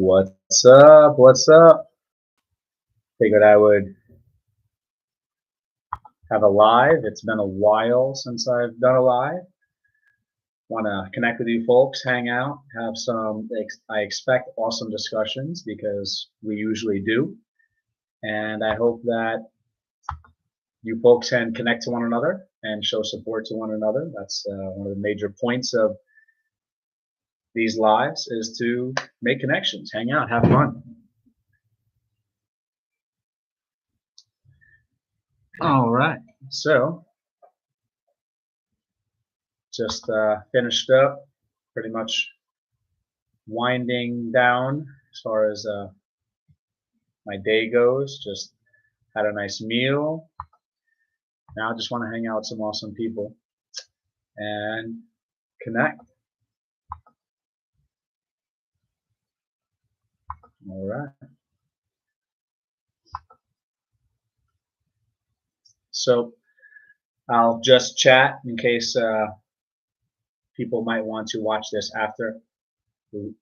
What's up? What's up? Figured I would have a live. It's been a while since I've done a live. Want to connect with you folks, hang out, have some, I expect awesome discussions because we usually do. And I hope that you folks can connect to one another and show support to one another. That's one of the major points of these lives is to make connections, hang out, have fun. All right, so just finished up, pretty much winding down as far as my day goes. Just had a nice meal. Now I just want to hang out with some awesome people and connect. All right. So I'll just chat in case people might want to watch this after. The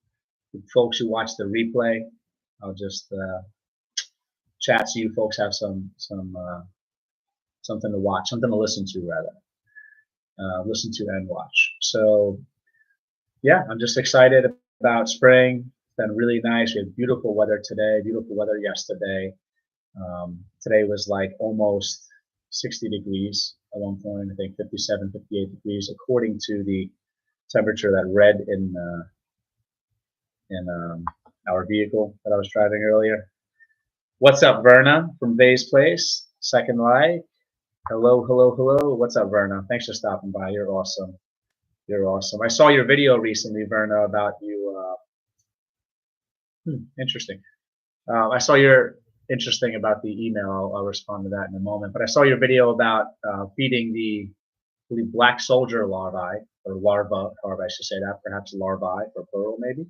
folks who watch the replay, I'll just chat so you folks have something to watch, something to listen to rather. Listen to and watch. So yeah, I'm just excited about spring. It's been really nice. We had beautiful weather today, beautiful weather yesterday. Today was like almost 60 degrees at one point, I think 57, 58 degrees, according to the temperature that read in our vehicle that I was driving earlier. What's up, Verna from Vay's Place? Second like. Hello, hello, hello. What's up, Verna? Thanks for stopping by. You're awesome. You're awesome. I saw your video recently, Verna, about you. Interesting. I saw your interesting about the email. I'll respond to that in a moment. But I saw your video about feeding the black soldier larvae, or larva, however I should say that, perhaps larvae for plural, maybe.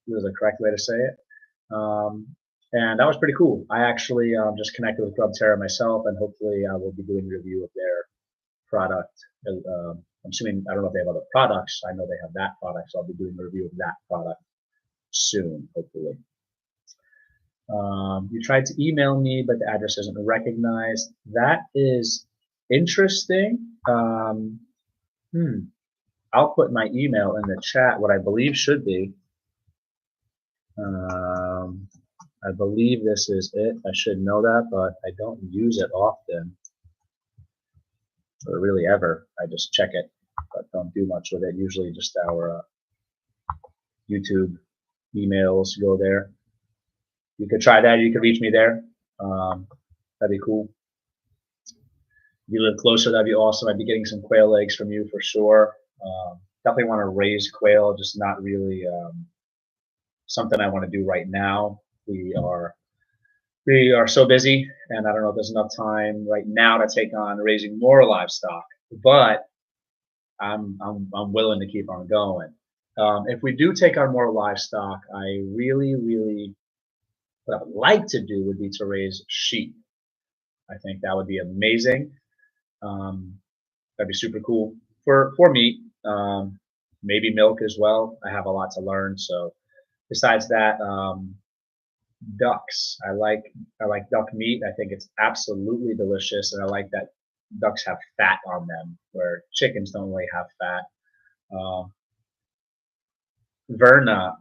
There's a correct way to say it. And that was pretty cool. I actually just connected with Grub Terra myself, and hopefully I will be doing a review of their product. I'm assuming, I don't know if they have other products. I know they have that product, so I'll be doing a review of that product soon, hopefully. You tried to email me, but the address isn't recognized. That is interesting. I'll put my email in the chat, what I believe should be. I believe this is it. I should know that, but I don't use it often, or really ever. I just check it, but don't do much with it. Usually just our YouTube emails go there. You could try that. You could reach me there. That'd be cool. If you live closer, that'd be awesome. I'd be getting some quail eggs from you for sure. Definitely want to raise quail, just not really something I want to do right now. We are so busy, and I don't know if there's enough time right now to take on raising more livestock. But I'm willing to keep on going. If we do take on more livestock, I really what I would like to do would be to raise sheep. I think that would be amazing. That'd be super cool for meat. Maybe milk as well. I have a lot to learn. So besides that, ducks. I like duck meat. I think it's absolutely delicious, and I like that ducks have fat on them, where chickens don't really have fat. Verna.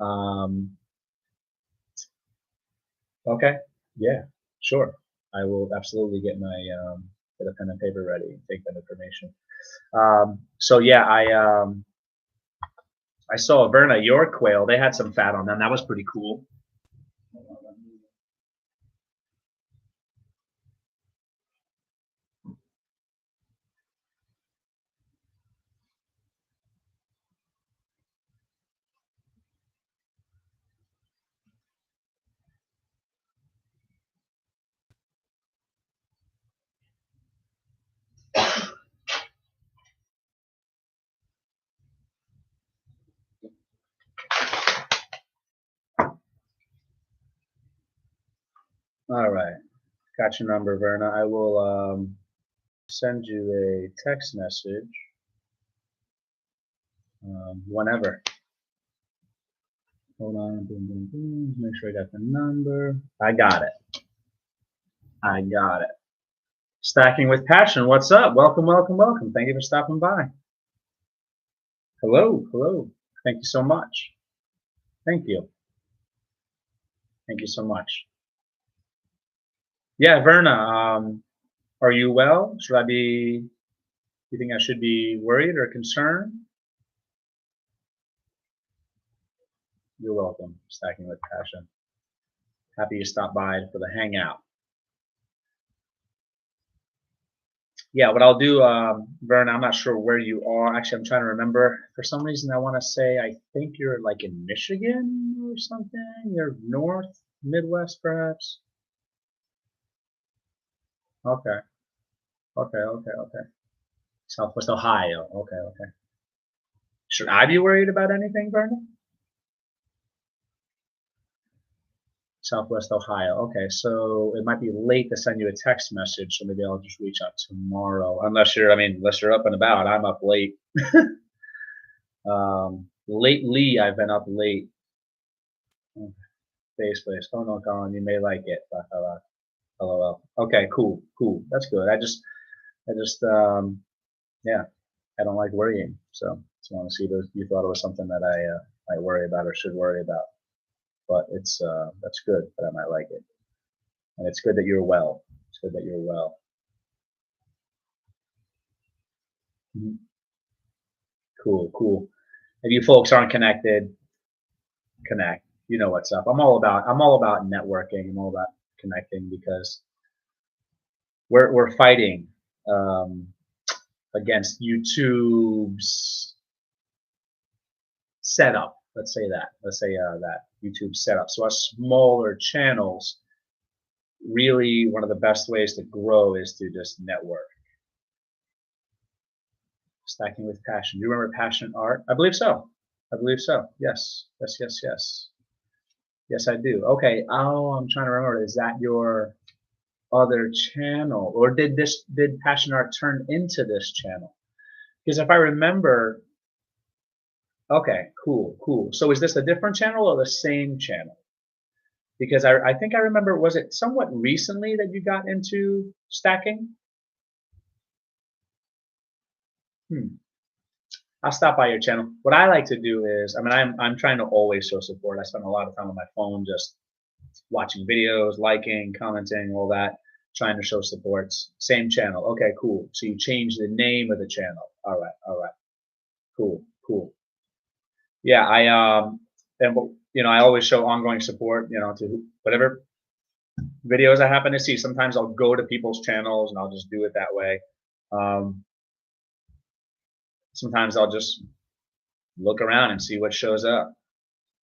Okay. Yeah. Sure. I will absolutely get my get a pen and paper ready and take that information. So yeah, I saw Verna, your quail. They had some fat on them. That was pretty cool. All right, got your number, Verna. I will send you a text message whenever. Hold on. Boom, boom, boom. Make sure I got the number. I got it. I got it. Stacking with Passion. What's up? Welcome, welcome, welcome. Thank you for stopping by. Hello, hello. Thank you so much. Thank you. Thank you so much. Yeah, Verna, are you well? Should I be, you think I should be worried or concerned? You're welcome. Stacking with Passion. Happy you stopped by for the hangout. Yeah, what I'll do, Verna, I'm not sure where you are. Actually, I'm trying to remember. For some reason, I want to say I think you're like in Michigan or something. You're north, Midwest, perhaps. Okay, okay. Southwest Ohio. Okay. Should I be worried about anything, Verna? Southwest Ohio. Okay, so it might be late to send you a text message, so maybe I'll just reach out tomorrow. Unless you're, I mean, unless you're up and about. I'm up late. Lately, I've been up late. Face place. Oh no, Colin, you may like it. LOL. Okay, cool. That's good. Yeah, I don't like worrying. So just want to see if you thought it was something that I might worry about or should worry about. But it's that's good that I might like it, and it's good that you're well. It's good that you're well. Mhm. Cool. If you folks aren't connected, connect. You know what's up. I'm all about networking. I'm all about connecting because we're fighting um, against YouTube's setup. Let's say that. Let's say that YouTube setup. So us smaller channels, really one of the best ways to grow is to just network. Stacking with Passion. Do you remember Passion Art? I believe so. I believe so. Yes. Yes, I do. Okay. Oh, I'm trying to remember. Is that your other channel, or did Passion Art turn into this channel? Because if I remember, okay, cool. So is this a different channel or the same channel? Because I think I remember, was it somewhat recently that you got into stacking? Hmm. I'll stop by your channel. What I like to do is, I mean, I'm trying to always show support. I spend a lot of time on my phone just watching videos, liking, commenting, all that, trying to show supports. Same channel. Okay, cool. So you changed the name of the channel. All right. Cool. Yeah, and I always show ongoing support, to whatever videos I happen to see. Sometimes I'll go to people's channels and I'll just do it that way. Um, Sometimes I'll just look around and see what shows up.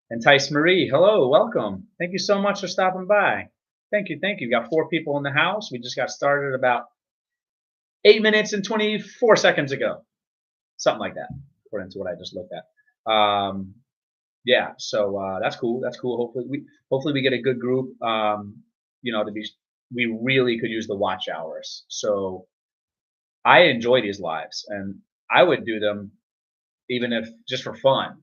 Entice Marie, hello, welcome. Thank you so much for stopping by. Thank you. We got 4 people in the house. We just got started about 8 minutes and 24 seconds ago, something like that, according to what I just looked at. Yeah, so that's cool. Hopefully we get a good group. We really could use the watch hours. So I enjoy these lives, and I would do them even if just for fun.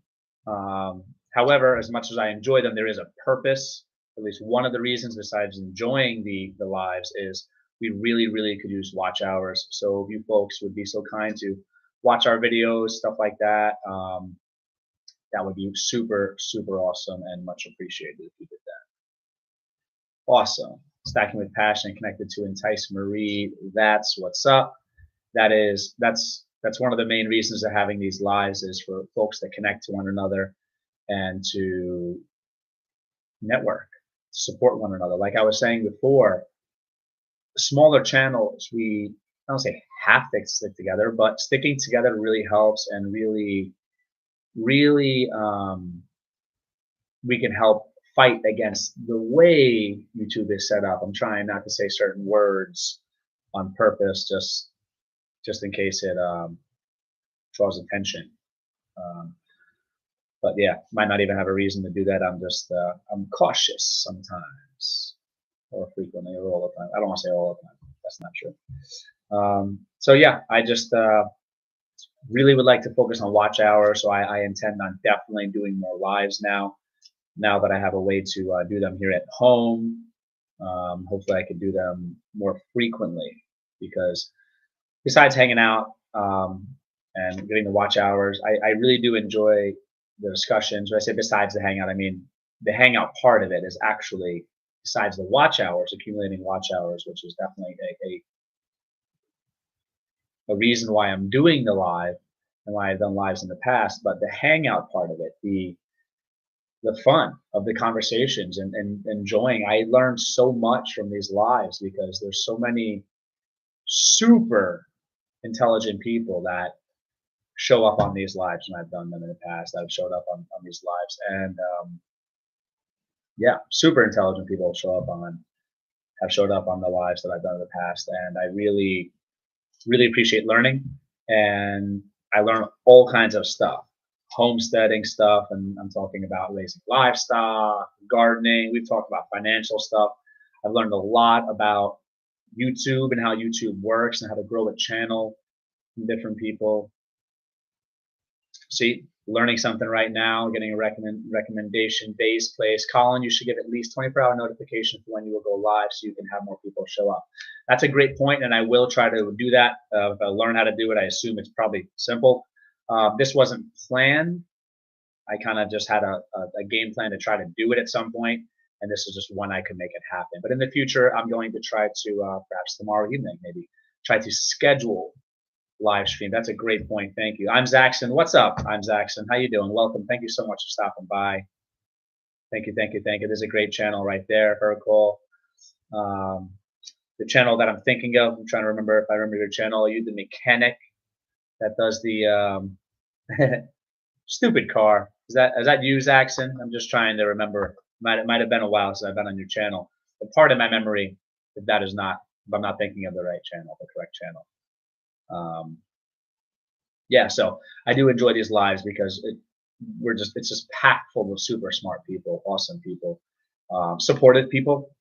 However, as much as I enjoy them, there is a purpose. At least one of the reasons, besides enjoying the lives, is we really could use watch hours. So if you folks would be so kind to watch our videos, stuff like that, that would be super awesome and much appreciated if you did that. Awesome. Stacking with Passion, connected to Entice Marie. That's what's up. That's one of the main reasons of having these lives, is for folks to connect to one another and to network, support one another. Like I was saying before, smaller channels, I don't say have to stick together, but sticking together really helps, and really we can help fight against the way YouTube is set up. I'm trying not to say certain words on purpose, just in case it draws attention. But yeah, might not even have a reason to do that. I'm cautious sometimes, or frequently, or all the time. I don't want to say all the time. That's not true. So yeah, I just really would like to focus on watch hours. So I intend on definitely doing more lives now. now that I have a way to do them here at home, hopefully I could do them more frequently, because besides hanging out and getting the watch hours, I really do enjoy the discussions. When I say besides the hangout, I mean the hangout part of it is actually, besides the watch hours, accumulating watch hours, which is definitely a reason why I'm doing the live and why I've done lives in the past. But the hangout part of it, the fun of the conversations and enjoying. I learned so much from these lives because there's so many super intelligent people that show up on these lives, and I've done them in the past. I've showed up on these lives, and yeah, super intelligent people have showed up on the lives that I've done in the past, and I really really appreciate learning. And I learn all kinds of stuff, homesteading stuff, and I'm talking about raising livestock, gardening. We've talked about financial stuff. I've learned a lot about YouTube and how YouTube works and how to grow a channel from different people. See, learning something right now, getting a recommendation based place. Colin, you should get at least 24-hour notification for when you will go live so you can have more people show up. That's a great point, and I will try to do that. If I learn how to do it, I assume it's probably simple. This wasn't planned. I kind of just had a game plan to try to do it at some point, and this is just one I could make it happen. But in the future, I'm going to try to, perhaps tomorrow evening, maybe, try to schedule live stream. That's a great point. Thank you. I'm Zaxxon. What's up? I'm Zaxxon. How you doing? Welcome. Thank you so much for stopping by. Thank you, thank you, thank you. There's a great channel right there. Very cool. The channel that I'm thinking of, I'm trying to remember if I remember your channel. Are you the mechanic that does the stupid car? Is that you, Zaxxon? I'm just trying to remember. It might have been a while since I've been on your channel. But part of my memory, if that is not, if I'm not thinking of the right channel, the correct channel. Yeah, so I do enjoy these lives because it's just packed full of super smart people, awesome people, supportive people,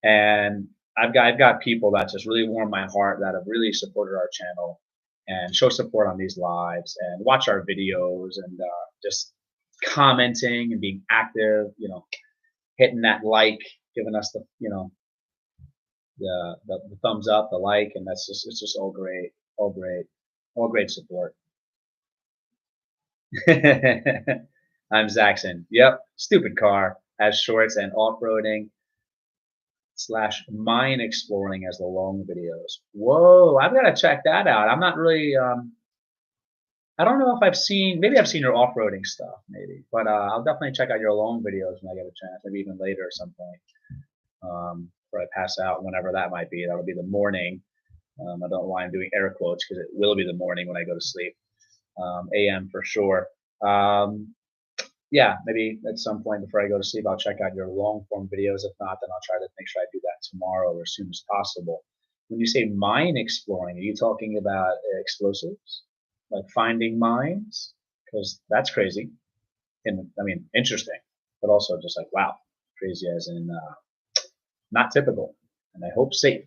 and I've got people that just really warm my heart, that have really supported our channel and show support on these lives and watch our videos and just commenting and being active, hitting that like, giving us the the thumbs up, the like, and it's just all great, all great, all great support. I'm Zaxxon. Yep, stupid car has shorts and off-roading / mine exploring as the long videos. Whoa, I've got to check that out. I'm not really, I don't know if maybe I've seen your off-roading stuff, maybe, but I'll definitely check out your long videos when I get a chance, maybe even later at some point, before I pass out, whenever that might be. That'll be the morning. I don't know why I'm doing air quotes, because it will be the morning when I go to sleep. AM for sure. Yeah, maybe at some point before I go to sleep, I'll check out your long form videos. If not, then I'll try to make sure I do that tomorrow or as soon as possible. When you say mine exploring, are you talking about explosives, like finding mines? Because that's crazy, and I mean interesting, but also just like wow, crazy as in not typical, and I hope safe.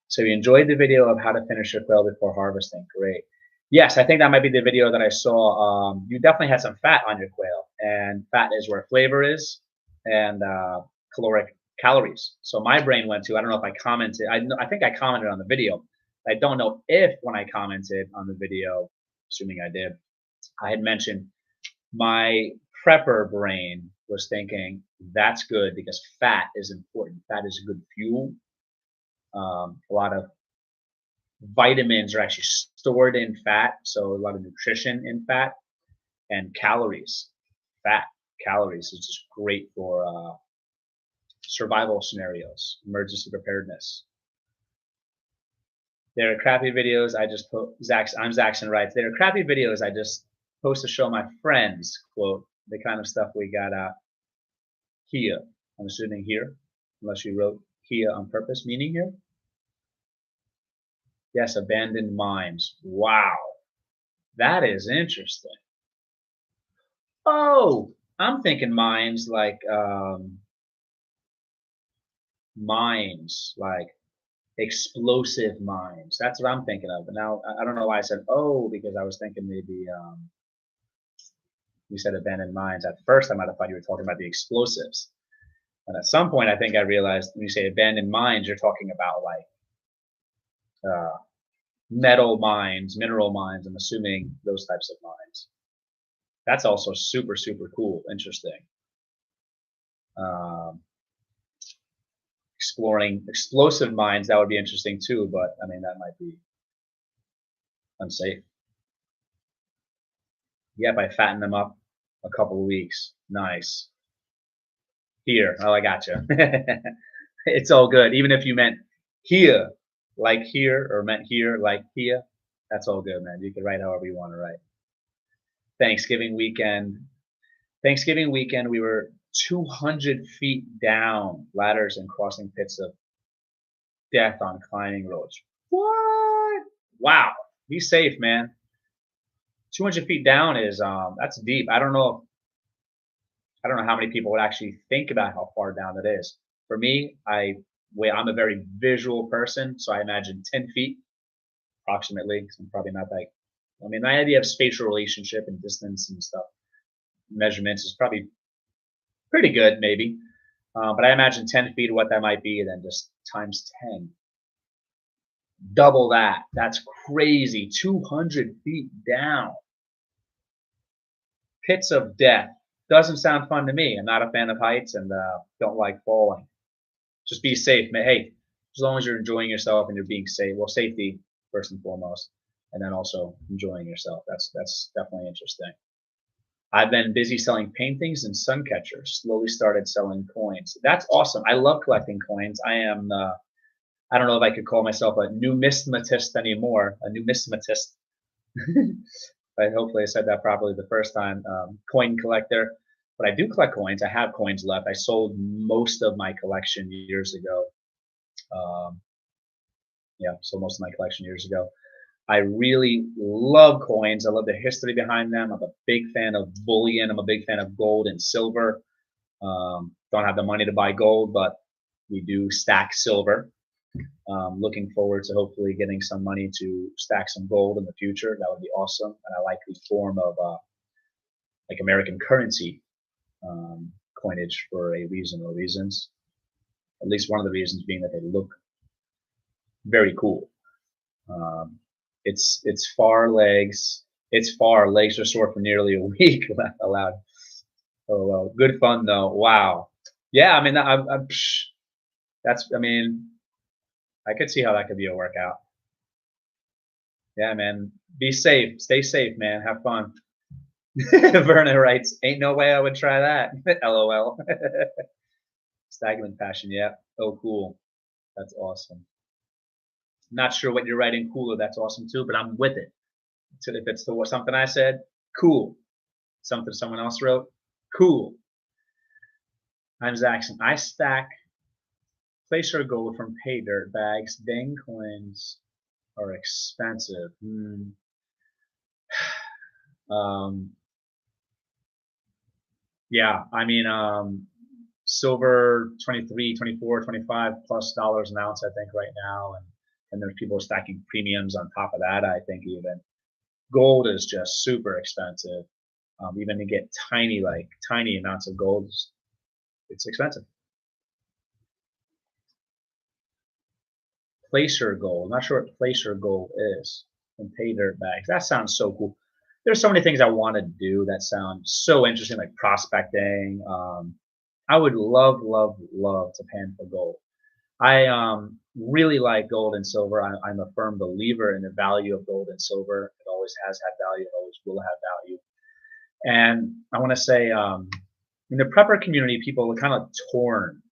So you enjoyed the video of how to finish your quail before harvesting. Great. Yes, I think that might be the video that I saw. You definitely had some fat on your quail, and fat is where flavor is, and caloric calories. So my brain went to, I don't know if I commented, I think I commented on the video. I don't know if when I commented on the video, assuming I did, I had mentioned my prepper brain was thinking that's good because fat is important. Fat is good fuel. A lot of vitamins are actually stored in fat, so a lot of nutrition in fat, and calories. Fat, calories is just great for survival scenarios, emergency preparedness. There are crappy videos I just post. I'm Zaxxon writes. There are crappy videos I just post to show my friends, quote, the kind of stuff we got here. I'm assuming here, unless you wrote here on purpose, meaning here. Yes, abandoned mines. Wow, that is interesting. Oh, I'm thinking mines like explosive mines. That's what I'm thinking of. But now I don't know why I said oh, because I was thinking maybe you said abandoned mines. At first, I might have thought you were talking about the explosives. And at some point, I think I realized when you say abandoned mines, you're talking about like metal mines, mineral mines. I'm assuming those types of mines. That's also super, super cool. Interesting. Um, exploring explosive mines, that would be interesting too, but I mean, that might be unsafe. Yeah, if I fatten them up a couple of weeks. Nice. Here. Oh, I got you. It's all good. Even if you meant here, like here, or meant here, like here, that's all good, man. You can write however you want to write. Thanksgiving weekend. Thanksgiving weekend, we were 200 feet down ladders and crossing pits of death on climbing roads. What? Wow. Be safe, man. 200 feet down is that's deep. I don't know how many people would actually think about how far down it is. For me, I'm a very visual person, so I imagine 10 feet approximately. So I'm probably not like, I mean, my idea of spatial relationship and distance and stuff, measurements is probably pretty good, maybe. But I imagine 10 feet, what that might be, and then just times 10. Double that. That's crazy. 200 feet down. Pits of death. Doesn't sound fun to me. I'm not a fan of heights and don't like falling. Just be safe, man. Hey, as long as you're enjoying yourself and you're being safe. Well, safety first and foremost, and then also enjoying yourself. That's definitely interesting. I've been busy selling paintings and sun catchers. Slowly started selling coins. That's awesome. I love collecting coins. I am. I don't know if I could call myself a numismatist anymore. A numismatist. But hopefully I said that properly the first time. Coin collector. But I do collect coins. I have coins left. I sold most of my collection years ago. Yeah, sold most of my collection years ago. I really love coins. I love the history behind them. I'm a big fan of bullion. I'm a big fan of gold and silver. Don't have the money to buy gold, but we do stack silver. Looking forward to hopefully getting some money to stack some gold in the future. That would be awesome. And I like the form of like American currency coinage for a reason or reasons. At least one of the reasons being that they look very cool. It's far legs. It's far legs are sore for nearly a week. Laugh aloud. Oh well, good fun though. Wow. Yeah, I mean, that's. I mean, I could see how that could be a workout. Yeah, man. Be safe. Stay safe, man. Have fun. Verna writes, "Ain't no way I would try that." LOL. Stagnant passion. Yeah. Oh, cool. That's awesome. Not sure what you're writing. Cooler. That's awesome too. But I'm with it. So if it's something I said, cool. Something someone else wrote, cool. I'm Zaxxon. I stack placer gold from pay dirt bags. Dang coins are expensive. Yeah, I mean, silver 23, 24, 25 plus dollars an ounce, I think, right now. And there's people stacking premiums on top of that, I think, even. Gold is just super expensive. Even to get tiny amounts of gold, it's expensive. Placer gold. Not sure what placer gold is. And pay dirt bags. That sounds so cool. There's so many things I want to do that sound so interesting, like prospecting. I would love to pan for gold. I really like gold and silver. I'm a firm believer in the value of gold and silver. It always has had value. It always will have value. And I want to say, in the prepper community, people are kind of torn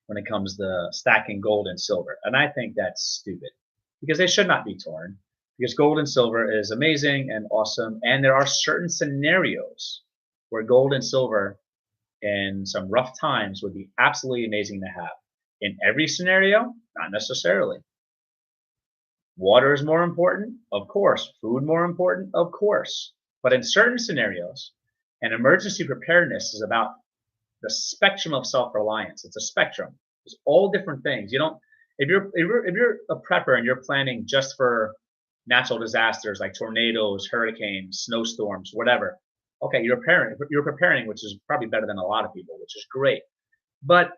when it comes to stacking gold and silver. And I think that's stupid because they should not be torn because gold and silver is amazing and awesome. And there are certain scenarios where gold and silver in some rough times would be absolutely amazing to have. In every scenario, not necessarily. Water is more important, of course. Food more important, of course. But in certain scenarios, and emergency preparedness is about the spectrum of self-reliance. It's a spectrum. There's all different things. You don't. If you're a prepper and you're planning just for natural disasters like tornadoes, hurricanes, snowstorms, whatever, Okay, you're preparing, which is probably better than a lot of people, which is great. But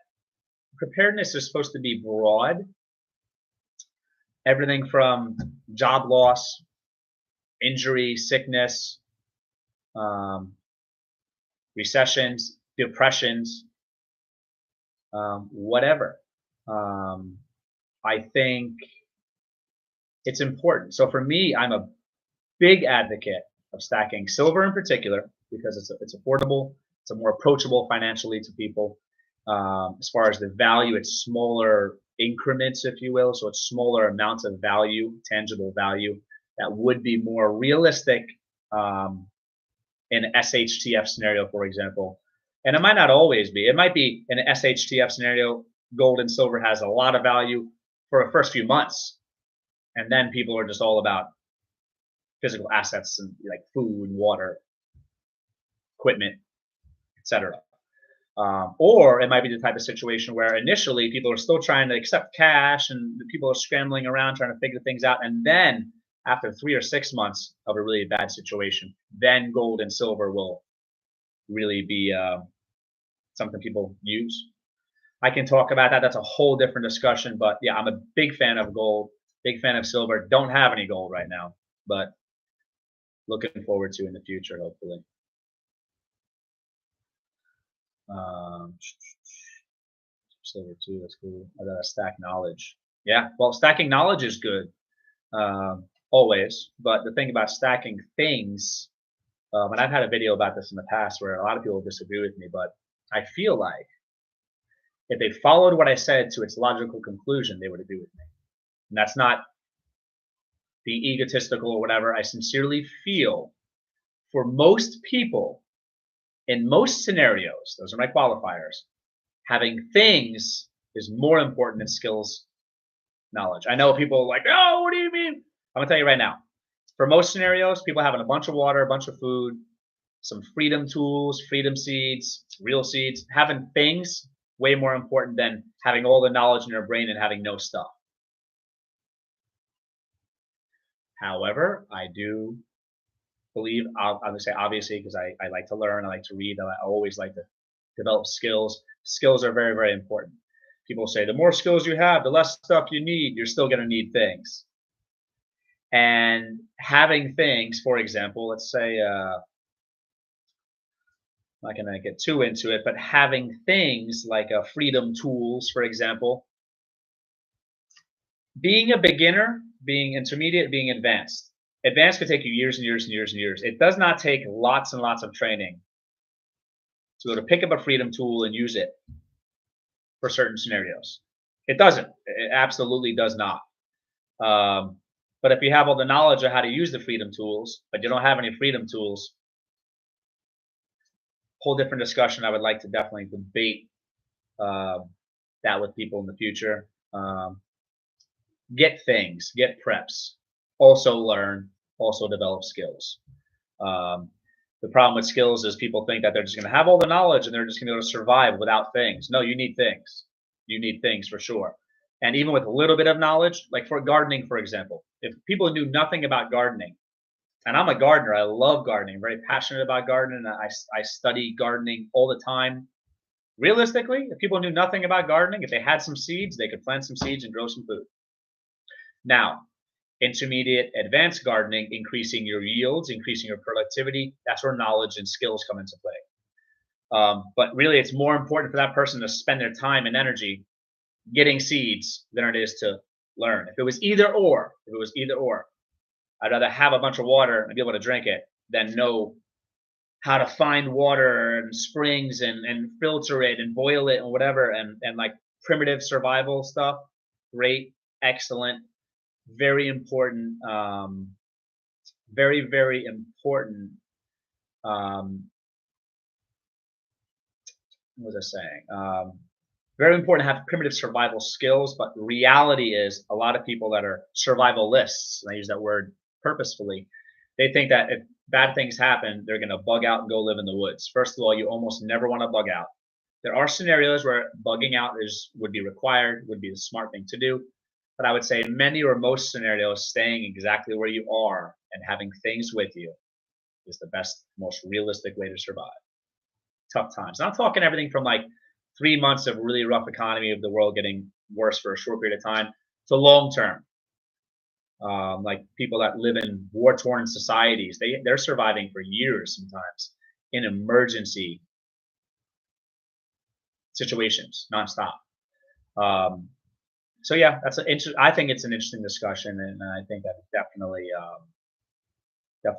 preparedness is supposed to be broad, everything from job loss, injury, sickness, um, recessions, depressions, whatever. Um, I think it's important. So for me, I'm a big advocate of stacking silver in particular because it's affordable, it's a more approachable financially to people. As far as the value, it's smaller increments, if you will, so it's smaller amounts of value, tangible value that would be more realistic um, in an SHTF scenario, for example. And it might not always be. It might be in an SHTF scenario, gold and silver has a lot of value for the first few months, and then people are just all about physical assets and like food, water, equipment, etc. Or it might be the type of situation where initially people are still trying to accept cash and people are scrambling around trying to figure things out. And then after 3 or 6 months of a really bad situation, then gold and silver will really be something people use. I can talk about that. That's a whole different discussion. But yeah, I'm a big fan of gold, big fan of silver. Don't have any gold right now, but looking forward to in the future, hopefully. Silver too. That's cool. I gotta stack knowledge. Yeah. Well, stacking knowledge is good always, but the thing about stacking things, and I've had a video about this in the past where a lot of people disagree with me, but I feel like if they followed what I said to its logical conclusion, they would agree with me. And that's not being egotistical or whatever. I sincerely feel for most people in most scenarios, those are my qualifiers, having things is more important than skills knowledge. I know people are like, oh, what do you mean? I'm gonna tell you right now. For most scenarios, people having a bunch of water, a bunch of food, some freedom tools, freedom seeds, real seeds, having things way more important than having all the knowledge in your brain and having no stuff. However, I do believe, I'm going to say obviously, because I like to learn, I like to read, I always like to develop skills. Skills are very, very important. People say the more skills you have, the less stuff you need. You're still going to need things. And having things, for example, let's say, I'm not going to get too into it, but having things like freedom tools, for example, being a beginner, being intermediate, being advanced. Advanced could take you years and years and years and years. It does not take lots and lots of training to go to pick up a freedom tool and use it for certain scenarios. It doesn't. It absolutely does not. But if you have all the knowledge of how to use the freedom tools, but you don't have any freedom tools, whole different discussion. I would like to definitely debate that with people in the future. Get things, get preps, also learn, also develop skills. The problem with skills is people think that they're just going to have all the knowledge and they're just going to be able to survive without things. No, you need things. You need things for sure. And even with a little bit of knowledge, like for gardening, for example, if people knew nothing about gardening, and I'm a gardener, I love gardening, I'm very passionate about gardening. I study gardening all the time. Realistically, if people knew nothing about gardening, if they had some seeds, they could plant some seeds and grow some food. Now, intermediate, advanced gardening, increasing your yields, increasing your productivity, that's where knowledge and skills come into play. But really, it's more important for that person to spend their time and energy getting seeds than it is to learn. If it was either or, I'd rather have a bunch of water and be able to drink it than know how to find water and springs and filter it and boil it and whatever and like primitive survival stuff. Great, excellent, very important, very, very important. What was I saying? Very important to have primitive survival skills, but reality is a lot of people that are survivalists, and I use that word purposefully, they think that if bad things happen, they're going to bug out and go live in the woods. First of all, you almost never want to bug out. There are scenarios where bugging out would be required, would be the smart thing to do. But I would say in many or most scenarios, staying exactly where you are and having things with you is the best, most realistic way to survive tough times. And I'm talking everything from like 3 months of really rough economy of the world getting worse for a short period of time to long term. Like people that live in war torn societies, they're surviving for years sometimes in emergency situations nonstop. Um, so yeah, I think it's an interesting discussion, and I think that's definitely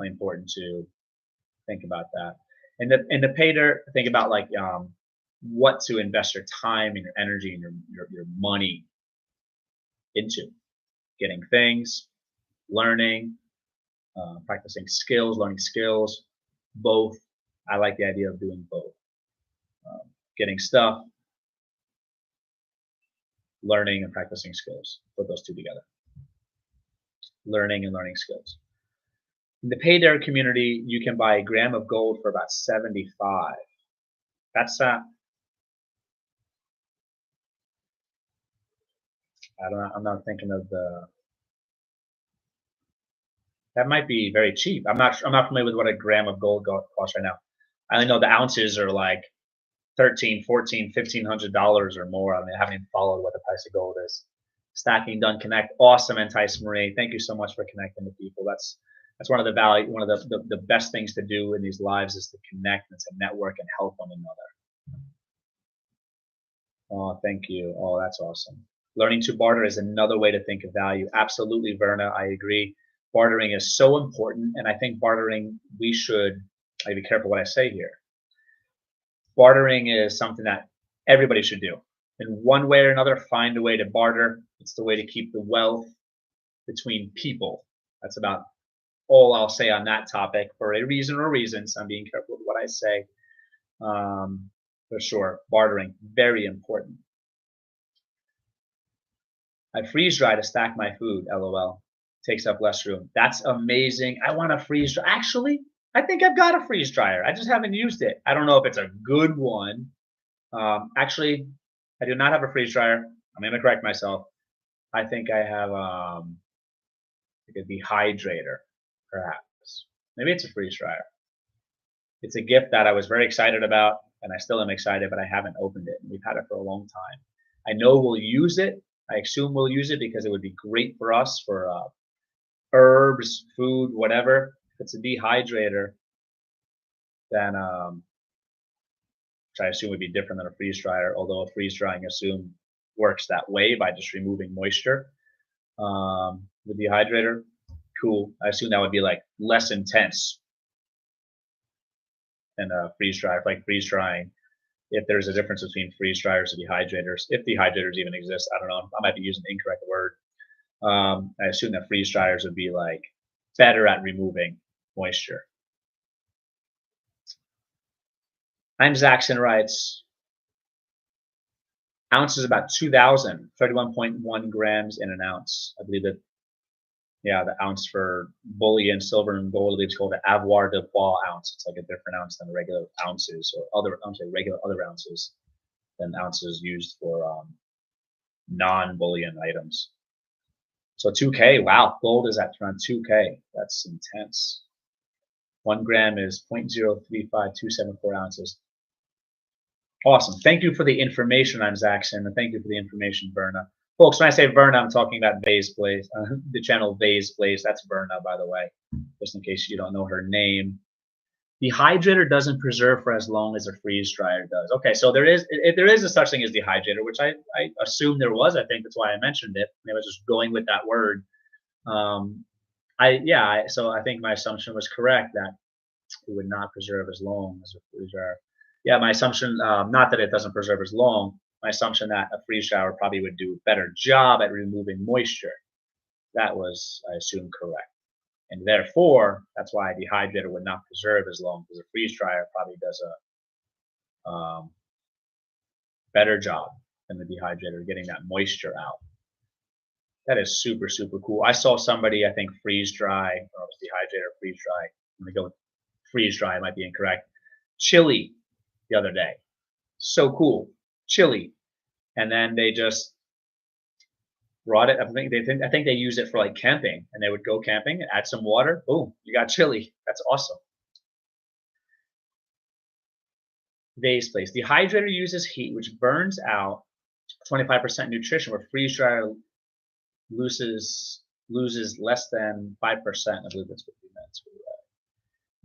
important to think about that. And the payer, think about like what to invest your time and your energy and your money into. Getting things, learning, practicing skills, learning skills, both. I like the idea of doing both. Getting stuff, learning and practicing skills. Put those two together. Learning and learning skills. In the paid air community, you can buy a gram of gold for about 75. That's I don't know, I'm not thinking of the. That might be very cheap. I'm not familiar with what a gram of gold costs right now. I only know the ounces are like 13, 14, $1,500 or more. I mean, I haven't even followed what the price of gold is. Stacking done connect. Awesome, Entice Marie. Thank you so much for connecting with people. That's one of the best things to do in these lives is to connect and to network and help one another. Oh, thank you. Oh, that's awesome. Learning to barter is another way to think of value. Absolutely, Verna. I agree. Bartering is so important, and I think bartering, I be careful what I say here. Bartering is something that everybody should do. In one way or another, find a way to barter. It's the way to keep the wealth between people. That's about all I'll say on that topic for a reason or reasons. I'm being careful with what I say. For sure, bartering, very important. I freeze dry to stack my food, LOL. Takes up less room. That's amazing. I want a freeze dry. Actually, I think I've got a freeze dryer. I just haven't used it. I don't know if it's a good one. Actually, I do not have a freeze dryer. I'm going to correct myself. I think I have like a dehydrator, perhaps. Maybe it's a freeze dryer. It's a gift that I was very excited about, and I still am excited, but I haven't opened it. We've had it for a long time. I know we'll use it. I assume we'll use it because it would be great for us for herbs, food, whatever. If it's a dehydrator, then which I assume would be different than a freeze dryer, although a freeze drying I assume works that way by just removing moisture. The dehydrator, cool. I assume that would be like less intense than a freeze dryer. Like freeze drying, if there's a difference between freeze dryers and dehydrators, if dehydrators even exist, I don't know. I might be using the incorrect word. I assume that freeze dryers would be like better at removing moisture. I'm Zaxxon writes, ounce is about 2,000, 31.1 grams in an ounce. I believe that, yeah, the ounce for bullion, silver, and gold, I believe it's called the avoir de poids ounce. It's like a different ounce than regular ounces or regular other ounces than ounces used for non-bullion items. So 2K, wow, gold is at around 2K. That's intense. 1 gram is 0.035274 ounces. Awesome. Thank you for the information, I'm Zaxxon, and thank you for the information, Verna. Folks, when I say Verna, I'm talking about Vase Blaze, the channel Vase Blaze. That's Verna, by the way, just in case you don't know her name. Dehydrator doesn't preserve for as long as a freeze dryer does. Okay, so there is a such thing as dehydrator, which I assumed there was. I think that's why I mentioned it. I was just going with that word. So I think my assumption was correct that it would not preserve as long as a freeze dryer. Yeah, my assumption, not that it doesn't preserve as long, my assumption that a freeze dryer probably would do a better job at removing moisture. That was, I assume, correct. And therefore, that's why a dehydrator would not preserve as long, because a freeze dryer probably does a better job than the dehydrator getting that moisture out. That is super, super cool. I saw somebody, I think, freeze dry, or it was dehydrator, freeze dry. I'm going to go with freeze dry, it might be incorrect. Chili the other day. So cool. Chili. And then they just brought it. I think they use it for like camping, and they would go camping, add some water, boom, you got chili. That's awesome. Vase place. Dehydrator uses heat, which burns out 25% nutrition, where freeze dryer loses less than 5%. I believe that's 50 minutes.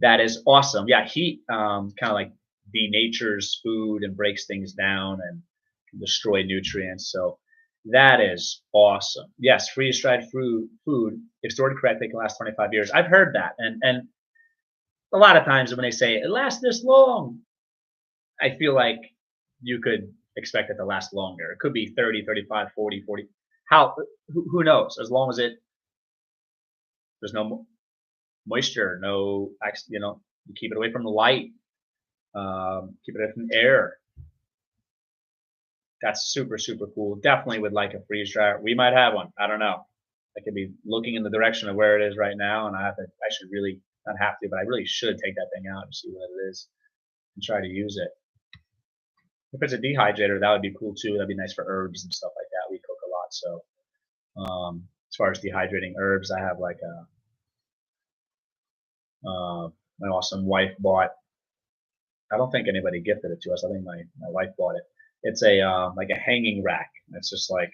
That is awesome. Yeah, heat kind of like denatures food and breaks things down and can destroy nutrients. So that is awesome. Yes, freeze dried food, if stored correctly, can last 25 years. I've heard that, and a lot of times when they say it lasts this long, I feel like you could expect it to last longer. It could be 30, 35, 40, 40. How? Who knows? As long as there's no moisture, no, you keep it away from the light, keep it away from air. That's super, super cool. Definitely would like a freeze dryer. We might have one. I don't know. I could be looking in the direction of where it is right now, and I should really not have to, but I really should take that thing out and see what it is and try to use it. If it's a dehydrator, that would be cool too. That'd be nice for herbs and stuff like that. We cook a lot, so as far as dehydrating herbs, I have like my awesome wife bought. I don't think anybody gifted it to us. I think my wife bought it. It's a like a hanging rack. It's just like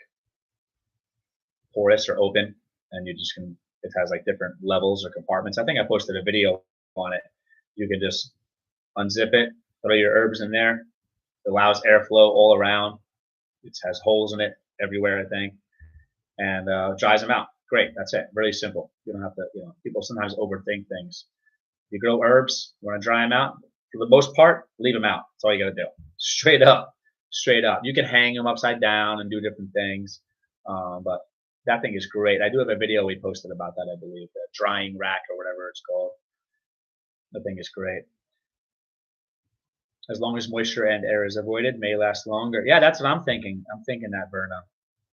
porous or open, and you just can. It has like different levels or compartments. I think I posted a video on it. You can just unzip it, throw your herbs in there. It allows airflow all around. It has holes in it everywhere, I think, and dries them out. Great, that's it. Really simple. You don't have to. People sometimes overthink things. You grow herbs, you want to dry them out. For the most part, leave them out. That's all you got to do. Straight up, straight up. You can hang them upside down and do different things, but that thing is great. I do have a video we posted about that, I believe, the drying rack or whatever it's called. The thing is great. As long as moisture and air is avoided, may last longer. Yeah, that's what I'm thinking. I'm thinking that, Berna.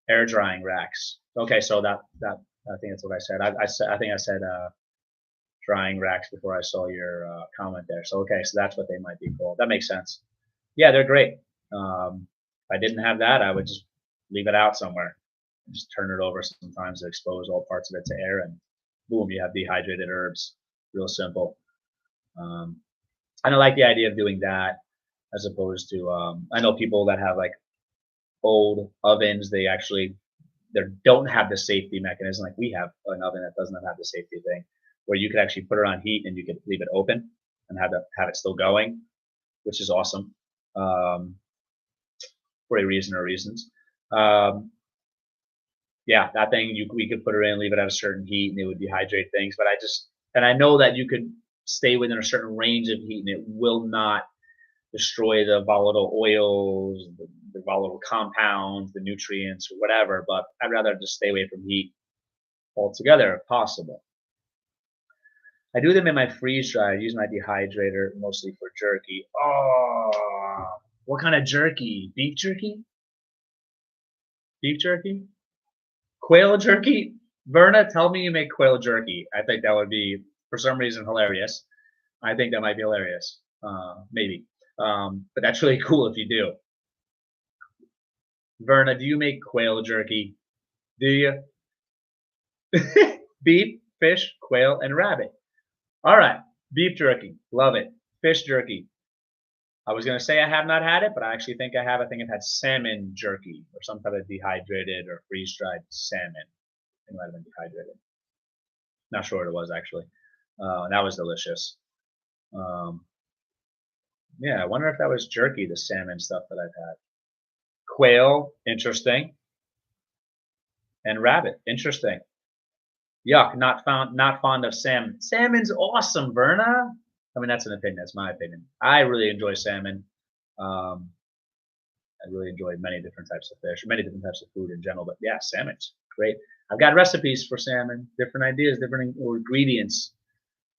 Air drying racks. Okay, so that I think that's what I said. I think I said drying racks before I saw your comment there. So okay, so that's what they might be called. That makes sense. Yeah, they're great. If I didn't have that, I would just leave it out somewhere. Just turn it over sometimes to expose all parts of it to air, and boom, you have dehydrated herbs. Real simple. And I like the idea of doing that as opposed to I know people that have like old ovens. They don't have the safety mechanism like we have an oven that doesn't have the safety thing, where you could actually put it on heat and you could leave it open and have it still going, which is awesome for a reason or reasons. Yeah, that thing we could put it in, leave it at a certain heat, and it would dehydrate things. But I know that you could stay within a certain range of heat, and it will not destroy the volatile oils, the volatile compounds, the nutrients, or whatever. But I'd rather just stay away from heat altogether if possible. I do them in my freeze dryer. I use my dehydrator mostly for jerky. Oh, what kind of jerky? Beef jerky? Beef jerky? Quail jerky? Verna, tell me you make quail jerky. I think that would be, for some reason, hilarious. I think that might be hilarious. Maybe. But that's really cool if you do. Verna, do you make quail jerky? Do you? Beef, fish, quail, and rabbit. All right. Beef jerky. Love it. Fish jerky. I was going to say I have not had it, but I actually think I have. I think I've had salmon jerky or some type of dehydrated or freeze-dried salmon. It might have been dehydrated. Not sure what it was, actually. That was delicious. Yeah, I wonder if that was jerky, the salmon stuff that I've had. Quail, interesting. And rabbit, interesting. Yuck, not fond of salmon. Salmon's awesome, Verna. I mean, that's an opinion. That's my opinion. I really enjoy salmon. I really enjoy many different types of fish, many different types of food in general. But yeah, salmon's great. I've got recipes for salmon, different ideas, different ingredients.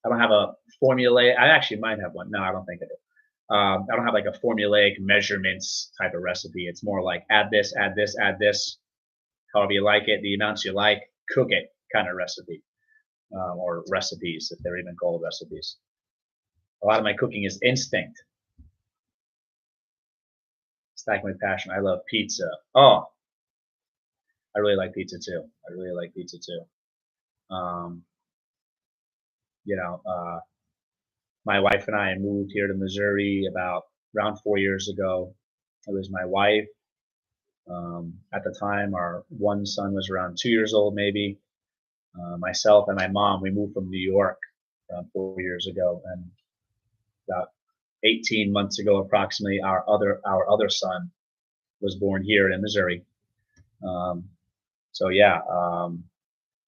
I don't have a formula. I actually might have one. No, I don't think I do. I don't have like a formulaic measurements type of recipe. It's more like add this, add this, add this, however you like it, the amounts you like, cook it kind of recipe, or recipes if they're even called recipes. A lot of my cooking is instinct. Stacking with passion. I love pizza. Oh, I really like pizza too. I really like pizza too. You know, my wife and I moved here to Missouri about around 4 years ago. It was my wife. At the time, our one son was around 2 years old, maybe. Myself and my mom, we moved from New York around 4 years ago, and about 18 months ago, approximately, our other son was born here in Missouri. So yeah,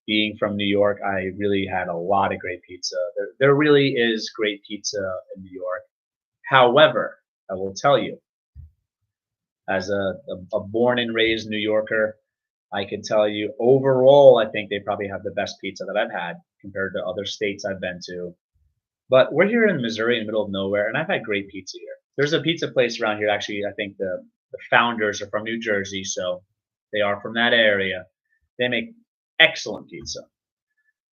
being from New York, I really had a lot of great pizza. There really is great pizza in New York. However, I will tell you, as a born and raised New Yorker, I can tell you overall, I think they probably have the best pizza that I've had compared to other states I've been to. But we're here in Missouri in the middle of nowhere, and I've had great pizza here. There's a pizza place around here. Actually, I think the founders are from New Jersey, so they are from that area. They make excellent pizza.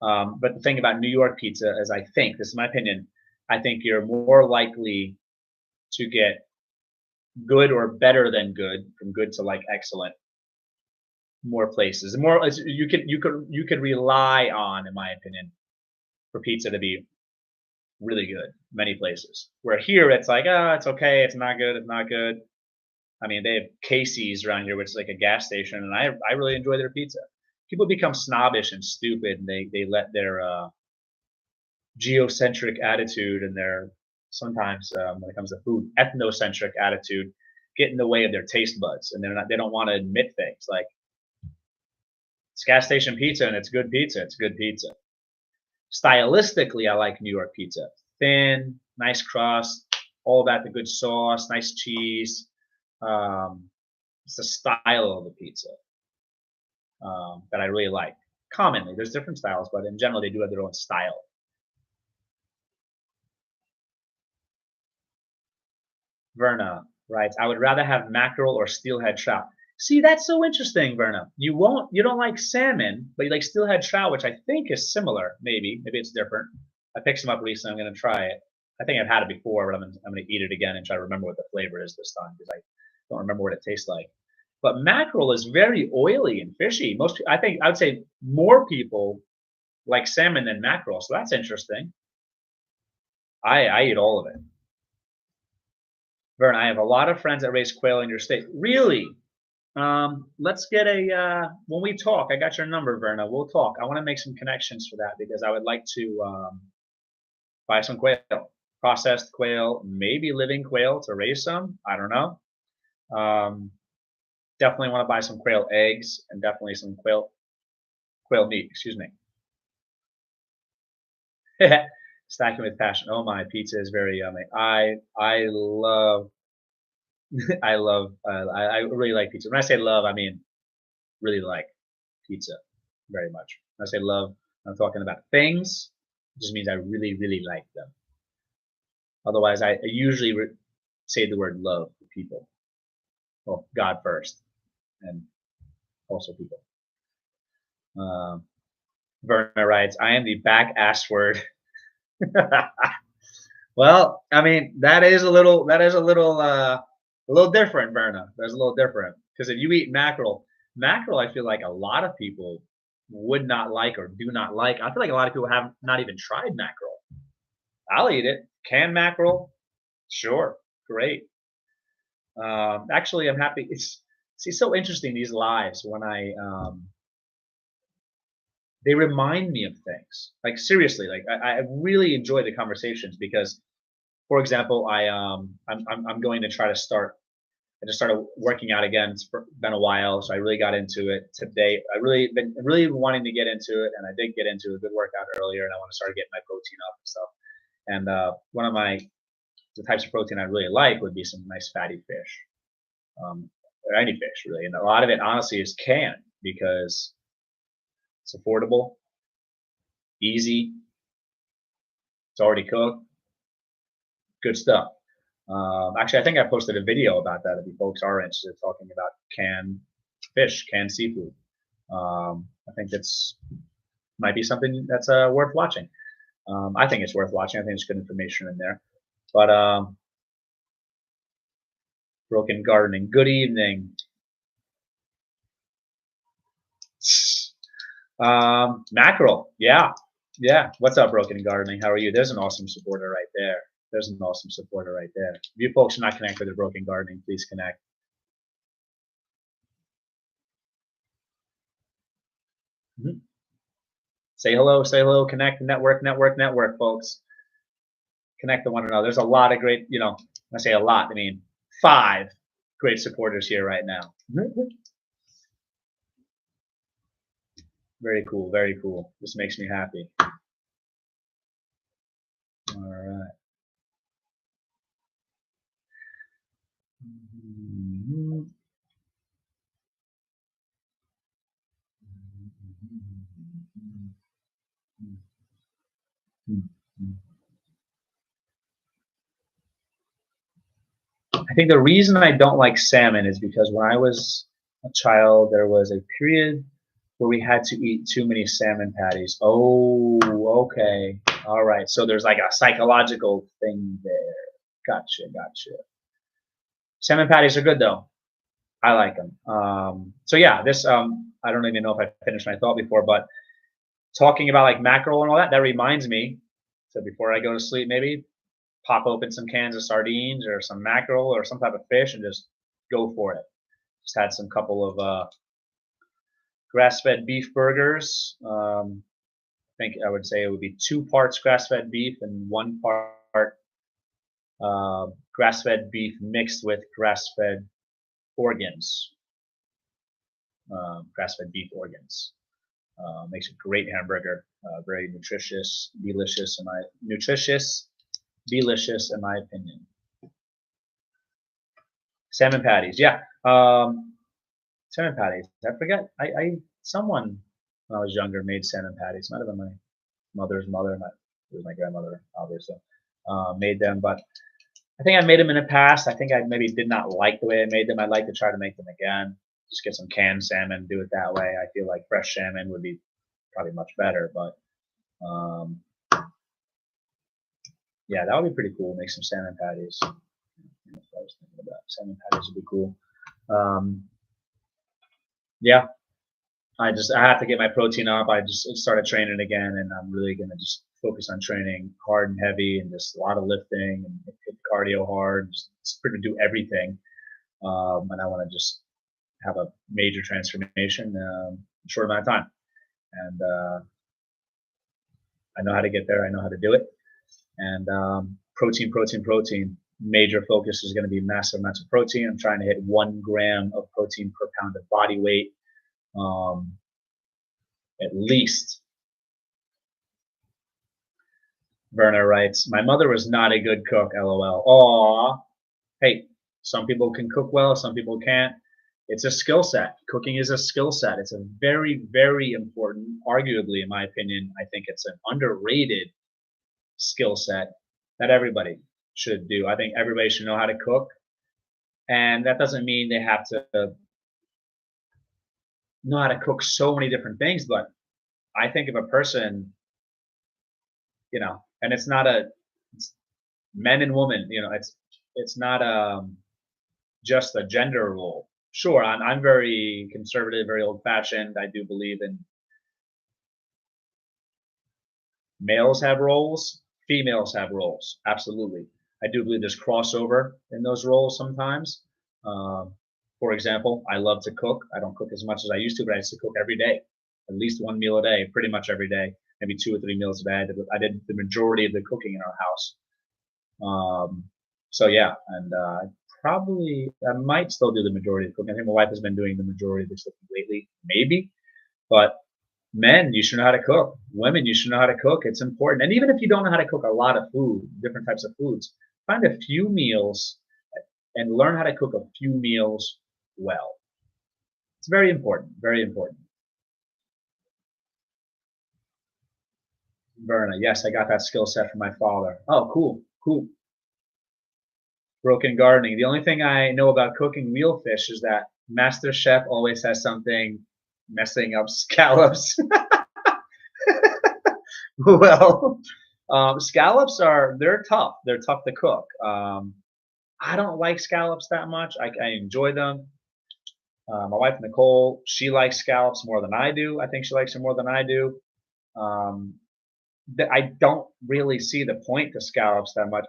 But the thing about New York pizza is, I think, this is my opinion, I think you're more likely to get good or better than good, from good to like excellent, more places. More you could rely on, in my opinion, for pizza to be really good many places. Where here it's like, oh, it's okay, it's not good, it's not good. I mean, they have Casey's around here, which is like a gas station, and I really enjoy their pizza. People become snobbish and stupid, and they let their geocentric attitude and their sometimes when it comes to food, ethnocentric attitude get in the way of their taste buds, and they don't want to admit things like it's gas station pizza and it's good pizza. It's good pizza. Stylistically, I like New York pizza. Thin, nice crust, all about the good sauce, nice cheese. It's the style of the pizza that I really like. Commonly, there's different styles, but in general, they do have their own style. Verna writes, I would rather have mackerel or steelhead trout. See, that's so interesting, Verna. You don't like salmon, but you like steelhead trout, which I think is similar. Maybe it's different. I picked some up recently. I'm going to try it. I think I've had it before, but I'm going to eat it again and try to remember what the flavor is this time because I don't remember what it tastes like. But mackerel is very oily and fishy. I would say more people like salmon than mackerel, so that's interesting. I eat all of it. Vern, I have a lot of friends that raise quail in your state. Really? Let's get when we talk, I got your number, Verna. We'll talk. I want to make some connections for that because I would like to buy some quail, processed quail, maybe living quail to raise some. I don't know. Definitely want to buy some quail eggs and definitely some quail meat. Excuse me. Stacking with passion. Oh my, pizza is very yummy. I love I really like pizza. When I say love, I mean really like pizza very much. When I say love, I'm talking about things. It just means I really, really like them. Otherwise, I usually say the word love to people. Well, God first, and also people. Verna writes, I am the back ass word. Well, I mean, that is a little different, Verna. That's a little different because if you eat mackerel, I feel like a lot of people would not like or do not like. I feel like a lot of people have not even tried mackerel. I'll eat it. Canned mackerel, sure, great. Actually, I'm happy. It's so interesting these lives when they remind me of things. Like seriously, like I really enjoy the conversations because, for example, I'm going to try to start. I just started working out again. It's been a while, so I really got into it today. I been really wanting to get into it, and I did get into a good workout earlier, and I want to start getting my protein up and stuff. And one of the types of protein I really like would be some nice fatty fish, or any fish really. And a lot of it, honestly, is canned because it's affordable, easy, it's already cooked, good stuff. Actually, I think I posted a video about that if you folks are interested, talking about canned fish, canned seafood. I think that's might be something that's worth watching. I think it's worth watching. I think there's good information in there. But Broken Gardening, good evening. Mackerel, yeah. What's up, Broken Gardening? How are you? There's an awesome supporter right there. there's an awesome supporter right there. If you folks are not connected with Broken Gardening, please connect. Mm-hmm. Say hello, connect, network, folks. Connect to one another. There's a lot of great, when I say a lot, I mean 5 great supporters here right now. Very cool, very cool. This makes me happy. All right. I think the reason I don't like salmon is because when I was a child, there was a period where we had to eat too many salmon patties. Oh, okay. All right. So there's like a psychological thing there. Gotcha. Salmon patties are good though. I like them. So yeah, this I don't even know if I finished my thought before, but talking about like mackerel and all that, that reminds me. So before I go to sleep, maybe pop open some cans of sardines or some mackerel or some type of fish and just go for it. Just had some couple of grass-fed beef burgers. I think I would say it would be 2 parts grass-fed beef and 1 part grass-fed beef mixed with grass-fed organs, grass-fed beef organs. Makes a great hamburger. Very nutritious, delicious, delicious in my opinion. Salmon patties, yeah. Salmon patties. I forget. Someone when I was younger made salmon patties. Might have been my mother's mother. It was my grandmother, obviously. Made them, but I think I made them in the past. I think I maybe did not like the way I made them. I'd like to try to make them again. Just get some canned salmon, do it that way. I feel like fresh salmon would be probably much better, but yeah, that would be pretty cool. Make some salmon patties. That's what I was thinking about. Salmon patties would be cool. Yeah, I have to get my protein up. I just started training again, and I'm really gonna just focus on training hard and heavy, and just a lot of lifting and hit cardio hard. Just pretty do everything, and I want to just have a major transformation in a short amount of time. And I know how to get there. I know how to do it. And protein. Major focus is going to be massive amounts of protein. I'm trying to hit 1 gram of protein per pound of body weight, at least. Verna writes, my mother was not a good cook, LOL. Aw. Hey, some people can cook well, some people can't. It's a skill set. Cooking is a skill set. It's a very, very important, arguably, in my opinion, I think it's an underrated skill set that everybody should do. I think everybody should know how to cook. And that doesn't mean they have to know how to cook so many different things, but I think if a person, and it's not it's men and women, it's not just a gender role. Sure, I'm very conservative, very old-fashioned. I do believe in males have roles, females have roles. Absolutely. I do believe there's crossover in those roles sometimes. For example, I love to cook. I don't cook as much as I used to, but I used to cook every day, at least 1 meal a day, pretty much every day, maybe 2 or 3 meals a day. I did the majority of the cooking in our house. So yeah, and I might still do the majority of the cooking. I think my wife has been doing the majority of the cooking lately, maybe. But men, you should know how to cook. Women, you should know how to cook. It's important. And even if you don't know how to cook a lot of food, different types of foods, find a few meals and learn how to cook a few meals well. It's very important. Very important. Verna, yes, I got that skill set from my father. Oh, cool. Broken gardening. The only thing I know about cooking real fish is that Master Chef always has something messing up scallops. Well, scallops they're tough. They're tough to cook. I don't like scallops that much. I enjoy them. My wife Nicole, she likes scallops more than I do. I think she likes them more than I do. I don't really see the point to scallops that much.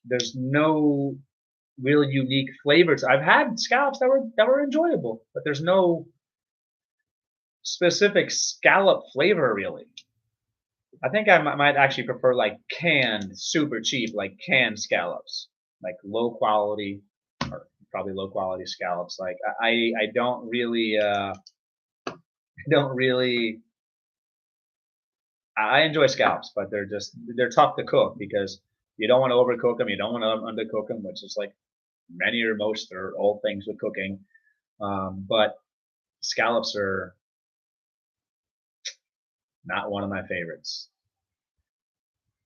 There's no really unique flavors. I've had scallops that were enjoyable, but there's no specific scallop flavor really. I think I might actually prefer like canned, super cheap, like canned scallops, like low quality, or probably low quality scallops. Like I don't really. I enjoy scallops, but they're tough to cook because you don't want to overcook them, you don't want to undercook them, which is like many or most or all things with cooking. But scallops are not one of my favorites.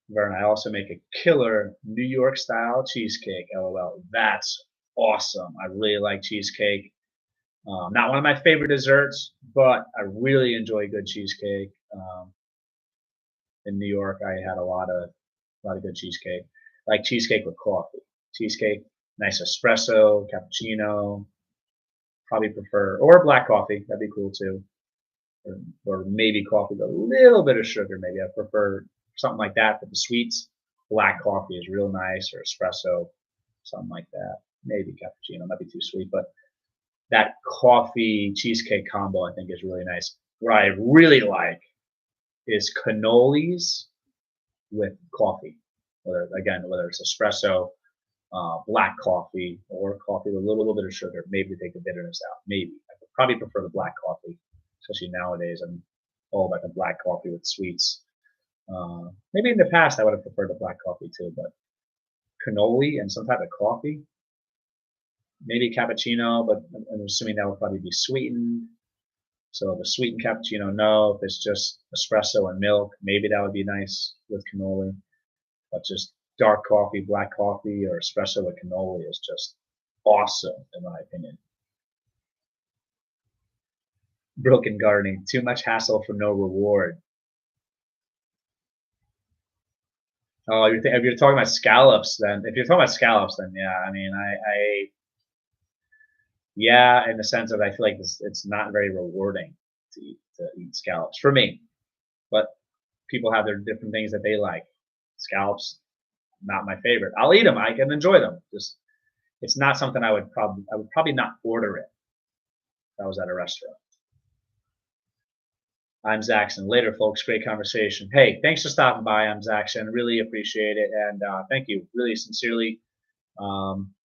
Vern, I also make a killer New York style cheesecake. LOL. That's awesome. I really like cheesecake. Not one of my favorite desserts, but I really enjoy good cheesecake. In New York, I had a lot of good cheesecake. I like cheesecake with coffee. Cheesecake, nice espresso, cappuccino. Probably prefer or black coffee. That'd be cool too. Or maybe coffee with a little bit of sugar. Maybe I prefer something like that. But the sweets, black coffee is real nice, or espresso, something like that. Maybe cappuccino, might be too sweet, but that coffee cheesecake combo I think is really nice. What I really like is cannolis with coffee. Whether it's espresso, black coffee, or coffee with a little bit of sugar, maybe to take the bitterness out. Maybe I would probably prefer the black coffee, especially nowadays. I'm all about the black coffee with sweets. Maybe in the past I would have preferred the black coffee too, but cannoli and some type of coffee, maybe cappuccino, but I'm assuming that would probably be sweetened. So the sweetened cappuccino, no. If it's just espresso and milk, maybe that would be nice with cannoli. But just dark coffee, black coffee, or espresso with cannoli is just awesome, in my opinion. Broken gardening, too much hassle for no reward. Oh, if you're talking about scallops, then yeah. I mean, yeah, in the sense of I feel like it's not very rewarding to eat scallops for me. But people have their different things that they like. Scallops, not my favorite. I'll eat them. I can enjoy them. Just it's not something I would probably not order it if I was at a restaurant. I'm Zaxon. Later, folks. Great conversation. Hey, thanks for stopping by. I'm Zaxon. Really appreciate it, and thank you, really sincerely.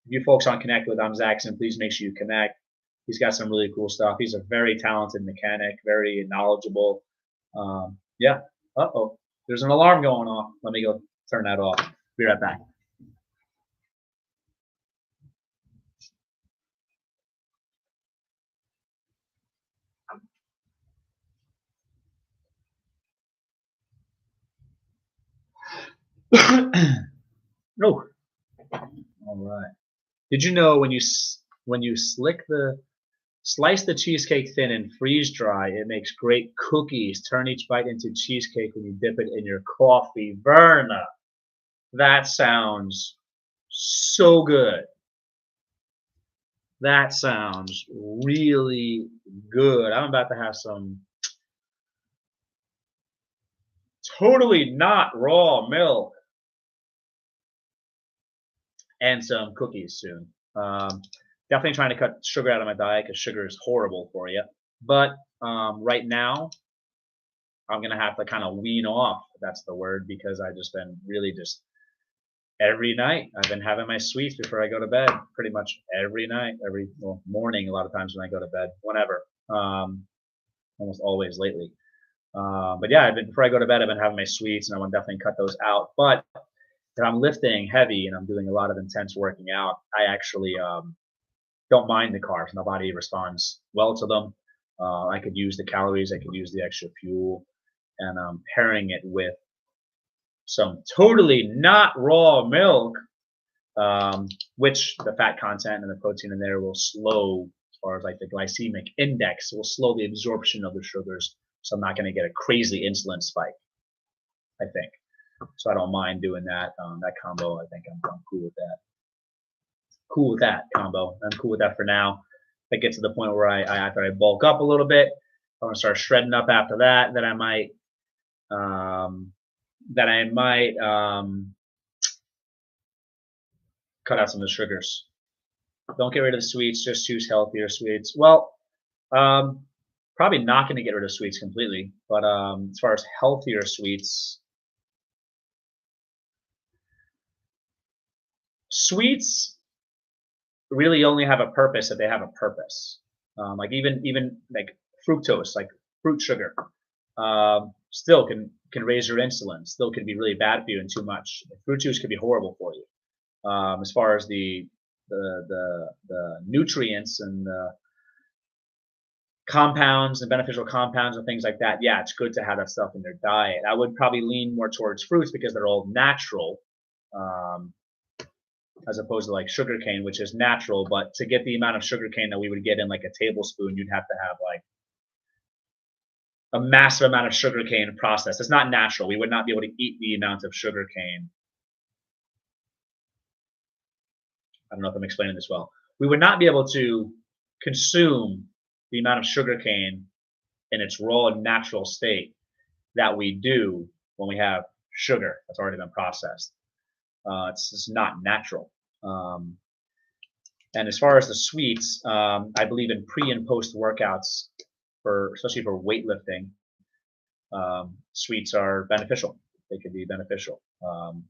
You folks on Connect with I'm Zaxon, please make sure you connect. He's got some really cool stuff. He's a very talented mechanic, very knowledgeable. Yeah. Uh-oh. There's an alarm going off. Let me go turn that off. Be right back. Oh, all right. Did you know when you slice the cheesecake thin and freeze dry, it makes great cookies. Turn each bite into cheesecake when you dip it in your coffee. Verna, that sounds so good. That sounds really good. I'm about to have some totally not raw milk and some cookies soon. Definitely trying to cut sugar out of my diet because sugar is horrible for you. But right now, I'm gonna have to kind of wean off. If that's the word, because I just been really just every night. I've been having my sweets before I go to bed, pretty much every night, morning. A lot of times when I go to bed, whenever, almost always lately. But yeah, before I go to bed, I've been having my sweets, and I want to definitely cut those out. But if I'm lifting heavy and I'm doing a lot of intense working out, I actually don't mind the carbs. My body responds well to them. I could use the calories, I could use the extra fuel, and pairing it with some totally not raw milk, which the fat content and the protein in there will slow, as far as like the glycemic index, will slow the absorption of the sugars. So I'm not going to get a crazy insulin spike, I think. So I don't mind doing that. That combo, I think I'm cool with that. Cool with that combo. I'm cool with that for now. If I get to the point where after I bulk up a little bit, I want to start shredding up after that, then I might that I might cut out some of the sugars. Don't get rid of the sweets, just choose healthier sweets. Well, probably not going to get rid of sweets completely, but as far as healthier sweets, sweets really only have a purpose if they have a purpose. Like even like fructose, like fruit sugar, still can raise your insulin. Still can be really bad for you and too much. Fruit juice could be horrible for you. As far as the nutrients and the compounds and beneficial compounds and things like that, yeah, it's good to have that stuff in their diet. I would probably lean more towards fruits because they're all natural. As opposed to like sugarcane, which is natural, but to get the amount of sugarcane that we would get in like a tablespoon, you'd have to have like a massive amount of sugarcane processed. It's not natural. We would not be able to eat the amount of sugarcane. I don't know if I'm explaining this well. We would not be able to consume the amount of sugarcane in its raw and natural state that we do when we have sugar that's already been processed. It's just not natural. And as far as the sweets, I believe in pre and post workouts, especially for weightlifting, sweets are beneficial. They can be beneficial.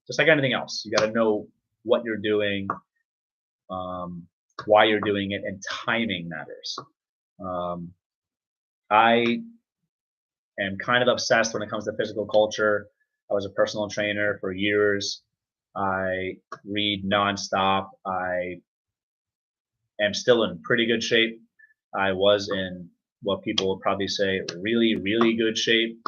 Just like anything else, you got to know what you're doing, why you're doing it, and timing matters. I am kind of obsessed when it comes to physical culture. I was a personal trainer for years. I read nonstop. I am still in pretty good shape. I was in what people would probably say really, really good shape.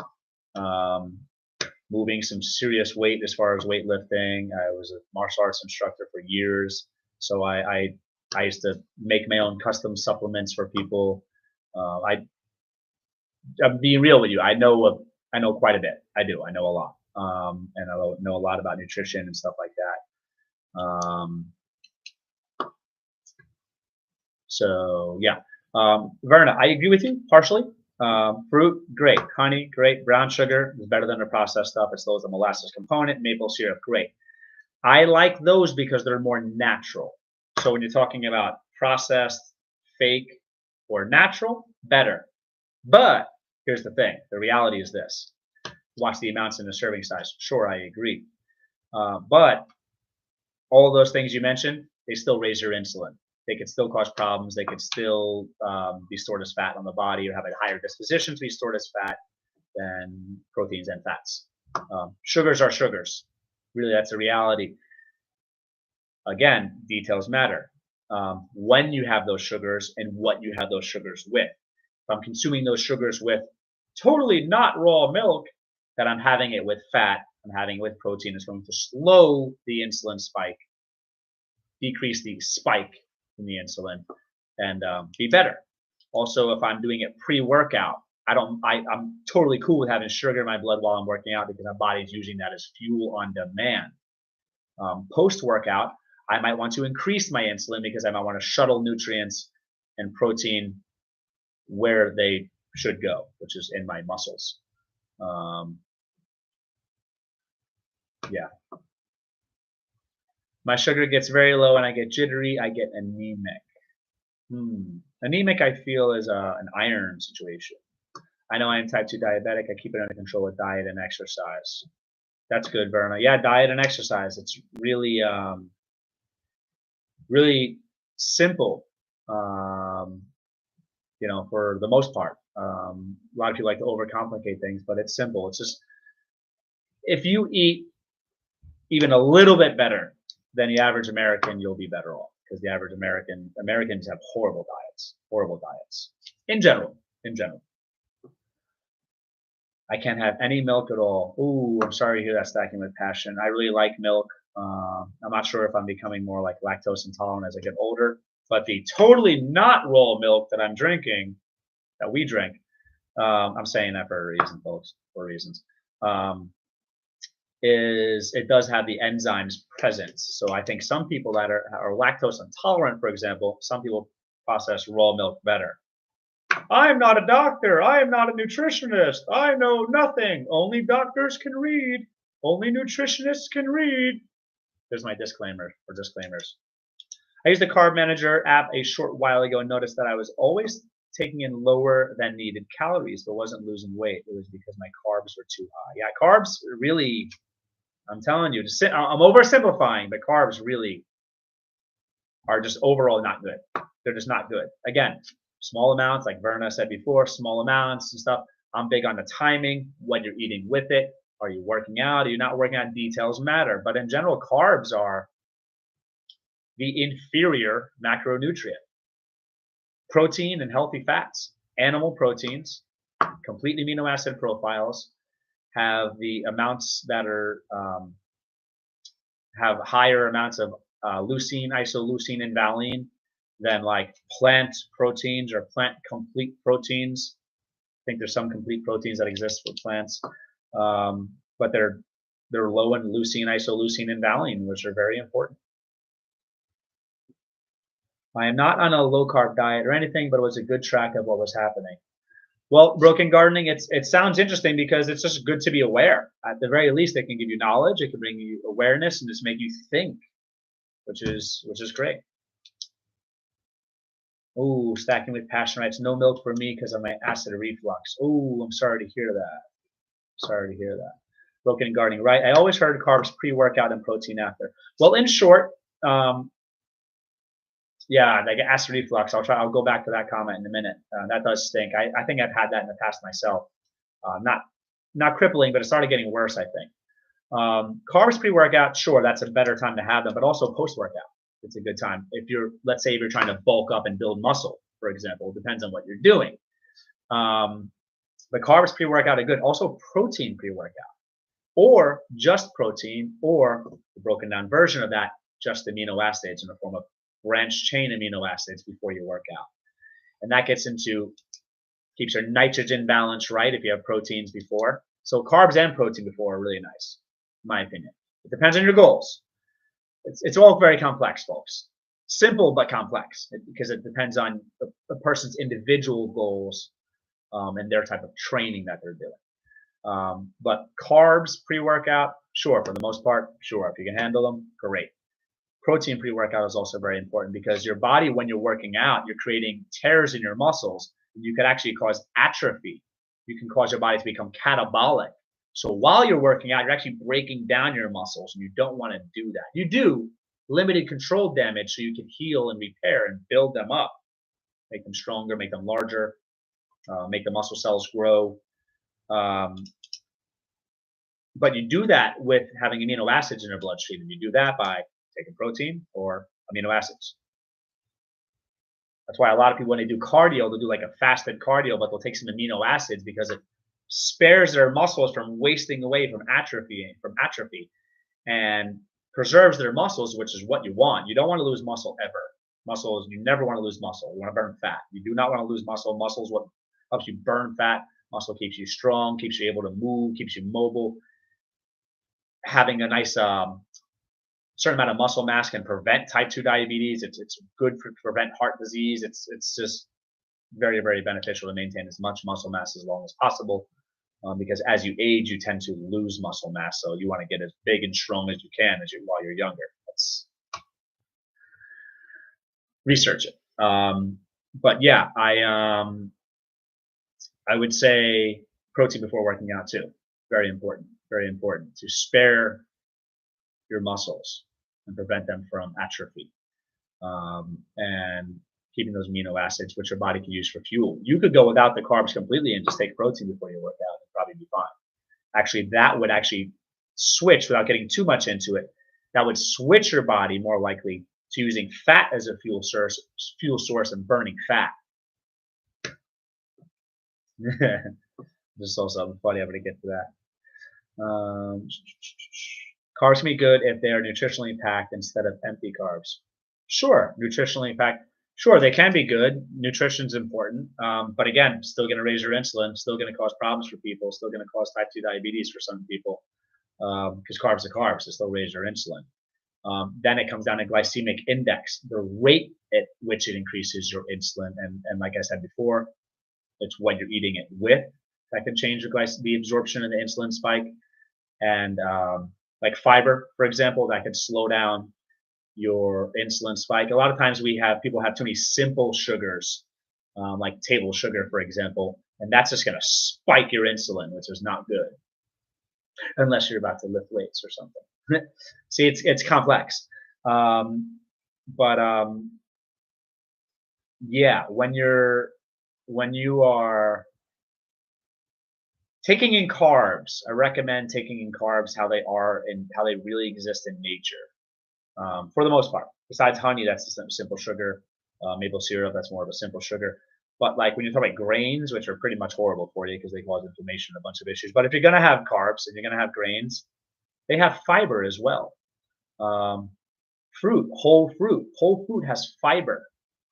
Moving some serious weight as far as weightlifting. I was a martial arts instructor for years. So I used to make my own custom supplements for people. I'm being real with you. I know quite a bit. I do. I know a lot. And I know a lot about nutrition and stuff like that. So yeah, Verna, I agree with you partially. Fruit, great. Honey, great. Brown sugar is better than the processed stuff. It slows the molasses component. Maple syrup, great. I like those because they're more natural. So when you're talking about processed, fake, or natural, better. But here's the thing. The reality is this. Watch the amounts in the serving size. Sure, I agree. But all of those things you mentioned, they still raise your insulin. They could still cause problems. They could still be stored as fat on the body or have a higher disposition to be stored as fat than proteins and fats. Sugars are sugars. Really, that's a reality. Again, details matter. When you have those sugars and what you have those sugars with. If I'm consuming those sugars with totally not raw milk, that I'm having it with fat, I'm having it with protein, it's going to slow the insulin spike, decrease the spike in the insulin, and be better. Also, if I'm doing it pre-workout, I'm totally cool with having sugar in my blood while I'm working out because my body's using that as fuel on demand. Post-workout, I might want to increase my insulin because I might want to shuttle nutrients and protein where they should go, which is in my muscles. Yeah. My sugar gets very low and I get jittery. I get anemic. Anemic, I feel, is an iron situation. I know I am type 2 diabetic. I keep it under control with diet and exercise. That's good, Verna. Yeah, diet and exercise. It's really, really simple, for the most part. A lot of people like to overcomplicate things, but it's simple. It's just, if you eat even a little bit better than the average American, you'll be better off because the average Americans have horrible diets in general. I can't have any milk at all. Ooh, I'm sorry to hear that. Stacking with passion. I really like milk. I'm not sure if I'm becoming more like lactose intolerant as I get older, but the totally not raw milk that I'm drinking, that we drink, I'm saying that for a reason, folks, for reasons. Is it does have the enzymes present. So I think some people that are lactose intolerant, for example, some people process raw milk better. I am not a doctor. I am not a nutritionist. I know nothing. Only doctors can read. Only nutritionists can read. There's my disclaimer or disclaimers. I used the Carb Manager app a short while ago and noticed that I was always taking in lower than needed calories but wasn't losing weight. It was because my carbs were too high. Yeah, carbs really, I'm telling you, I'm oversimplifying, but carbs really are just overall not good. They're just not good. Again, small amounts, like Verna said before, small amounts and stuff. I'm big on the timing, what you're eating with it. Are you working out? Are you not working out? Details matter. But in general, carbs are the inferior macronutrient. Protein and healthy fats. Animal proteins, complete amino acid profiles, have the amounts that are have higher amounts of leucine, isoleucine, and valine than like plant proteins or plant complete proteins. I think there's some complete proteins that exist for plants, but they're low in leucine, isoleucine, and valine, which are very important. I am not on a low carb diet or anything, but it was a good track of what was happening. Well, Broken Gardening, it sounds interesting because it's just good to be aware. At the very least, it can give you knowledge, it can bring you awareness, and just make you think, which is great. Oh, stacking with passion writes, no milk for me because of my acid reflux. Oh, I'm sorry to hear that. Sorry to hear that. Broken Gardening, right? I always heard carbs pre-workout and protein after. Well, in short, yeah, like acid reflux. I'll go back to that comment in a minute. That does stink. I think I've had that in the past myself. Not crippling, but it started getting worse, I think. Carbs pre-workout, sure, that's a better time to have them, but also post-workout. It's a good time. Let's say if you're trying to bulk up and build muscle, for example, it depends on what you're doing. But carbs pre-workout are good. Also protein pre-workout, or just protein, or the broken down version of that, just amino acids in the form of branched chain amino acids before you work out. And that keeps your nitrogen balance right if you have proteins before. So carbs and protein before are really nice, in my opinion. It depends on your goals. It's all very complex, folks. Simple but complex because it depends on the person's individual goals and their type of training that they're doing. But carbs pre-workout, sure, for the most part, sure. If you can handle them, great. Protein pre-workout is also very important because your body, when you're working out, you're creating tears in your muscles. And you could actually cause atrophy. You can cause your body to become catabolic. So while you're working out, you're actually breaking down your muscles, and you don't want to do that. You do limited controlled damage so you can heal and repair and build them up, make them stronger, make them larger, make the muscle cells grow. But you do that with having amino acids in your bloodstream, and you do that by taking protein or amino acids. That's why a lot of people, when they do cardio, they'll do like a fasted cardio, but they'll take some amino acids because it spares their muscles from wasting away from atrophy and preserves their muscles, which is what you want. You don't want to lose muscle ever. You never want to lose muscle. You want to burn fat. You do not want to lose muscle. Muscle is what helps you burn fat. Muscle keeps you strong, keeps you able to move, keeps you mobile. Having a nice certain amount of muscle mass can prevent type 2 diabetes. It's good to prevent heart disease. It's just very, very beneficial to maintain as much muscle mass as long as possible because as you age, you tend to lose muscle mass. So you want to get as big and strong as you can while you're younger. Let's research it. But yeah, I would say protein before working out too. Very important to spare your muscles and prevent them from atrophy and keeping those amino acids, which your body can use for fuel. You could go without the carbs completely and just take protein before you work out and probably be fine. Actually, that would actually switch, without getting too much into it, that would switch your body more likely to using fat as a fuel source and burning fat. Just saw something funny. I'm going to get to that. Carbs can be good if they are nutritionally packed instead of empty carbs. Sure, nutritionally packed. Sure, they can be good. Nutrition's important. But again, still going to raise your insulin, still going to cause problems for people, still going to cause type 2 diabetes for some people because carbs are carbs. They still raise your insulin. Then it comes down to glycemic index, the rate at which it increases your insulin. And like I said before, it's what you're eating it with that can change the absorption of the insulin spike. and like fiber, for example, that can slow down your insulin spike. A lot of times people have too many simple sugars, like table sugar, for example, and that's just going to spike your insulin, which is not good unless you're about to lift weights or something. See, it's complex, but yeah, when you are taking in carbs, I recommend taking in carbs how they are and how they really exist in nature, for the most part. Besides honey, that's just a simple sugar. Maple syrup, that's more of a simple sugar. But like when you talk about grains, which are pretty much horrible for you because they cause inflammation and a bunch of issues. But if you're going to have carbs and you're going to have grains, they have fiber as well. Whole fruit has fiber,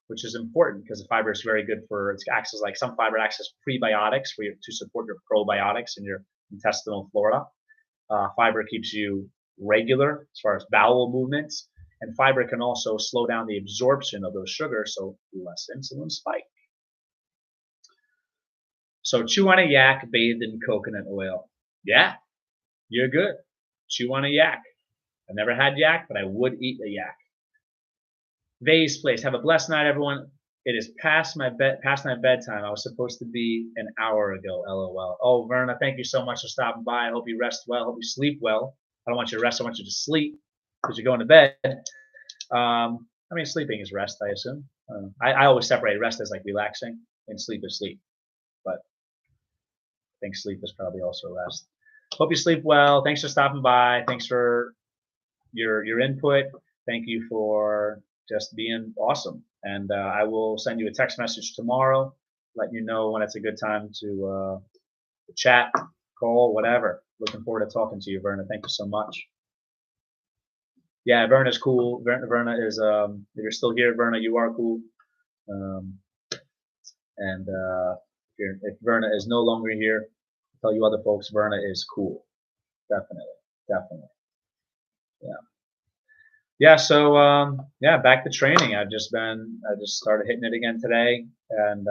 which is important because the fiber is very good for, it acts as like some fiber acts as prebiotics to support your probiotics in your intestinal flora. Fiber keeps you regular as far as bowel movements, and fiber can also slow down the absorption of those sugars, so less insulin spike. So chew on a yak bathed in coconut oil. Yeah, you're good. Chew on a yak. I never had yak, but I would eat a yak. Vay's Place. Have a blessed night, everyone. It is past my bedtime. I was supposed to be an hour ago. LOL. Oh, Verna, thank you so much for stopping by. I hope you rest well. I hope you sleep well. I don't want you to rest. I want you to sleep because you're going to bed. I mean, sleeping is rest, I assume. I always separate rest as like relaxing, and sleep is sleep. But I think sleep is probably also rest. Hope you sleep well. Thanks for stopping by. Thanks for your input. Thank you for just being awesome. And I will send you a text message tomorrow, letting you know when it's a good time to chat, call, whatever. Looking forward to talking to you, Verna. Thank you so much. Yeah, Verna's cool. Verna is, if you're still here, Verna, you are cool. And if Verna is no longer here, I'll tell you other folks, Verna is cool. Definitely. Yeah. So yeah, back to training. I just started hitting it again today, and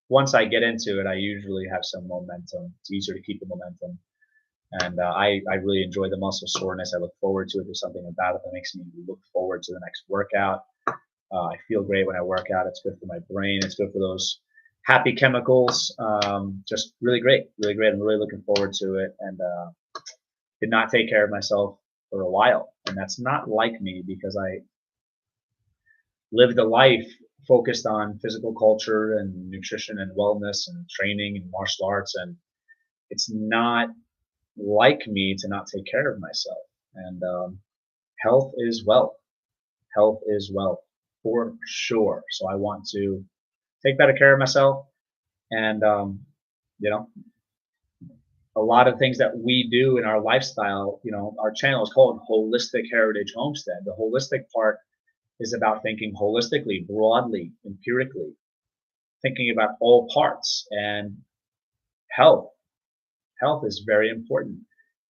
once I get into it, I usually have some momentum. It's easier to keep the momentum, and I really enjoy the muscle soreness. I look forward to it. There's something about it that makes me look forward to the next workout. I feel great when I work out. It's good for my brain. It's good for those happy chemicals. Just really great. I'm really looking forward to it, and did not take care of myself for a while. And that's not like me because I lived a life focused on physical culture and nutrition and wellness and training and martial arts. And it's not like me to not take care of myself. And health is wealth. Health is wealth for sure. So I want to take better care of myself. And, you know, a lot of things that we do in our lifestyle, our channel is called Holistic Heritage Homestead. The holistic part is about thinking holistically, broadly, empirically, thinking about all parts, and health. Health is very important.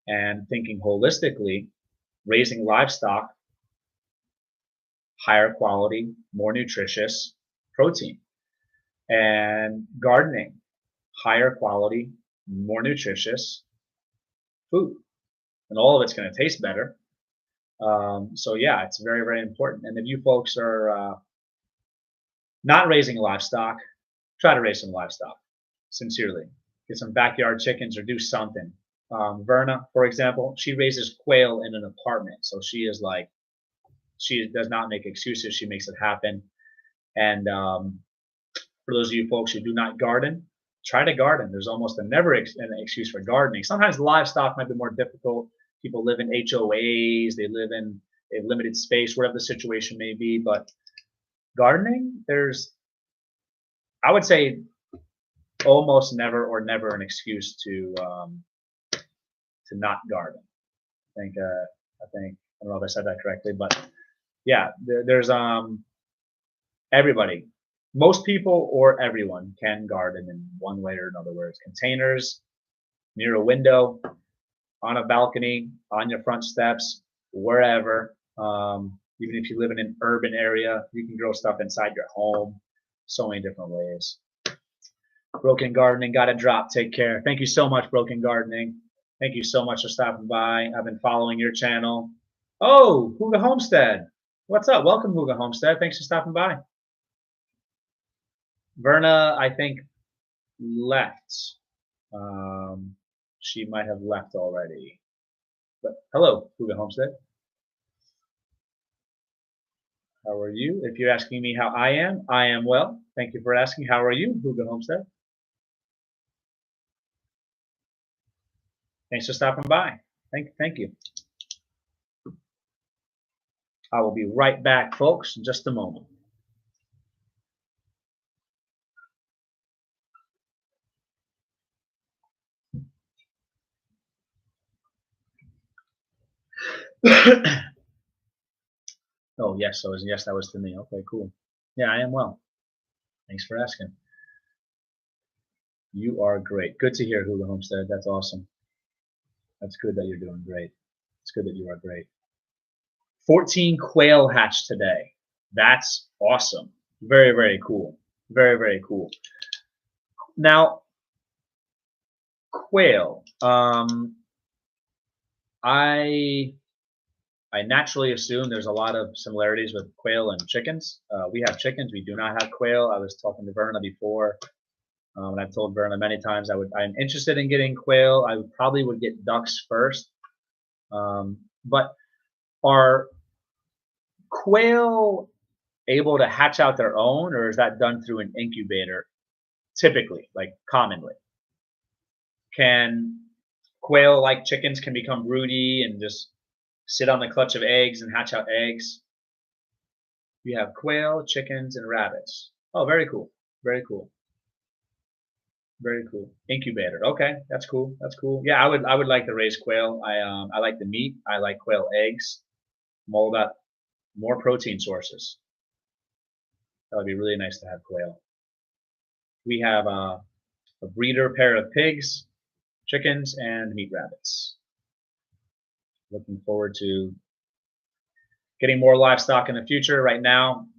And thinking holistically, raising livestock, higher quality, more nutritious protein, and gardening, higher quality, more nutritious food, and all of it's going to taste better. So yeah, it's very, very important. And if you folks are not raising livestock, try to raise some livestock. Sincerely, get some backyard chickens or do something. Verna, for example, she raises quail in an apartment, so she does not make excuses. She makes it happen. And for those of you folks who do not garden, try to garden. There's almost never an excuse for gardening. Sometimes livestock might be more difficult. People live in HOAs, they live in a limited space, whatever the situation may be. But gardening, I would say, almost never an excuse to not garden. I don't know if I said that correctly, but yeah, there's everybody. Most people or everyone can garden in one way or another, whether it's containers, near a window, on a balcony, on your front steps, wherever. Even if you live in an urban area, you can grow stuff inside your home. So many different ways. Broken Gardening, got to drop. Take care. Thank you so much, Broken Gardening. Thank you so much for stopping by. I've been following your channel. Oh, Huga Homestead. What's up? Welcome, Huga Homestead. Thanks for stopping by. Verna, I think, left. She might have left already. But hello, Huga Homestead. How are you? If you're asking me how I am well. Thank you for asking. How are you, Huga Homestead? Thanks for stopping by. Thank you. I will be right back, folks, in just a moment. Oh, yes, that was to me. Okay, cool. Yeah, I am well. Thanks for asking. You are great. Good to hear, Hula Homestead. That's awesome. That's good that you're doing great. It's good that you are great. 14 quail hatched today. That's awesome. Very, very cool. Very, very cool. Now, quail. I naturally assume there's a lot of similarities with quail and chickens. We have chickens. We do not have quail. I was talking to Verna before, and I've told Verna many times I'm interested in getting quail. I probably would get ducks first. But are quail able to hatch out their own, or is that done through an incubator? Typically, like commonly, can quail, like chickens, can become broody and just sit on the clutch of eggs and hatch out eggs? We have quail, chickens, and rabbits. Oh, very cool. Very cool. Very cool. Incubator. Okay, that's cool. That's cool. Yeah, I would like to raise quail. I like the meat. I like quail eggs. I'm all about more protein sources. That would be really nice to have quail. We have a breeder pair of pigs, chickens, and meat rabbits. Looking forward to getting more livestock in the future. Right now,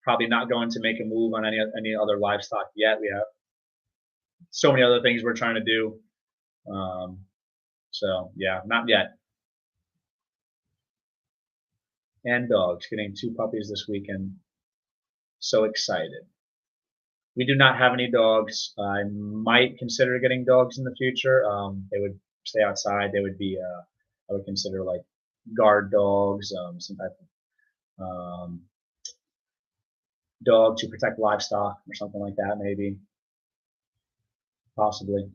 probably not going to make a move on any other livestock yet. We have so many other things we're trying to do. So yeah, not yet. And dogs, getting 2 puppies this weekend. So excited. We do not have any dogs. I might consider getting dogs in the future. They would stay outside. They would be, I would consider like guard dogs, some type of dog to protect livestock or something like that, maybe. Possibly.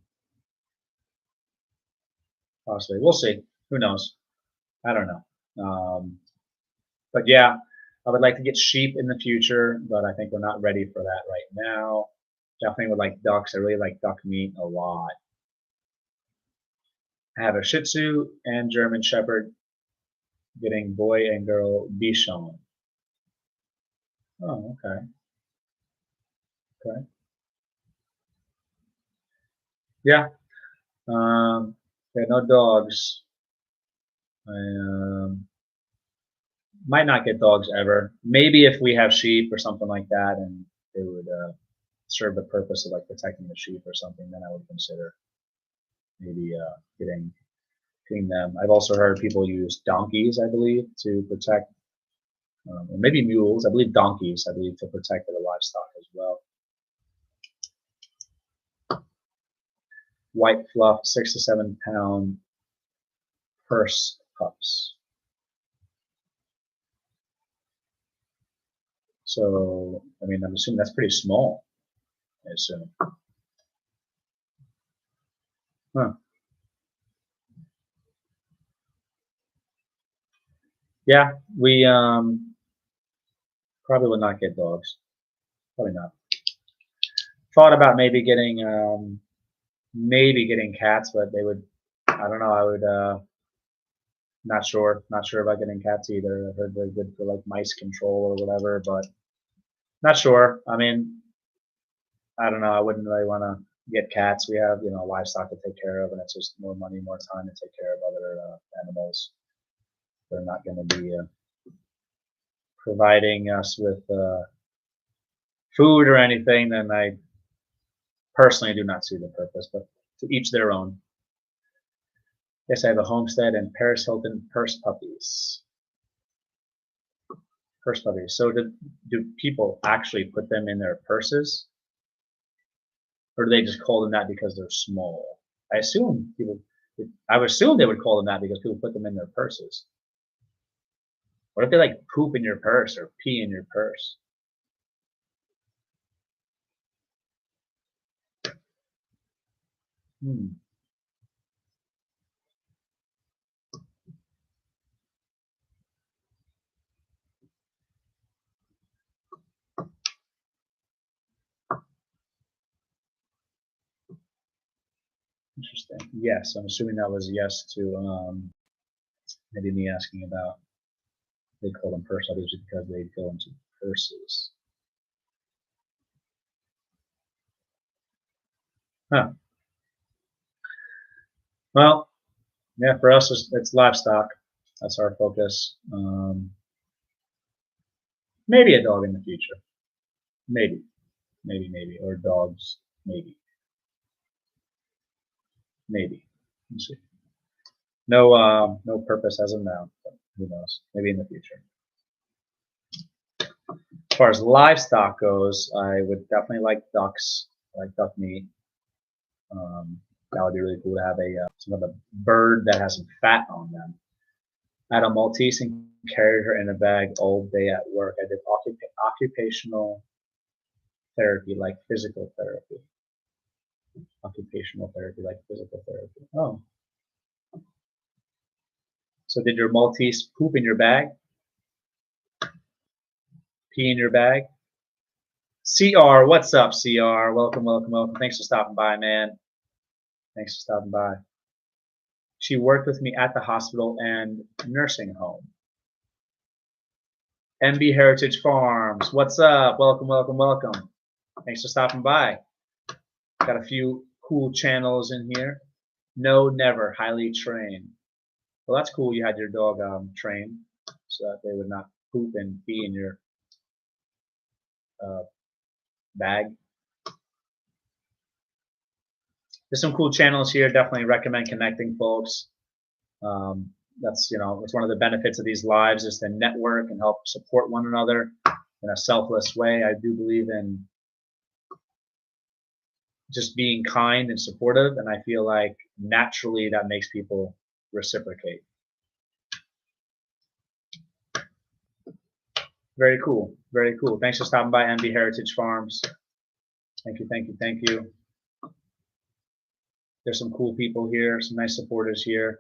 Possibly. We'll see. Who knows? I don't know. But yeah, I would like to get sheep in the future, but I think we're not ready for that right now. Definitely would like ducks. I really like duck meat a lot. I have a Shih Tzu and German Shepherd, getting boy and girl Bichon. Oh, okay. Okay. Yeah. Yeah, no dogs. I might not get dogs ever. Maybe if we have sheep or something like that, and it would serve the purpose of like protecting the sheep or something, then I would consider maybe getting them. I've also heard people use donkeys, I believe, to protect, or maybe mules. I believe donkeys, I believe, to protect their livestock as well. White fluff, 6 to 7 pound purse pups. So, I mean, I'm assuming that's pretty small. I assume. Huh. Yeah, we probably would not get dogs. Probably not. Thought about maybe getting cats, but they would. I don't know. I would. Not sure. Not sure about getting cats either. I've heard they're good for like mice control or whatever, but not sure. I mean, I don't know. I wouldn't really want to get cats. We have livestock to take care of, and it's just more money, more time to take care of other animals. They're not going to be providing us with food or anything. Then I personally do not see the purpose, but to each their own. Yes, I have a Homestead and Paris Hilton purse puppies. Purse puppies. So do people actually put them in their purses? Or do they just call them that because they're small? I would assume they would call them that because people put them in their purses. What if they like poop in your purse or pee in your purse? Hmm. Interesting. Yes, I'm assuming that was a yes to maybe me asking about they call them purse others because they go into purses. Huh. Well, yeah, for us it's livestock. That's our focus. Maybe a dog in the future. Maybe, maybe, or dogs. Maybe, maybe. We'll see. No, no purpose as of now. But who knows? Maybe in the future. As far as livestock goes, I would definitely like ducks. I like duck meat. That would be really cool to have some of a bird that has some fat on them. I had a Maltese and carried her in a bag all day at work. I did occupational therapy, like physical therapy. Occupational therapy, like physical therapy. Oh, so did your Maltese poop in your bag? Pee in your bag? CR, what's up, CR? Welcome, welcome, welcome. Thanks for stopping by, man. Thanks for stopping by. She worked with me at the hospital and nursing home. MB Heritage Farms, what's up? Welcome, welcome, welcome. Thanks for stopping by. Got a few cool channels in here. No, never, highly trained. Well, that's cool. You had your dog trained so that they would not poop and pee in your bag. There's some cool channels here. Definitely recommend connecting, folks. That's it's one of the benefits of these lives is to network and help support one another in a selfless way. I do believe in just being kind and supportive, and I feel like naturally that makes people reciprocate. Very cool. Very cool. Thanks for stopping by MB Heritage Farms. Thank you, thank you, thank you. There's some cool people here, some nice supporters here.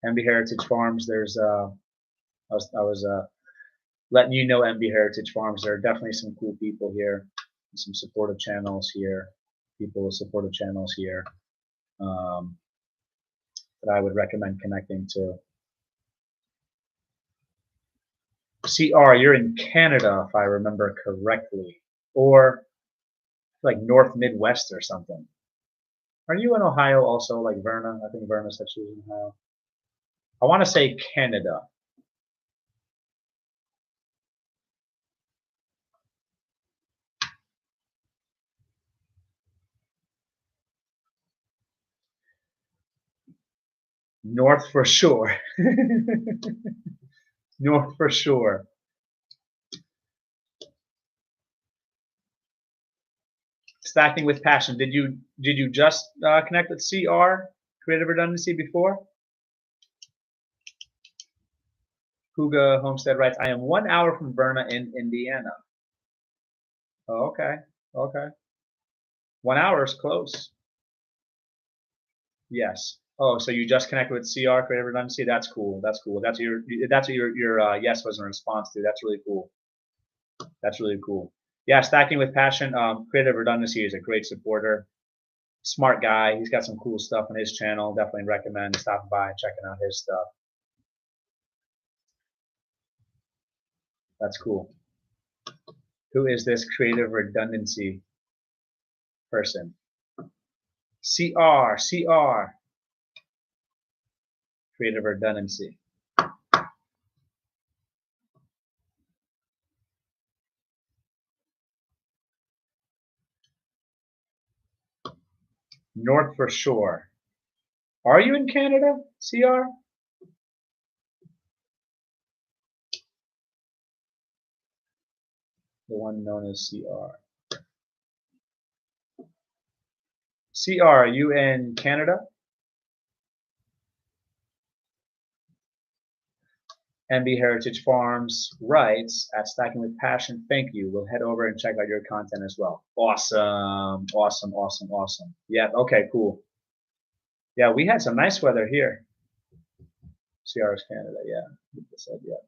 MB Heritage Farms, there's I was letting you know MB Heritage Farms. There are definitely some cool people here, some supportive channels here, people with supportive channels here that I would recommend connecting to. CR, you're in Canada, if I remember correctly, or like North Midwest or something. Are you in Ohio also, like Verna? I think Verna said she was in Ohio. I want to say Canada. North for sure. North for sure. Stacking with passion. Did you just connect with CR Creative Redundancy before? Huga Homestead writes, I am 1 hour from Verna in Indiana. Oh, okay. Okay. 1 hour is close. Yes. Oh, so you just connected with CR Creative Redundancy? That's cool. That's cool. That's what your yes was in response to. That's really cool. That's really cool. Yeah, Stacking with Passion. Creative Redundancy is a great supporter. Smart guy. He's got some cool stuff on his channel. Definitely recommend stopping by and checking out his stuff. That's cool. Who is this Creative Redundancy person? CR. Creative Redundancy. North for sure. Are you in Canada, CR? The one known as CR. CR, are you in Canada? MB Heritage Farms writes at Stacking with Passion, thank you. We'll head over and check out your content as well. Awesome, awesome, awesome, awesome. Yeah, okay, cool. Yeah, we had some nice weather here. CR's Canada, yeah. Said, yeah.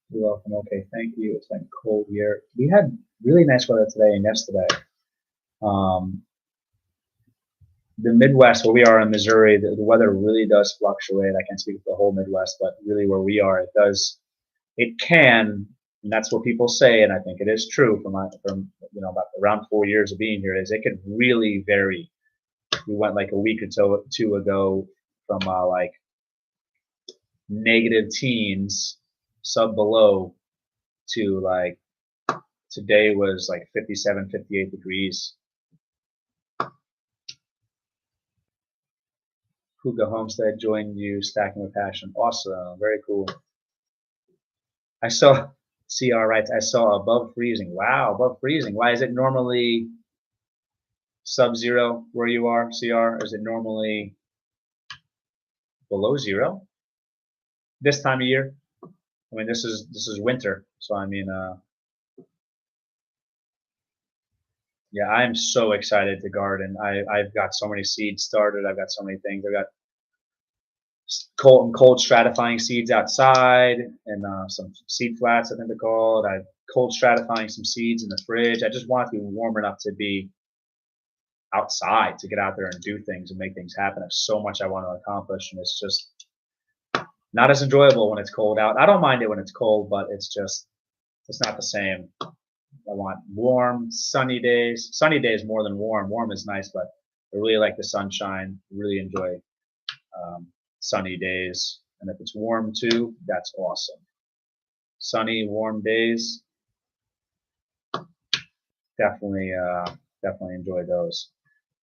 You're welcome. Okay, thank you. It's been cold here. We had really nice weather today and yesterday. The Midwest, where we are in Missouri, the weather really does fluctuate. I can't speak for the whole Midwest, but really where we are, it can, and that's what people say, and I think it is true from about around 4 years of being here, is it can really vary. We went like a week or two ago from like negative teens, sub below, to like today was like 57, 58 degrees. Kuga Homestead joined you, Stacking with Passion. Awesome, very cool. I saw CR writes, I saw above freezing. Wow, above freezing. Why is it normally sub-zero where you are, CR? Is it normally below zero this time of year? I mean, this is winter, so I mean, yeah, I'm so excited to garden. I've got so many seeds started. I've got so many things. I've got cold stratifying seeds outside, and some seed flats, I think they're called. I've cold stratifying some seeds in the fridge. I just want it to be warm enough to be outside, to get out there and do things and make things happen. There's so much I want to accomplish, and it's just not as enjoyable when it's cold out. I don't mind it when it's cold, but it's not the same. I want warm, sunny days. Sunny days more than warm. Warm is nice, but I really like the sunshine. Really enjoy sunny days. And if it's warm too, that's awesome. Sunny, warm days, definitely enjoy those.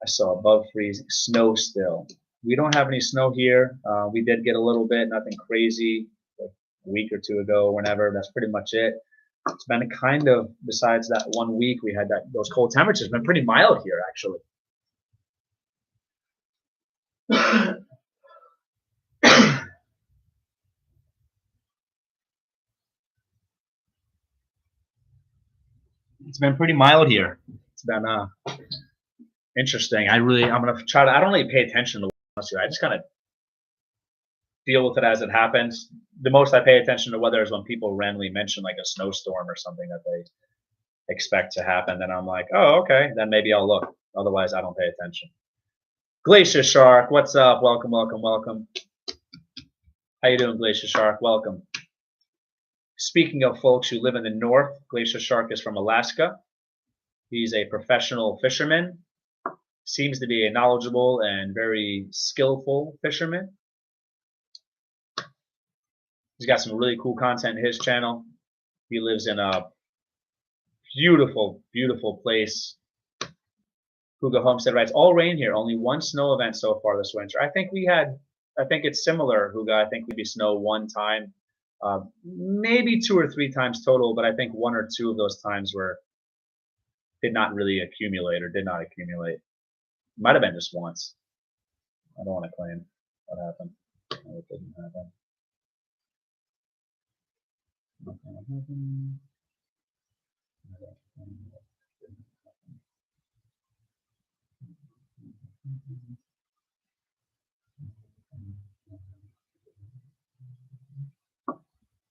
I saw above freezing, snow still. We don't have any snow here. We did get a little bit, nothing crazy, like a week or two ago, whenever. That's pretty much it. It's been kind of, besides that 1 week we had those cold temperatures, it's been pretty mild here actually. It's been pretty mild here. It's been interesting. I'm gonna try to. I don't really pay attention to what's here. I just kind of deal with it as it happens. The most I pay attention to weather is when people randomly mention like a snowstorm or something that they expect to happen. Then I'm like, oh, okay. Then maybe I'll look. Otherwise, I don't pay attention. Glacier Shark, what's up? Welcome, welcome, welcome. How you doing, Glacier Shark? Welcome. Speaking of folks who live in the north, Glacier Shark is from Alaska. He's a professional fisherman. Seems to be a knowledgeable and very skillful fisherman. He's got some really cool content in his channel. He lives in a beautiful, beautiful place. Hugo Homestead writes, all rain here, only one snow event so far this winter. I think it's similar, Hugo. I think we snow one time, maybe 2 or 3 times total, but I think 1 or 2 of those times did not accumulate. Might have been just once. I don't want to claim what happened. No, it didn't happen.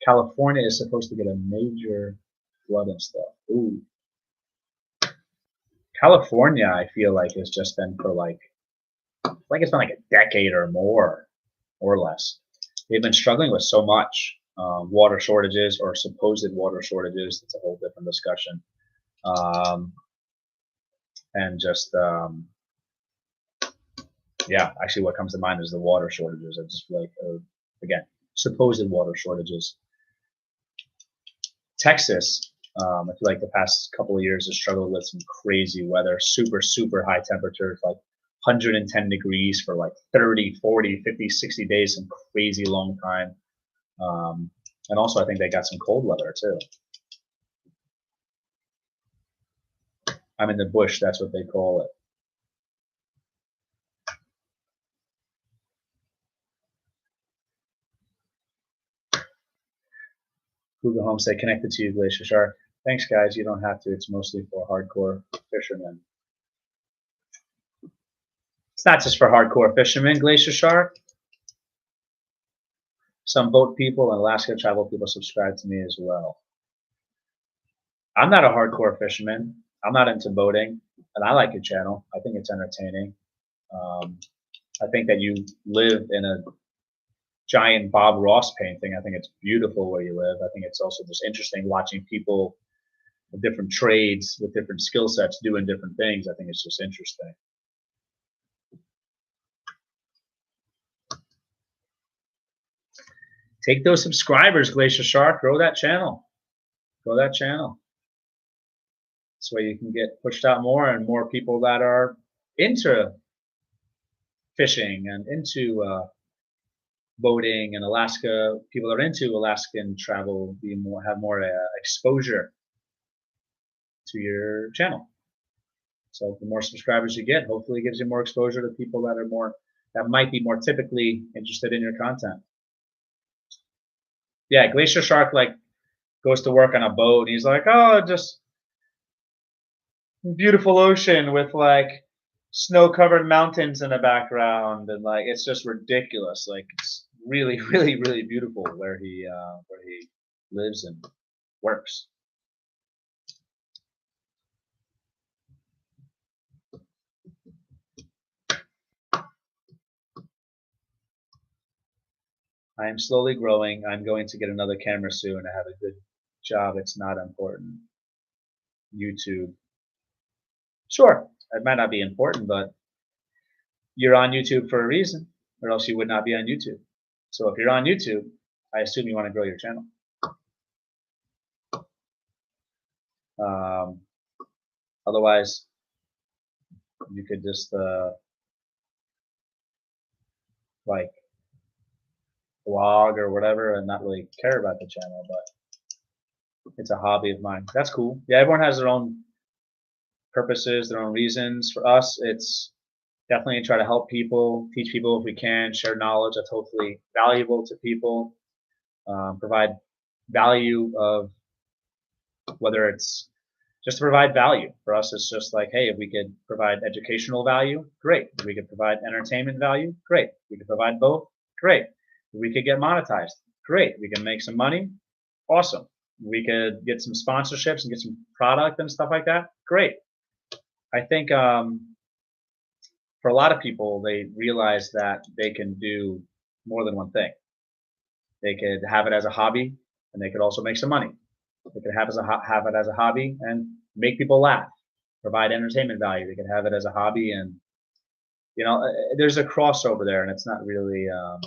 California is supposed to get a major flood and stuff. Ooh. California, I feel like, has just been for it's been like a decade or more, or less. They've been struggling with so much water shortages or supposed water shortages. It's a whole different discussion. And just yeah, actually, what comes to mind is the water shortages. I just feel like again, supposed water shortages. Texas, I feel like the past couple of years has struggled with some crazy weather, super high temperatures, like 110 degrees for like 30, 40, 50, 60 days, some crazy long time. And also, I think they got some cold weather too. I'm in the bush, that's what they call it. Google Homestead connected to you, Glacier Shark. Thanks, guys. You don't have to. It's mostly for hardcore fishermen. It's not just for hardcore fishermen, Glacier Shark. Some boat people and Alaska travel people subscribe to me as well. I'm not a hardcore fisherman. I'm not into boating, and I like your channel. I think it's entertaining. I think that you live in a giant Bob Ross painting. I think it's beautiful where you live. I think it's also just interesting watching people with different trades, with different skill sets, doing different things. I think it's just interesting. Take those subscribers, Glacier Shark. Grow that channel. Grow that channel. This way you can get pushed out more and more people that are into fishing and into boating and Alaska. People that are into Alaskan travel have more exposure to your channel. So the more subscribers you get, hopefully it gives you more exposure to people that might be more typically interested in your content. Yeah, Glacier Shark like goes to work on a boat and he's like, oh, just beautiful ocean with like snow-covered mountains in the background, and like it's just ridiculous. Like it's really beautiful where he lives and works. I am slowly growing. I'm going to get another camera soon. I have a good job. It's not important. YouTube. Sure, it might not be important, but you're on YouTube for a reason, or else you would not be on YouTube. So if you're on YouTube, I assume you want to grow your channel. Otherwise, you could just like blog or whatever and not really care about the channel, but it's a hobby of mine. That's cool. Yeah, everyone has their own purposes, their own reasons. For us, it's definitely try to help people, teach people if we can, share knowledge that's hopefully valuable to people, provide value of whether it's just to provide value. For us, it's just like, hey, if we could provide educational value, great. If we could provide entertainment value, great. If we could provide both, great. If we could get monetized, great. We can make some money, awesome. We could get some sponsorships and get some product and stuff like that, great. I think for a lot of people, they realize that they can do more than one thing. They could have it as a hobby, and they could also make some money. They could have it as a hobby and make people laugh, provide entertainment value. They could have it as a hobby, and there's a crossover there, and it's not really a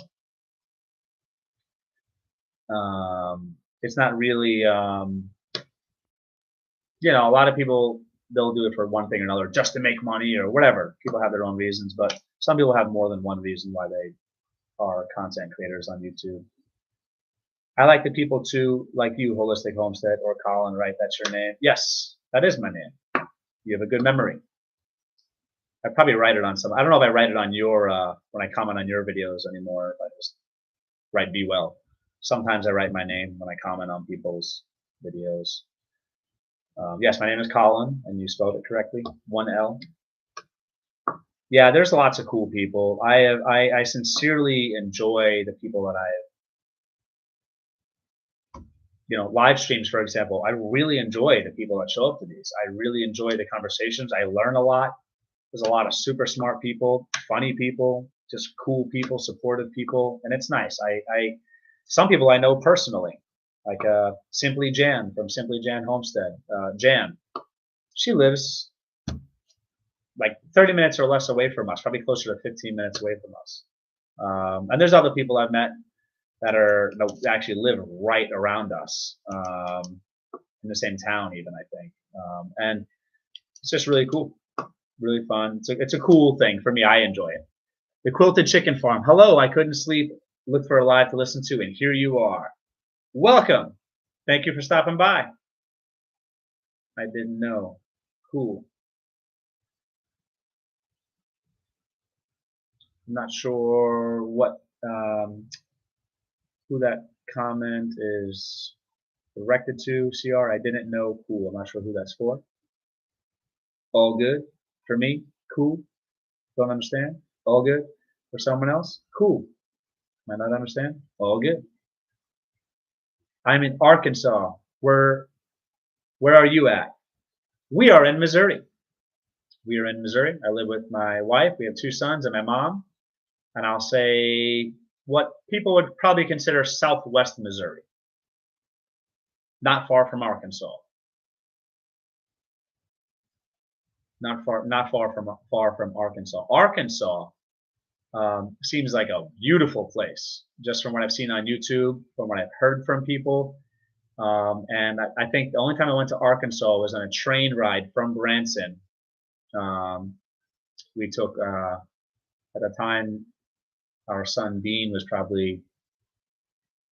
lot of people, they'll do it for one thing or another, just to make money or whatever. People have their own reasons, but some people have more than one reason why they are content creators on YouTube. I like the people too, like you, Holistic Homestead, or Colin, right? That's your name. Yes, that is my name. You have a good memory. I probably write it on some. I don't know if I write it on your when I comment on your videos anymore. If I just write "Be Well." Sometimes I write my name when I comment on people's videos. Yes, my name is Colin, and you spelled it correctly. 1 L. Yeah, there's lots of cool people. I sincerely enjoy the people that live streams, for example. I really enjoy the people that show up to these. I really enjoy the conversations. I learn a lot. There's a lot of super smart people, funny people, just cool people, supportive people, and it's nice. Some people I know personally, like Simply Jan from Simply Jan Homestead. Jan, She lives like 30 minutes or less away from us, probably closer to 15 minutes away from us. And there's other people I've met that actually live right around us, in the same town even, I think. And it's just really cool, really fun. It's a cool thing for me. I enjoy it. The Quilted Chicken Farm. Hello, I couldn't sleep. Look for a live to listen to, and here you are. Welcome. Thank you for stopping by. I didn't know. Cool. I'm not sure what who that comment is directed to. CR, I didn't know. Cool. I'm not sure who that's for. All good. For me, cool. Don't understand. All good. For someone else, cool. Might not understand. All good. I'm in Arkansas. Where are you at? We are in Missouri. We are in Missouri. I live with my wife. We have 2 sons and my mom. And I'll say what people would probably consider southwest Missouri. Not far from Arkansas. Not far from Arkansas. Arkansas seems like a beautiful place, just from what I've seen on YouTube, from what I've heard from people. And I think the only time I went to Arkansas was on a train ride from Branson. We took, at the time, our son Dean was probably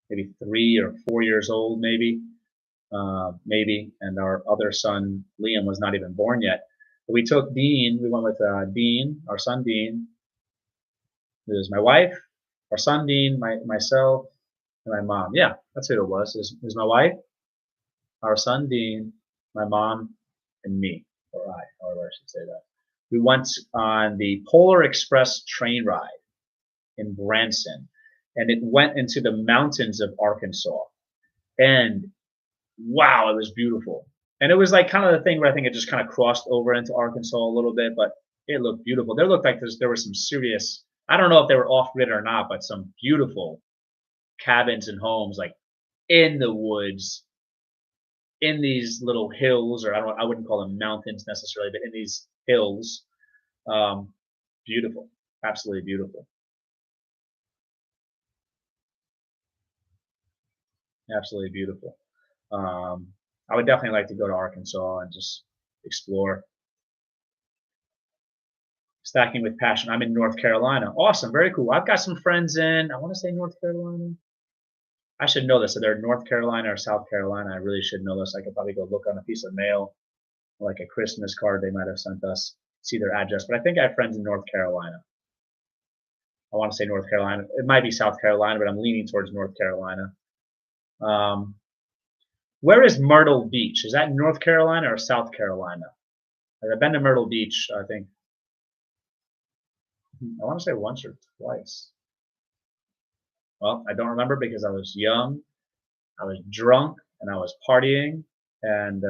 maybe 3 or 4 years old, maybe, and our other son Liam was not even born yet. But we took Dean. We went with Dean, our son Dean. It was my wife, our son Dean, myself, and my mom. Yeah, that's who it was. It was my wife, our son Dean, my mom, and me, or I, however I should say that. We went on the Polar Express train ride in Branson, and it went into the mountains of Arkansas. And wow, it was beautiful. And it was like kind of the thing where I think it just kind of crossed over into Arkansas a little bit, but it looked beautiful. There looked like there was some serious, I don't know if they were off grid or not, but some beautiful cabins and homes like in the woods, in these little hills, or I wouldn't call them mountains necessarily, but in these hills. Beautiful, absolutely beautiful. Absolutely beautiful. I would definitely like to go to Arkansas and just explore. Stacking with passion. I'm in North Carolina. Awesome, very cool. I've got some friends in, I want to say North Carolina. I should know this. If they're North Carolina or South Carolina, I really should know this. I could probably go look on a piece of mail, like a Christmas card they might have sent us, see their address. But I think I have friends in North Carolina. I want to say North Carolina. It might be South Carolina, but I'm leaning towards North Carolina. Where is Myrtle Beach? Is that North Carolina or South Carolina? I've been to Myrtle Beach, I think. I want to say once or twice. Well, I don't remember because I was young, I was drunk, and I was partying, and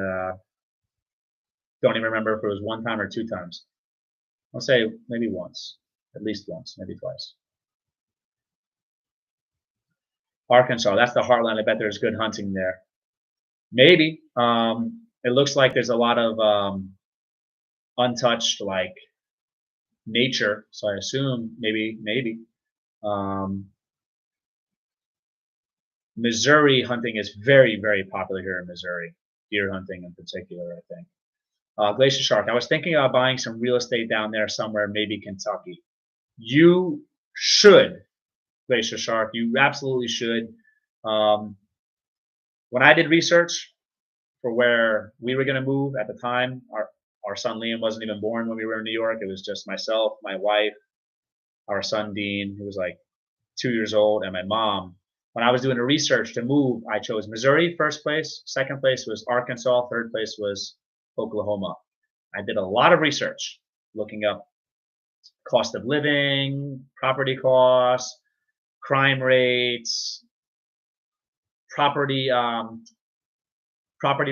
don't even remember if it was 1 time or 2 times. I'll say maybe once, at least once, maybe twice. Arkansas, that's the heartland. I bet there's good hunting there. Maybe. It looks like there's a lot of untouched like nature, so I assume maybe. Missouri hunting is very, very popular here in Missouri. Deer hunting in particular, I think. Glacier Shark. I was thinking about buying some real estate down there somewhere, maybe Kentucky. You should, Glacier Shark. You absolutely should. When I did research for where we were going to move at the time, our son Liam wasn't even born when we were in New York. It was just myself, my wife, our son Dean, who was like 2 years old, and my mom. When I was doing the research to move, I chose Missouri first place, second place was Arkansas, third place was Oklahoma. I did a lot of research looking up cost of living, property costs, crime rates, property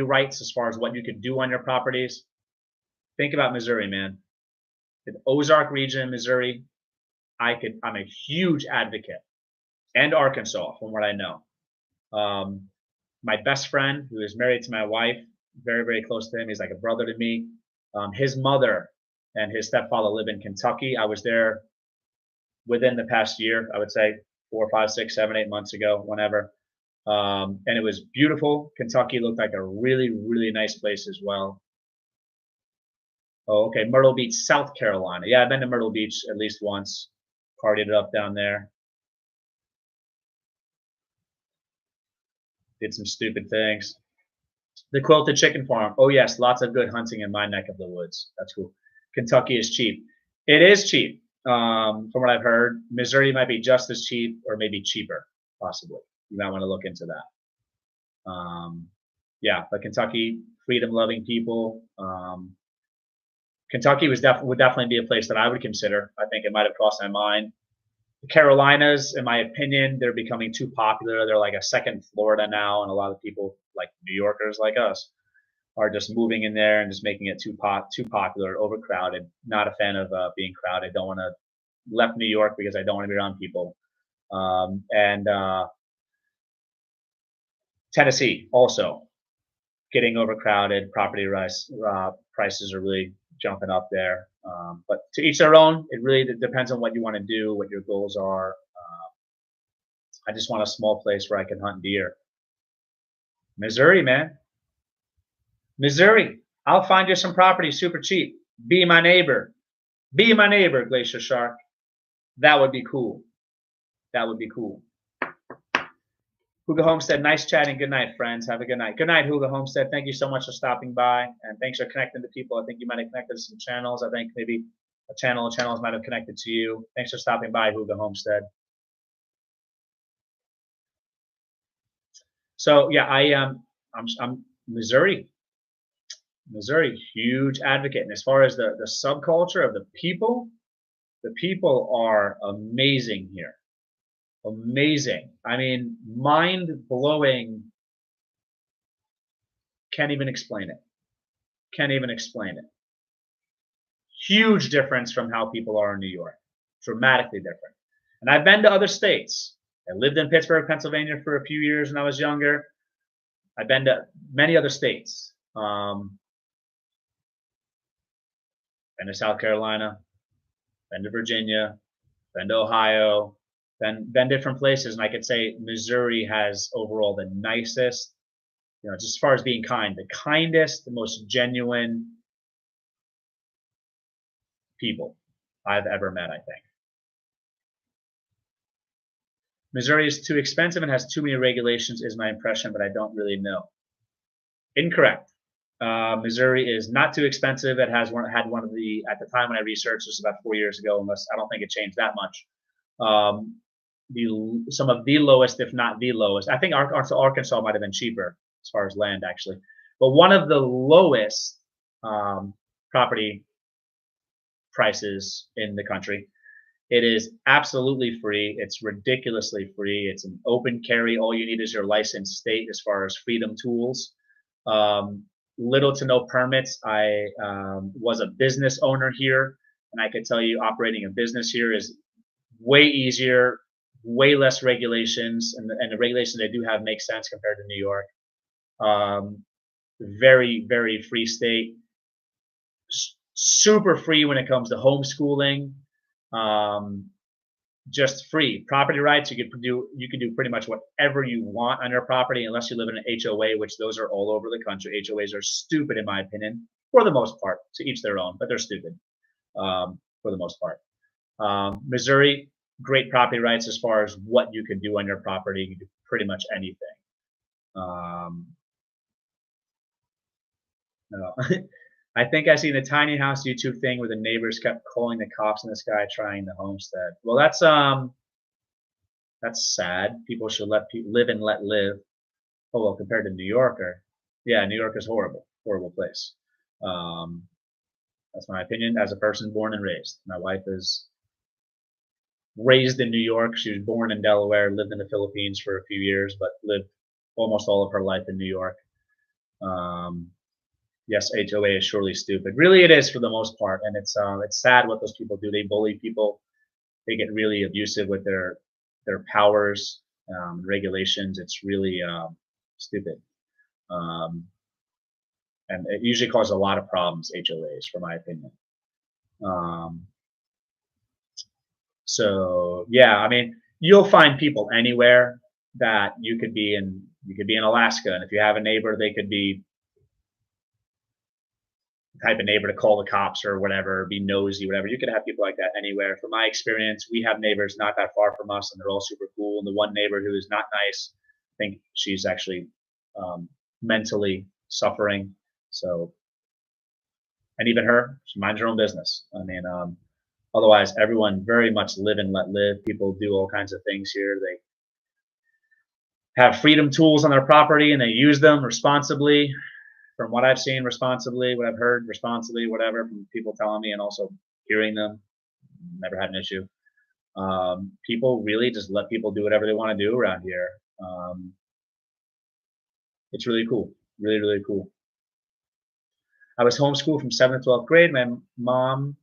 rights as far as what you could do on your properties. Think about Missouri, man. The Ozark region, Missouri, I'm a huge advocate. And Arkansas, from what I know. My best friend, who is married to my wife, very, very close to him. He's like a brother to me. His mother and his stepfather live in Kentucky. I was there within the past year, I would say 4, 5, 6, 7, 8 months ago, whenever. And it was beautiful. Kentucky looked like a really, really nice place as well. Oh, okay. Myrtle Beach, South Carolina. Yeah, I've been to Myrtle Beach at least once. Partied it up down there. Did some stupid things. The Quilted Chicken Farm. Oh, yes. Lots of good hunting in my neck of the woods. That's cool. Kentucky is cheap. It is cheap. From what I've heard. Missouri might be just as cheap or maybe cheaper, possibly. You might want to look into that. Yeah, but Kentucky, freedom-loving people. Kentucky would definitely be a place that I would consider. I think it might have crossed my mind. The Carolinas, in my opinion, they're becoming too popular. They're like a second Florida now, and a lot of people, like New Yorkers like us, are just moving in there and just making it too popular, overcrowded. Not a fan of being crowded. Don't want to left New York because I don't want to be around people. And Tennessee also getting overcrowded. Property prices are really jumping up there. But to each their own. It really depends on what you want to do, what your goals are. I just want a small place where I can hunt deer. Missouri, man. Missouri. I'll find you some property super cheap. Be my neighbor. Be my neighbor, Glacier Shark. That would be cool. That would be cool. Huga Homestead, nice chatting. Good night, friends. Have a good night. Good night, Huga Homestead. Thank you so much for stopping by, and thanks for connecting to people. I think you might have connected to some channels. I think maybe channels might have connected to you. Thanks for stopping by, Huga Homestead. So yeah, I'm Missouri, huge advocate. And as far as the subculture of the people are amazing here. Amazing. I mean, mind blowing. Can't even explain it. Can't even explain it. Huge difference from how people are in New York. Dramatically different. And I've been to other states. I lived in Pittsburgh, Pennsylvania for a few years when I was younger. I've been to many other states. Been to South Carolina, been to Virginia, been to Ohio, been different places. And I could say Missouri has overall the nicest, just as far as being kind, the kindest, the most genuine people I've ever met, I think. Missouri is too expensive and has too many regulations is my impression, but I don't really know. Incorrect. Missouri is not too expensive. It had one of the, at the time when I researched, this was about 4 years ago, unless I don't think it changed that much. Some of the lowest, if not the lowest. I think Arkansas might have been cheaper as far as land, actually. But one of the lowest property prices in the country. It is absolutely free. It's ridiculously free. It's an open carry. All you need is your licensed state as far as freedom tools. Little to no permits. I was a business owner here, and I could tell you operating a business here is way easier, way less regulations, and the regulations they do have make sense compared to New York. Very, very free state. Super free when it comes to homeschooling. Just free property rights. You can do pretty much whatever you want on your property, unless you live in an HOA, which those are all over the country. HOAs are stupid, in my opinion, for the most part. To each their own, but they're stupid for the most part. Missouri, great property rights as far as what you can do on your property. You can do pretty much anything. No. I think I seen the tiny house YouTube thing where the neighbors kept calling the cops on this guy trying the homestead. Well, that's sad. People should let people live and let live. Oh well, compared to New York, yeah, New York is horrible, horrible place. That's my opinion as a person born and raised. My wife is raised in New York. She was born in Delaware, lived in the Philippines for a few years, but lived almost all of her life in New York. Yes, HOA is surely stupid. Really, it is for the most part, and it's sad what those people do. They bully people. They get really abusive with their powers, regulations. It's really stupid. and it usually causes a lot of problems, HOAs, for my opinion. So yeah, I mean, you'll find people anywhere that you could be in. You could be in Alaska, and if you have a neighbor, they could be the type of neighbor to call the cops or whatever, be nosy, whatever. You could have people like that anywhere. From my experience, we have neighbors not that far from us, and they're all super cool. And the one neighbor who is not nice, I think she's actually mentally suffering. So, and even her, she minds her own business. I mean, otherwise, everyone very much live and let live. People do all kinds of things here. They have freedom tools on their property and they use them responsibly. From what I've seen, responsibly, what I've heard, responsibly, whatever, from people telling me and also hearing them, never had an issue. People really just let people do whatever they want to do around here. It's really cool. Really, really cool. I was homeschooled from 7th to 12th grade. My mom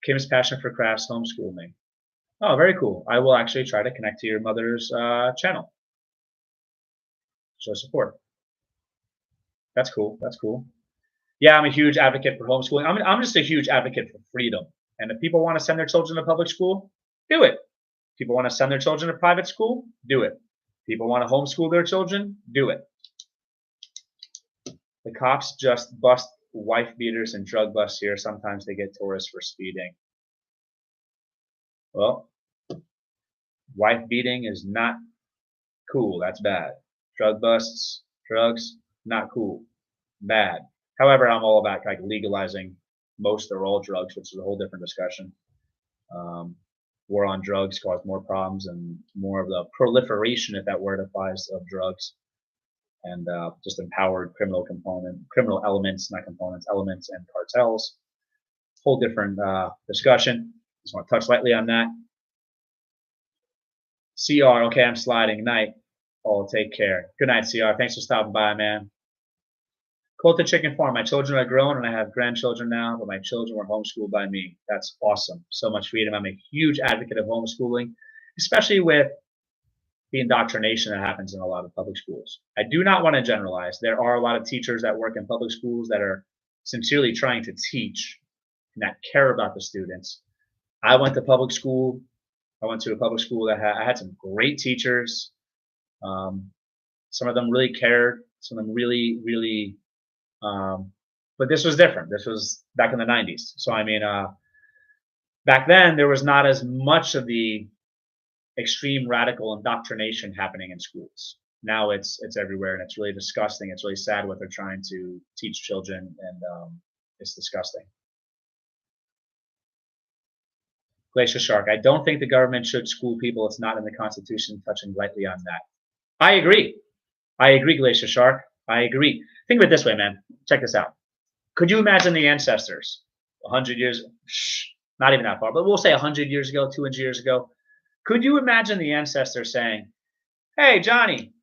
Kim's passion for crafts homeschooled me. Oh, very cool. I will actually try to connect to your mother's channel. Show support. That's cool. That's cool. Yeah, I'm a huge advocate for homeschooling. I'm just a huge advocate for freedom. And if people want to send their children to public school, do it. People want to send their children to private school, do it. People want to homeschool their children, do it. The cops just bust wife beaters and drug busts here. Sometimes they get tourists for speeding. Well, wife beating is not cool. That's bad. Drug busts, drugs, not cool. Bad. However, I'm all about like legalizing most or all drugs, which is a whole different discussion. War on drugs cause more problems and more of the proliferation, if that word applies, of drugs, and just empowered criminal elements, not components, elements and cartels. Whole different discussion. Just want to touch lightly on that. CR, okay, I'm sliding. Night. Oh, take care. Good night, CR. Thanks for stopping by, man. Quilted Chicken Farm. My children are grown and I have grandchildren now, but my children were homeschooled by me. That's awesome. So much freedom. I'm a huge advocate of homeschooling, especially with the indoctrination that happens in a lot of public schools. I do not want to generalize. There are a lot of teachers that work in public schools that are sincerely trying to teach and that care about the students. I went to public school. I went to a public school that I had some great teachers. Some of them really cared. Some of them really but this was different. This was back in the 90s. So, I mean, back then there was not as much of the extreme radical indoctrination happening in schools. Now it's everywhere, and it's really disgusting. It's really sad what they're trying to teach children, and it's disgusting. Glacier Shark. I don't think the government should school people. It's not in the Constitution. Touching lightly on that. I agree. I agree, Glacier Shark. I agree. Think of it this way, man. Check this out. Could you imagine the ancestors 100 years, not even that far, but we'll say 100 years ago, 200 years ago. Could you imagine the ancestors saying, hey, Johnny,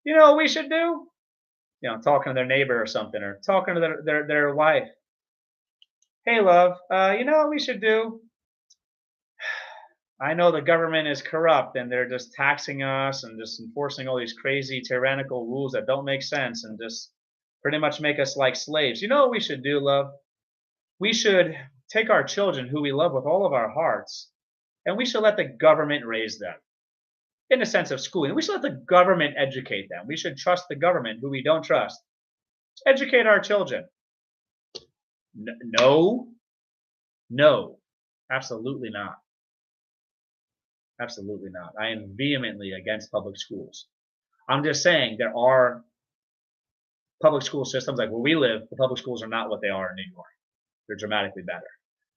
you know what we should do? You know, talking to their neighbor or something, or talking to their wife. Hey, love, you know what we should do? I know the government is corrupt and they're just taxing us and just enforcing all these crazy tyrannical rules that don't make sense and just pretty much make us like slaves. You know what we should do, love? We should take our children who we love with all of our hearts and we should let the government raise them in the sense of schooling. We should let the government educate them. We should trust the government who we don't trust. Educate our children. No, absolutely not. Absolutely not. I am vehemently against public schools. I'm just saying there are public school systems like where we live, the public schools are not what they are in New York. They're dramatically better.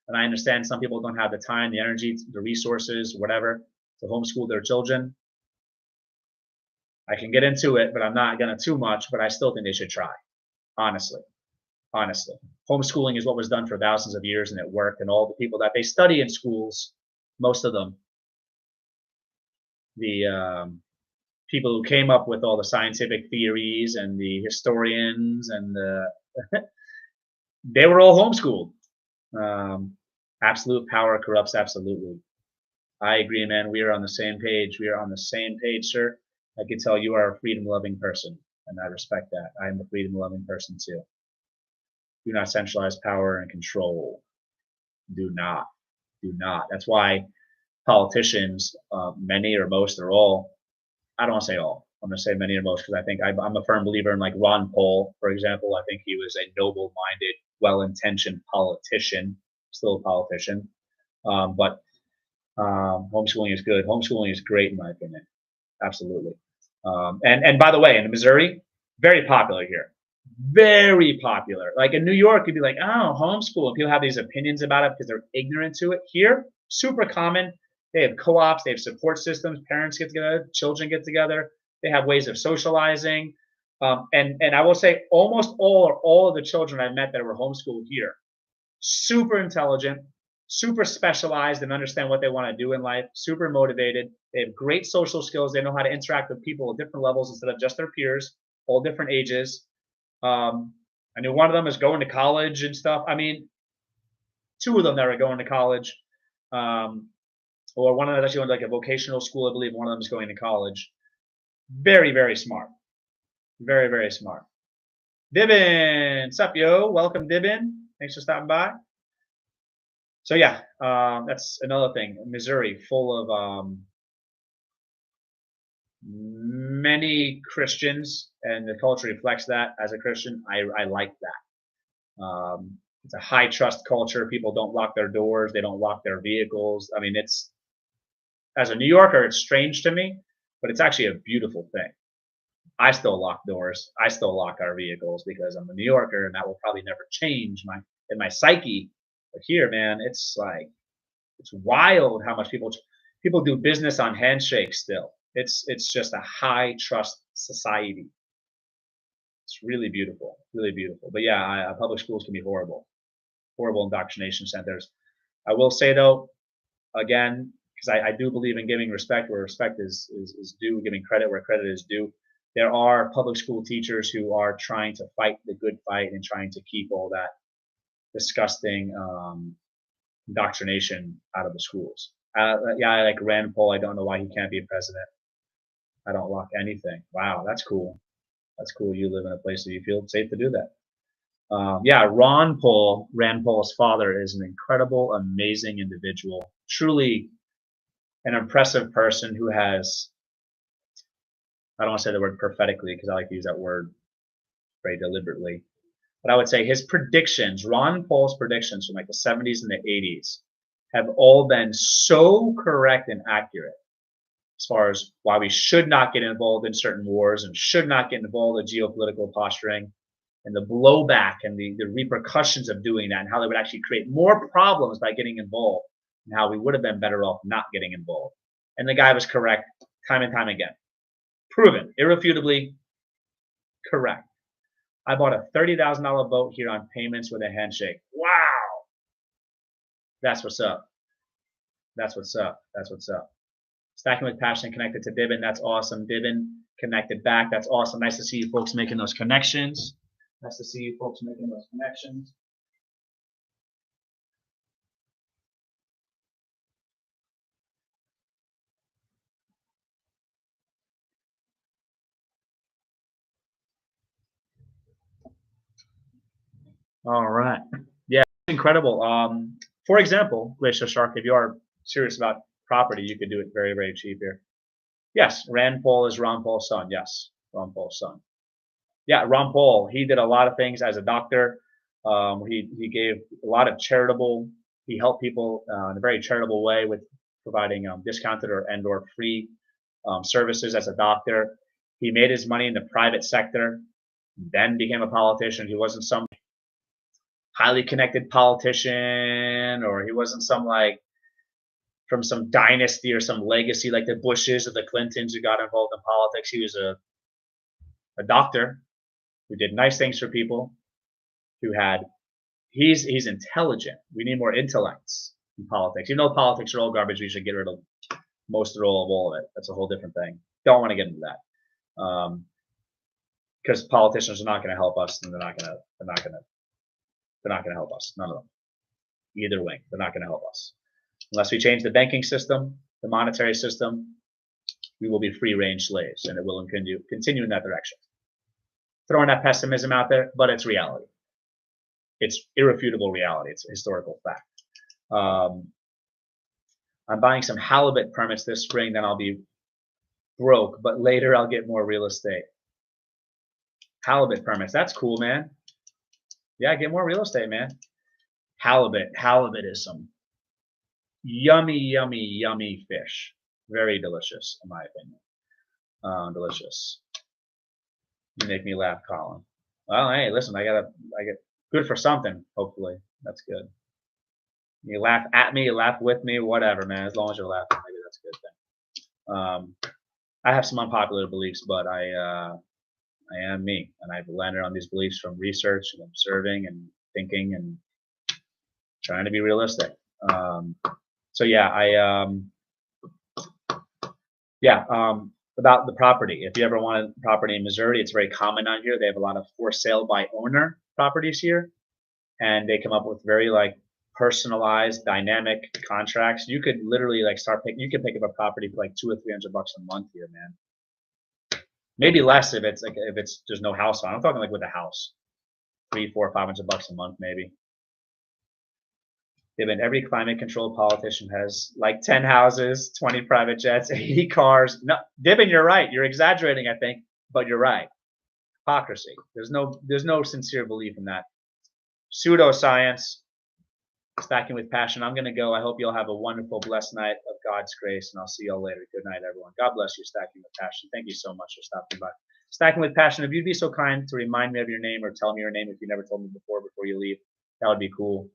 And I understand some people don't have the time, the energy, the resources, whatever, to homeschool their children. I can get into it, but I'm not going to too much, but I still think they should try. Honestly. Homeschooling is what was done for thousands of years and it worked. And all the people that they study in schools, most of them, the people who came up with all the scientific theories and the historians and they were all homeschooled. Absolute power corrupts absolutely. I agree, man. We are on the same page. We are on the same page, sir. I can tell you are a freedom-loving person. and I respect that. I am a freedom-loving person too. Do not centralize power and control. Do not. Do not. That's why politicians, many or most or all, I don't want to say all. I'm going to say many or most because I think I'm a firm believer in like Ron Paul, for example. I think he was a noble-minded, well-intentioned politician, still a politician. But homeschooling is good. Homeschooling is great in my opinion. Absolutely. And by the way, in Missouri, very popular here. Very popular. Like in New York, you'd be like, oh, homeschool. And people have these opinions about it because they're ignorant to it. Here, super common. They have co-ops, they have support systems, parents get together, children get together, they have ways of socializing. And I will say almost all of the children I met that were homeschooled here, super intelligent, super specialized and understand what they want to do in life, super motivated. They have great social skills. They know how to interact with people at different levels instead of just their peers, all different ages. I knew one of them is going to college and stuff. I mean, two of them that are going to college. Or one of them actually went to like a vocational school, I believe. One of them is going to college. Very, very smart. Very, very smart. Dibin, sup, yo? Welcome, Dibin. Thanks for stopping by. So yeah, that's another thing. Missouri, full of many Christians, and the culture reflects that. As a Christian, I like that. It's a high trust culture. People don't lock their doors. They don't lock their vehicles. I mean, it's, as a New Yorker, it's strange to me, but it's actually a beautiful thing. I still lock doors. I still lock our vehicles because I'm a New Yorker, and that will probably never change in my psyche. But here, man, it's like, it's wild how much people do business on handshakes still. It's just a high trust society. It's really beautiful, really beautiful. But yeah, public schools can be horrible, horrible indoctrination centers. I will say though, again, because I do believe in giving respect where respect is due, giving credit where credit is due. There are public school teachers who are trying to fight the good fight and trying to keep all that disgusting indoctrination out of the schools. Yeah, I like Rand Paul. I don't know why he can't be president. I don't lock anything. Wow, that's cool. That's cool. You live in a place that you feel safe to do that. Yeah, Rand Paul's father, is an incredible, amazing individual. Truly an impressive person who has, I don't want to say the word prophetically because I like to use that word very deliberately, but I would say his predictions, Ron Paul's predictions from like the 70s and the 80s, have all been so correct and accurate as far as why we should not get involved in certain wars and should not get involved in geopolitical posturing and the blowback and the repercussions of doing that and how they would actually create more problems by getting involved and how we would have been better off not getting involved. And the guy was correct time and time again. Proven, irrefutably correct. I bought a $30,000 boat here on payments with a handshake. Wow. That's what's up. That's what's up. That's what's up. Stacking with passion connected to Dibin. That's awesome. Dibin connected back. That's awesome. Nice to see you folks making those connections. Nice to see you folks making those connections. All right. Yeah, it's incredible. For example, Glacier Shark, if you are serious about property, you could do it very, very cheap here. Yes, Rand Paul is Ron Paul's son. Yes, Ron Paul's son. Yeah, Ron Paul, he did a lot of things as a doctor. He gave a lot of charitable, he helped people in a very charitable way with providing discounted or free services as a doctor. He made his money in the private sector, then became a politician. He wasn't some highly connected politician, or he wasn't some like from some dynasty or some legacy like the Bushes or the Clintons who got involved in politics. He was a doctor who did nice things for people, who had, he's intelligent. We need more intellects in politics. You know, politics are all garbage. We should get rid of most or all of it. That's a whole different thing. Don't want to get into that. Because politicians are not going to help us, and they're not going to help us. None of them. Either wing, they're not going to help us. Unless we change the banking system, the monetary system, we will be free-range slaves, and it will continue in that direction. throwing that pessimism out there, but it's reality. It's irrefutable reality. It's a historical fact. I'm buying some halibut permits this spring, then I'll be broke, but later I'll get more real estate. Halibut permits, that's cool, man. Yeah, get more real estate, man. Halibut is some yummy, yummy, yummy fish. Very delicious, in my opinion. Delicious. You make me laugh, Colin. Well, hey, listen, I get good for something. Hopefully, that's good. You laugh at me, you laugh with me, whatever, man. As long as you're laughing, maybe that's a good thing. I have some unpopular beliefs, but I am me, and I've landed on these beliefs from research and observing and thinking and trying to be realistic. So yeah, about the property. If you ever want a property in Missouri, it's very common out here. They have a lot of for sale by owner properties here, and they come up with very like personalized, dynamic contracts. You could literally like you could pick up a property for like $200 or $300 a month here, man. Maybe less if it's there's no house on. I'm talking like with a house, $300, $400, $500 a month maybe. Every climate controlled politician has like 10 houses, 20 private jets, 80 cars. No, Dibben, you're right. You're exaggerating, I think, but you're right. Hypocrisy. There's no sincere belief in that. Pseudoscience. Stacking with passion. I'm going to go. I hope you'll have a wonderful, blessed night of God's grace, and I'll see y'all later. Good night, everyone. God bless you, Stacking with Passion. Thank you so much for stopping by. Stacking with Passion, if you'd be so kind to remind me of your name or tell me your name if you never told me before you leave, that would be cool.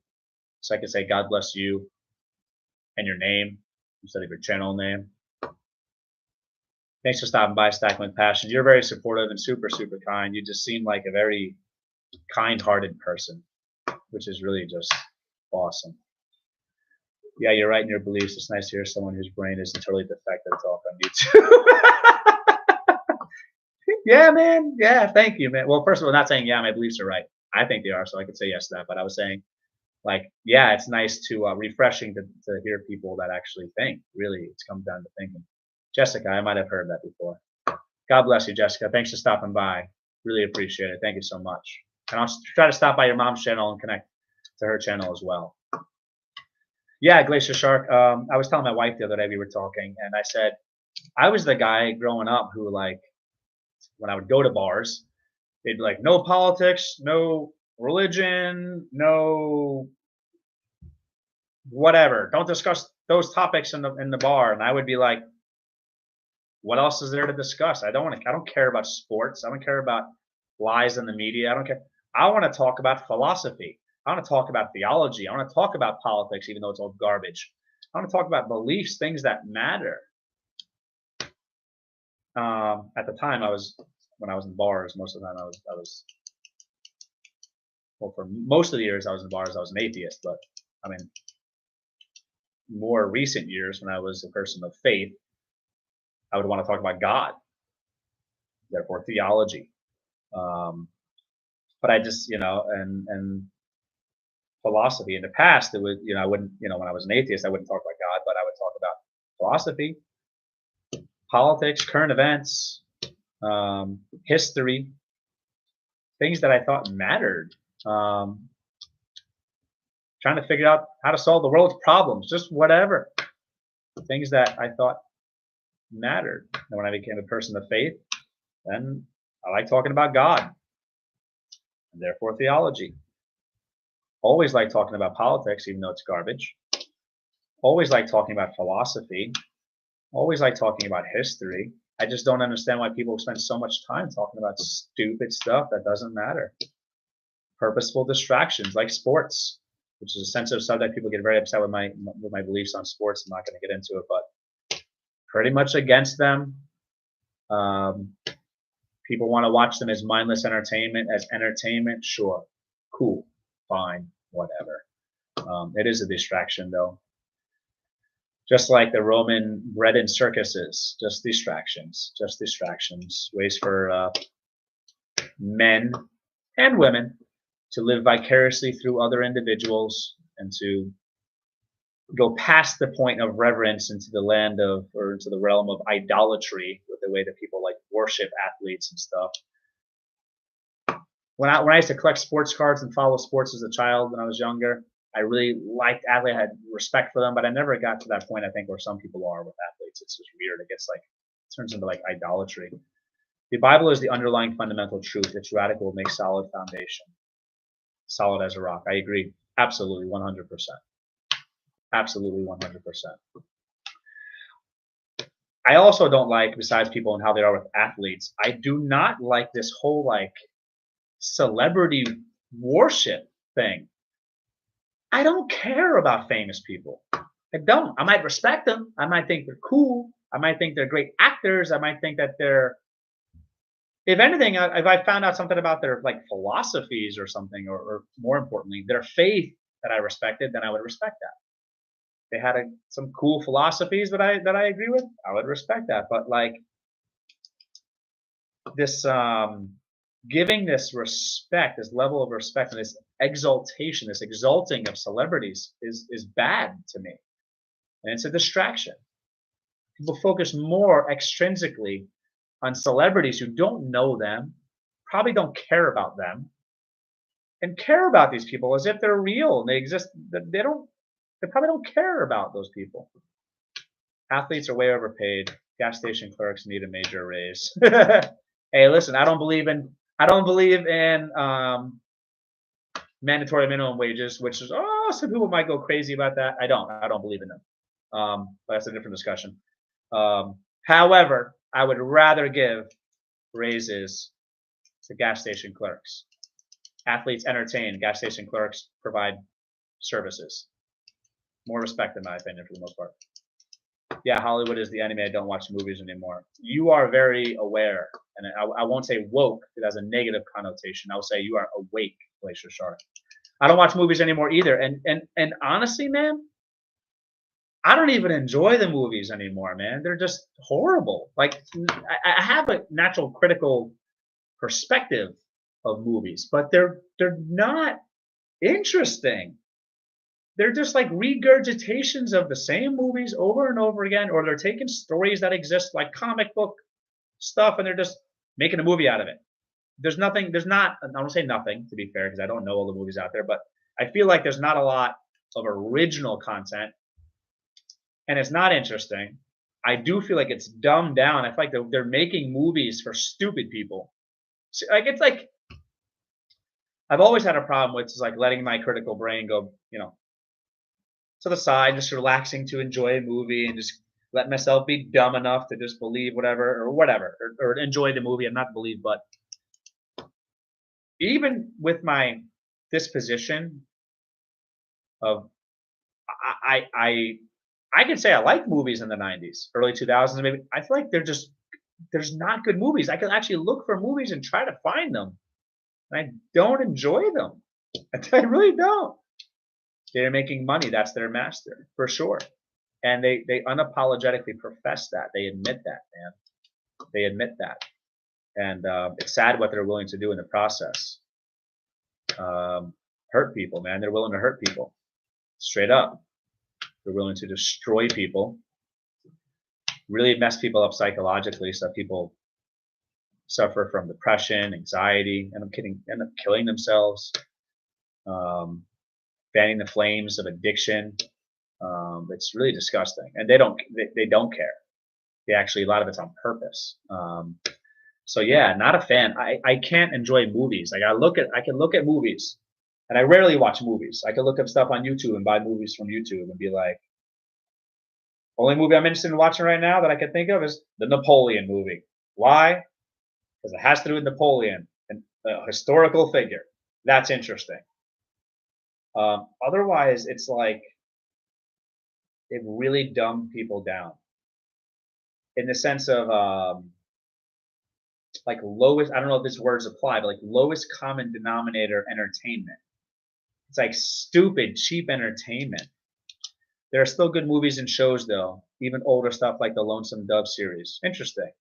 So I can say God bless you and your name instead of your channel name. Thanks for stopping by, Stacking with Passion. You're very supportive and super, super kind. You just seem like a very kind-hearted person, which is really just awesome. Yeah, you're right in your beliefs. It's nice to hear someone whose brain isn't totally defective talk on YouTube. Yeah, man. Yeah, thank you, man. Well, first of all, not saying, yeah, my beliefs are right. I think they are, so I could say yes to that. But I was saying, like, yeah, it's nice to, refreshing to hear people that actually think. Really, it comes down to thinking. Jessica, I might have heard that before. God bless you, Jessica. Thanks for stopping by. Really appreciate it. Thank you so much. And I'll try to stop by your mom's channel and connect to her channel as well. Yeah, Glacier Shark. I was telling my wife the other day, we were talking, and I said, I was the guy growing up who, like, when I would go to bars, they'd be like, no politics, no religion, no whatever. Don't discuss those topics in the bar. And I would be like, what else is there to discuss? I don't care about sports. I don't care about lies in the media. I don't care. I want to talk about philosophy. I want to talk about theology. I want to talk about politics, even though it's all garbage. I want to talk about beliefs, things that matter. At the time, when I was in bars, most of the time well, for most of the years I was in bars, I was an atheist. But I mean, more recent years, when I was a person of faith, I would want to talk about God, therefore theology. But I just, and philosophy. In the past, it would, I wouldn't, when I was an atheist, I wouldn't talk about God, but I would talk about philosophy, politics, current events, history, things that I thought mattered. Trying to figure out how to solve the world's problems, just whatever. Things that I thought mattered. And when I became a person of faith, then I like talking about God, and therefore theology. Always like talking about politics, even though it's garbage. Always like talking about philosophy. Always like talking about history. I just don't understand why people spend so much time talking about stupid stuff that doesn't matter. Purposeful distractions like sports, which is a sensitive subject. People get very upset with my beliefs on sports. I'm not going to get into it, but pretty much against them. People want to watch them as mindless entertainment, sure, cool, fine, whatever. It is a distraction, though. Just like the Roman bread and circuses, just distractions, ways for men and women to live vicariously through other individuals and to go past the point of reverence into the land of, or into the realm of idolatry, with the way that people like worship athletes and stuff. when I used to collect sports cards and follow sports as a child when I was younger, I really liked athletes. I had respect for them, but I never got to that point, I think, where some people are with athletes. It's just weird. It gets like, it turns into like idolatry. The Bible is the underlying fundamental truth. Its radical will make solid foundation. Solid as a rock. I agree. Absolutely, 100%. Absolutely, 100%. I also don't like, besides people and how they are with athletes, I do not like this whole like celebrity worship thing. I don't care about famous people. I don't. I might respect them. I might think they're cool. I might think they're great actors. I might think that they're, if anything, if I found out something about their like philosophies or something, or more importantly, their faith that I respected, then I would respect that. They had some cool philosophies that I agree with, I would respect that. But like this giving this respect, this level of respect, and this exaltation, this exalting of celebrities is bad to me, and it's a distraction. People focus more extrinsically on celebrities who don't know them, probably don't care about them, and care about these people as if they're real and they exist. They probably don't care about those people. Athletes are way overpaid. Gas station clerks need a major raise. Hey, listen, I don't believe in mandatory minimum wages, which is, some people might go crazy about that. I don't believe in them. But that's a different discussion. However, I would rather give raises to gas station clerks. Athletes entertain, gas station clerks provide services. More respect, in my opinion, for the most part. Yeah, Hollywood is the enemy. I don't watch movies anymore. You are very aware, and I won't say woke because it has a negative connotation. I'll say you are awake, Glacier Shark. I don't watch movies anymore either. And honestly, man, I don't even enjoy the movies anymore, man. They're just horrible. Like I have a natural critical perspective of movies, but they're not interesting. They're just like regurgitations of the same movies over and over again, or they're taking stories that exist like comic book stuff and they're just making a movie out of it. There's not, I don't say nothing to be fair because I don't know all the movies out there, but I feel like there's not a lot of original content and it's not interesting. I do feel like it's dumbed down. I feel like they're making movies for stupid people. So, like, it's like, I've always had a problem with is like letting my critical brain go, to the side, just relaxing to enjoy a movie and just let myself be dumb enough to just believe whatever, or enjoy the movie and not believe. But even with my disposition of, I could say I like movies in the 90s, early 2000s, maybe. I feel like there's not good movies. I can actually look for movies and try to find them. And I don't enjoy them. I really don't. They're making money. That's their master, for sure. And they unapologetically profess that. They admit that, man. They admit that. And it's sad what they're willing to do in the process. Hurt people, man. They're willing to hurt people. Straight up. They're willing to destroy people. Really mess people up psychologically so that people suffer from depression, anxiety, end up killing themselves. Fanning the flames of addiction. It's really disgusting, and they don't care. They actually, a lot of it's on purpose. So yeah, not a fan. I can't enjoy movies. Like I can look at movies, and I rarely watch movies. I can look up stuff on YouTube and buy movies from YouTube and be like, only movie I'm interested in watching right now that I can think of is the Napoleon movie. Why? Because it has to do with Napoleon, and a historical figure. That's interesting. Otherwise, it's like it really dumbed people down in the sense of like lowest, I don't know if this words apply, but like lowest common denominator entertainment. It's like stupid, cheap entertainment. There are still good movies and shows though, even older stuff like the Lonesome Dove series. Interesting.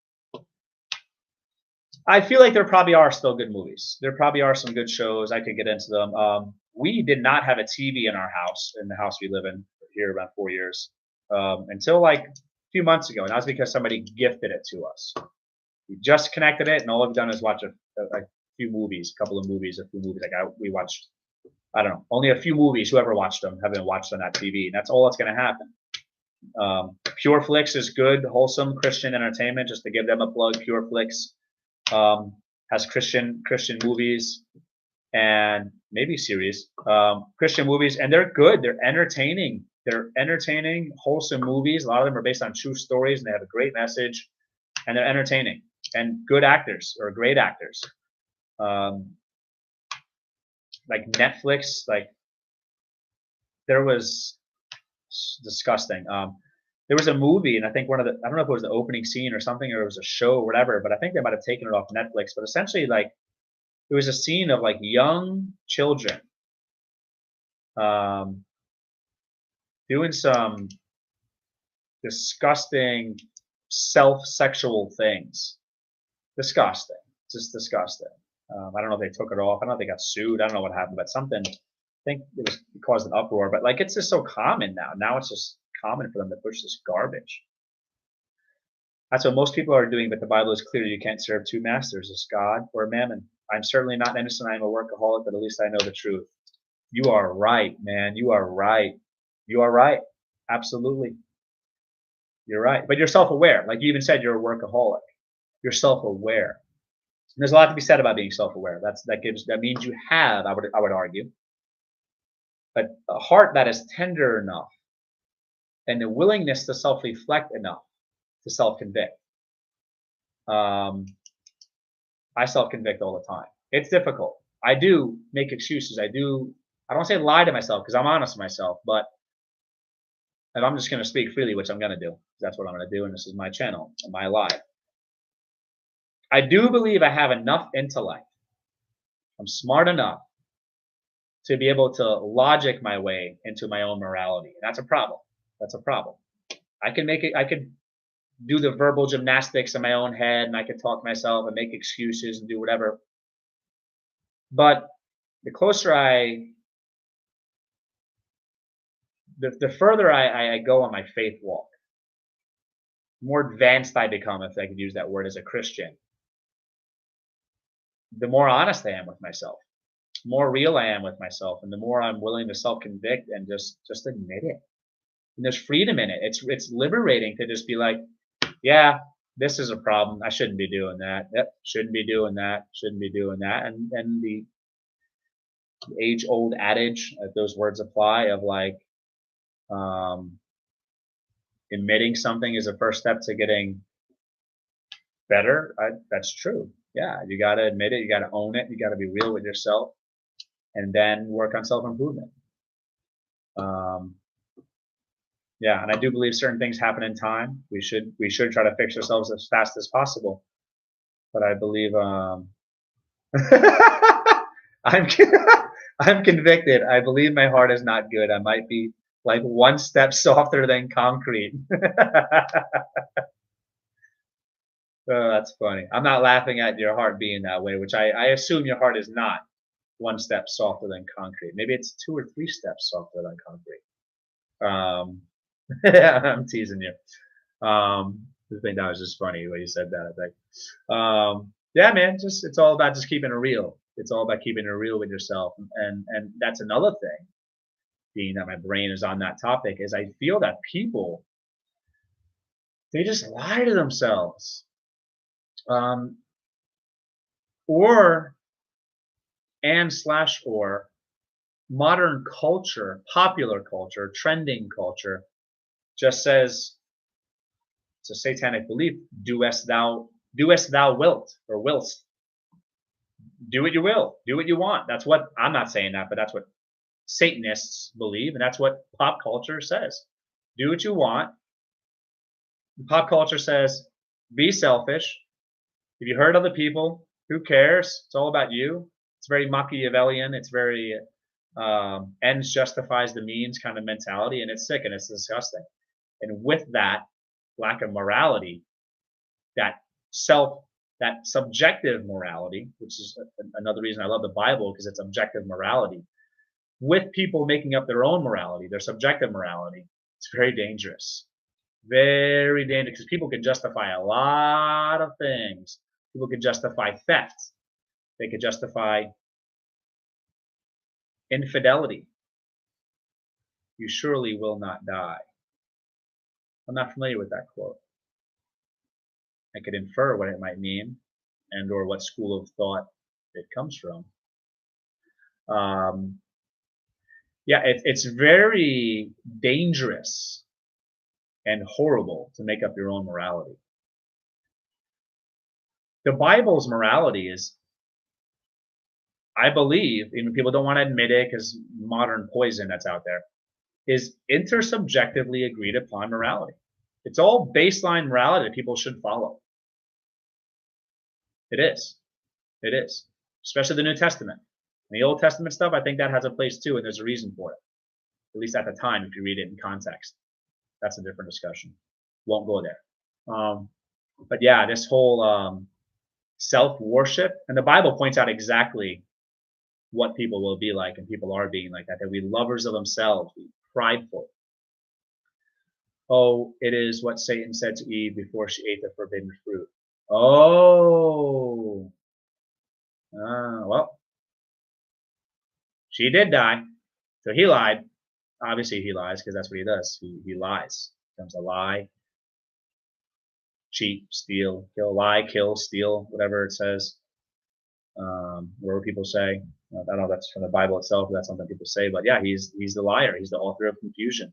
I feel like there probably are still good movies. There probably are some good shows. I could get into them. We did not have a TV in our house, in the house we live in here about 4 years, until like a few months ago. And that was because somebody gifted it to us. We just connected it, and all I've done is watch a few movies, a few movies. Like we watched, I don't know, only a few movies. Whoever watched them have been watched on that TV, and that's all that's going to happen. Pure Flix is good, wholesome Christian entertainment. Just to give them a plug, Pure Flix has Christian movies and maybe series, Christian movies, and they're good. They're entertaining. They're entertaining, wholesome movies. A lot of them are based on true stories, and they have a great message, and they're entertaining and good actors or great actors. Like Netflix, like there was disgusting. There was a movie, and I think I don't know if it was the opening scene or something, or it was a show or whatever, but I think they might have taken it off Netflix. But essentially, like, it was a scene of like young children doing some disgusting self-sexual things. Disgusting. Just disgusting. I don't know if they took it off. I don't know if they got sued. I don't know what happened, but something, I think it caused an uproar. But like, it's just so common now. Now it's just common for them to push this garbage. That's what most people are doing, but the Bible is clear. You can't serve two masters, it's God or mammon. I'm certainly not innocent. I'm a workaholic, but at least I know the truth. You are right, man. You are right. You are right. Absolutely. You're right. But you're self-aware. Like you even said, you're a workaholic. You're self-aware. There's a lot to be said about being self-aware. That means you have, I would argue, but a heart that is tender enough and the willingness to self-reflect enough to self-convict. I self-convict all the time. It's difficult. I do make excuses. I don't want to say lie to myself because I'm honest with myself, but and I'm just going to speak freely, which I'm going to do. That's what I'm going to do, and this is my channel and my life. I do believe I have enough intellect. I'm smart enough to be able to logic my way into my own morality. And that's a problem. That's a problem. I can do the verbal gymnastics in my own head, and I can talk to myself and make excuses and do whatever. But the closer the further I go on my faith walk, the more advanced I become, if I could use that word, as a Christian, the more honest I am with myself, the more real I am with myself, and the more I'm willing to self-convict and just admit it. And there's freedom in it. It's liberating to just be like, yeah, this is a problem. I shouldn't be doing that. Yep, shouldn't be doing that. Shouldn't be doing that. And the age-old adage, if those words apply, of like admitting something is a first step to getting better. That's true. Yeah, you got to admit it. You got to own it. You got to be real with yourself, and then work on self-improvement. Yeah, and I do believe certain things happen in time. We should try to fix ourselves as fast as possible. But I believe I'm convicted. I believe my heart is not good. I might be like one step softer than concrete. Oh, that's funny. I'm not laughing at your heart being that way, which I assume your heart is not one step softer than concrete. Maybe it's 2 or 3 steps softer than concrete. I'm teasing you. I think that was just funny when you said that, I think. Yeah, man, it's all about just keeping it real. It's all about keeping it real with yourself. And that's another thing, being that my brain is on that topic, is I feel that people, they just lie to themselves. Or modern culture, popular culture, trending culture, just says, it's a satanic belief, doest thou wilt, or willst. Do what you will, do what you want. That's what, I'm not saying that, but that's what Satanists believe, and that's what pop culture says. Do what you want. Pop culture says, be selfish. If you hurt other people, who cares? It's all about you. It's very Machiavellian. It's very ends justifies the means kind of mentality, and it's sick and it's disgusting. And with that lack of morality, that subjective morality, which is another reason I love the Bible, because it's objective morality, with people making up their own morality, their subjective morality, it's very dangerous. Very dangerous, because people can justify a lot of things. People can justify theft. They could justify infidelity. You surely will not die. I'm not familiar with that quote. I could infer what it might mean and or what school of thought it comes from. Yeah, it's very dangerous and horrible to make up your own morality. The Bible's morality is, I believe, even people don't want to admit it because modern poison that's out there, is intersubjectively agreed upon morality. It's all baseline morality that people should follow. It is. It is. Especially the New Testament. And the Old Testament stuff, I think that has a place too, and there's a reason for it. At least at the time, if you read it in context. That's a different discussion. Won't go there. But yeah, this whole self-worship, and the Bible points out exactly what people will be like, and people are being like that. They'll be lovers of themselves, be prideful. Oh, it is what Satan said to Eve before she ate the forbidden fruit. Oh, well, she did die, so he lied. Obviously, he lies because that's what he does. He lies. Becomes a lie. Cheat, steal, kill, lie, kill, steal, whatever it says. Whatever people say. I don't know if that's from the Bible itself, or that's something people say, but yeah, he's the liar. He's the author of confusion.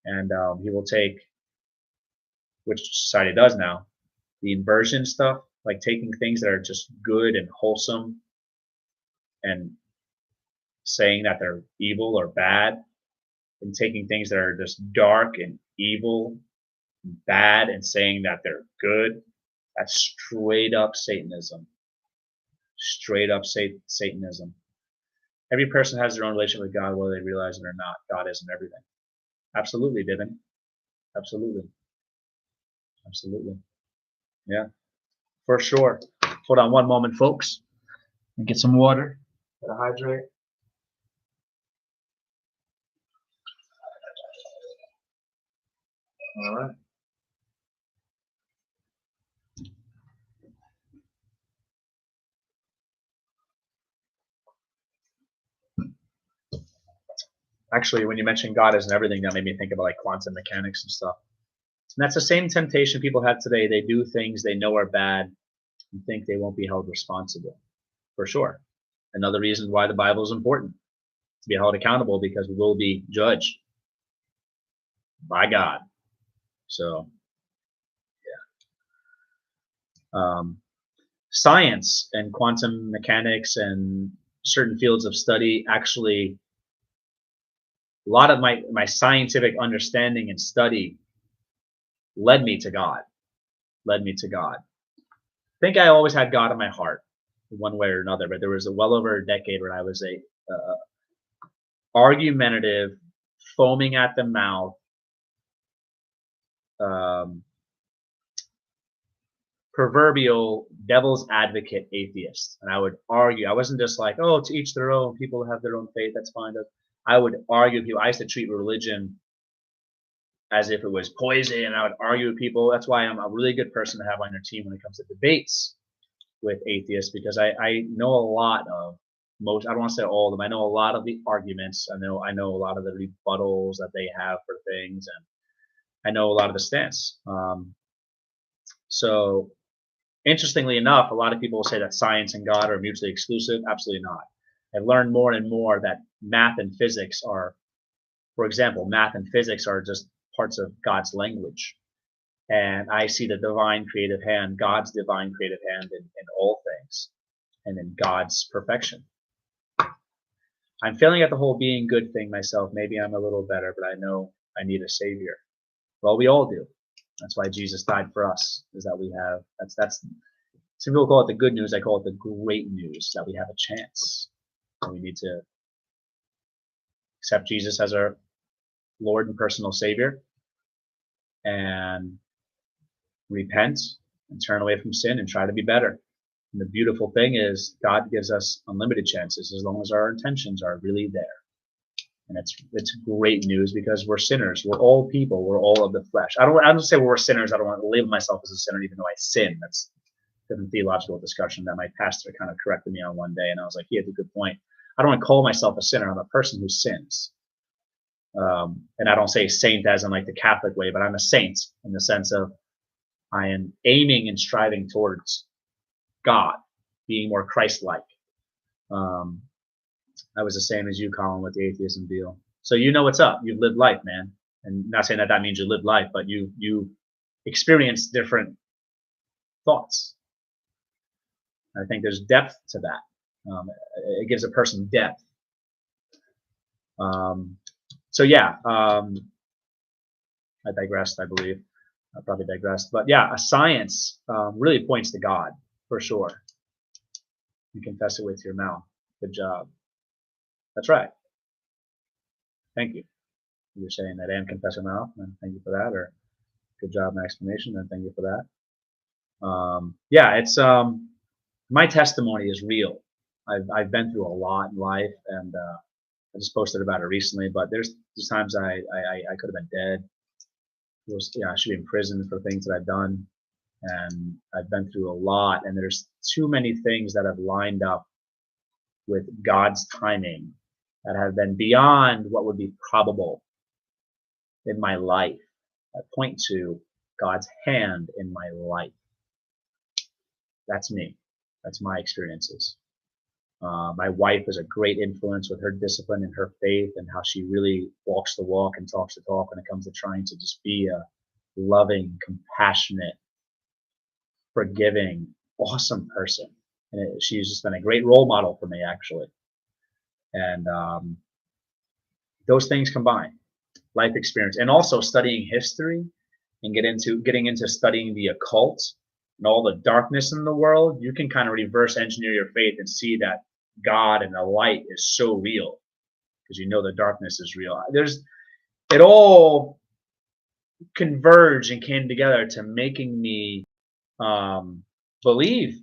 And he will take, which society does now, the inversion stuff, like taking things that are just good and wholesome and saying that they're evil or bad, and taking things that are just dark and evil and bad and saying that they're good. That's straight up Satanism. Straight up Satanism. Every person has their own relationship with God, whether they realize it or not. God isn't everything. Absolutely, Divin. Absolutely. Absolutely. Yeah, for sure. Hold on one moment, folks. Get some water. Gotta hydrate. All right. Actually, when you mentioned God isn't everything, that made me think about like quantum mechanics and stuff. And that's the same temptation people have today. They do things they know are bad and think they won't be held responsible. For sure. Another reason why the Bible is important, to be held accountable, because we will be judged by God. So, yeah. Science and quantum mechanics and certain fields of study actually, a lot of my scientific understanding and study led me to God. Led me to God. I think I always had God in my heart, one way or another, but there was well over a decade when I was a argumentative, foaming at the mouth, proverbial devil's advocate atheist. And I would argue. I wasn't just like, oh, to each their own. People have their own faith. That's fine. I would argue with people. I used to treat religion as if it was poison, and I would argue with people. That's why I'm a really good person to have on your team when it comes to debates with atheists, because I know a lot of most. I don't want to say all of them. I know a lot of the arguments. I know a lot of the rebuttals that they have for things, and I know a lot of the stance. So interestingly enough, a lot of people say that science and God are mutually exclusive. Absolutely not. I've learned more and more that math and physics are, for example, math and physics are just parts of God's language. And I see the divine creative hand, God's divine creative hand in all things and in God's perfection. I'm failing at the whole being good thing myself. Maybe I'm a little better, but I know I need a savior. Well, we all do. That's why Jesus died for us, is that we have, that's some people call it the good news. I call it the great news, that we have a chance. And we need to accept Jesus as our Lord and personal Savior and repent and turn away from sin and try to be better. And the beautiful thing is God gives us unlimited chances as long as our intentions are really there. And it's great news because we're sinners. We're all people. We're all of the flesh. I don't say we're sinners. I don't want to label myself as a sinner even though I sin. different theological discussion that my pastor kind of corrected me on one day, and I was like, he had a good point. I don't want to call myself a sinner. I'm a person who sins. And I don't say saint as in like the Catholic way, but I'm a saint in the sense of I am aiming and striving towards God, being more Christ-like. I was the same as you, Colin, with the atheism deal. So you know what's up. You've lived life, man. And not saying that that means you lived life, but you experienced different thoughts. I think there's depth to that. It gives a person depth. So yeah, I digressed, I believe. I probably digressed. But yeah, a science really points to God, for sure. You confess it with your mouth. Good job. That's right. Thank you. You're saying that and confess your mouth, and thank you for that. Or good job, my explanation, and thank you for that. Yeah, it's my testimony is real. I've been through a lot in life, and I just posted about it recently. But there's times I could have been dead. I should be in prison for things that I've done, and I've been through a lot. And there's too many things that have lined up with God's timing that have been beyond what would be probable in my life. I point to God's hand in my life. That's me. That's my experiences. My wife is a great influence with her discipline and her faith and how she really walks the walk and talks the talk when it comes to trying to just be a loving, compassionate, forgiving, awesome person. And she's just been a great role model for me, actually. And those things combined, life experience, and also studying history and getting into studying the occult and all the darkness in the world, you can kind of reverse engineer your faith and see that God and the light is so real because you know the darkness is real. It all converged and came together to making me believe,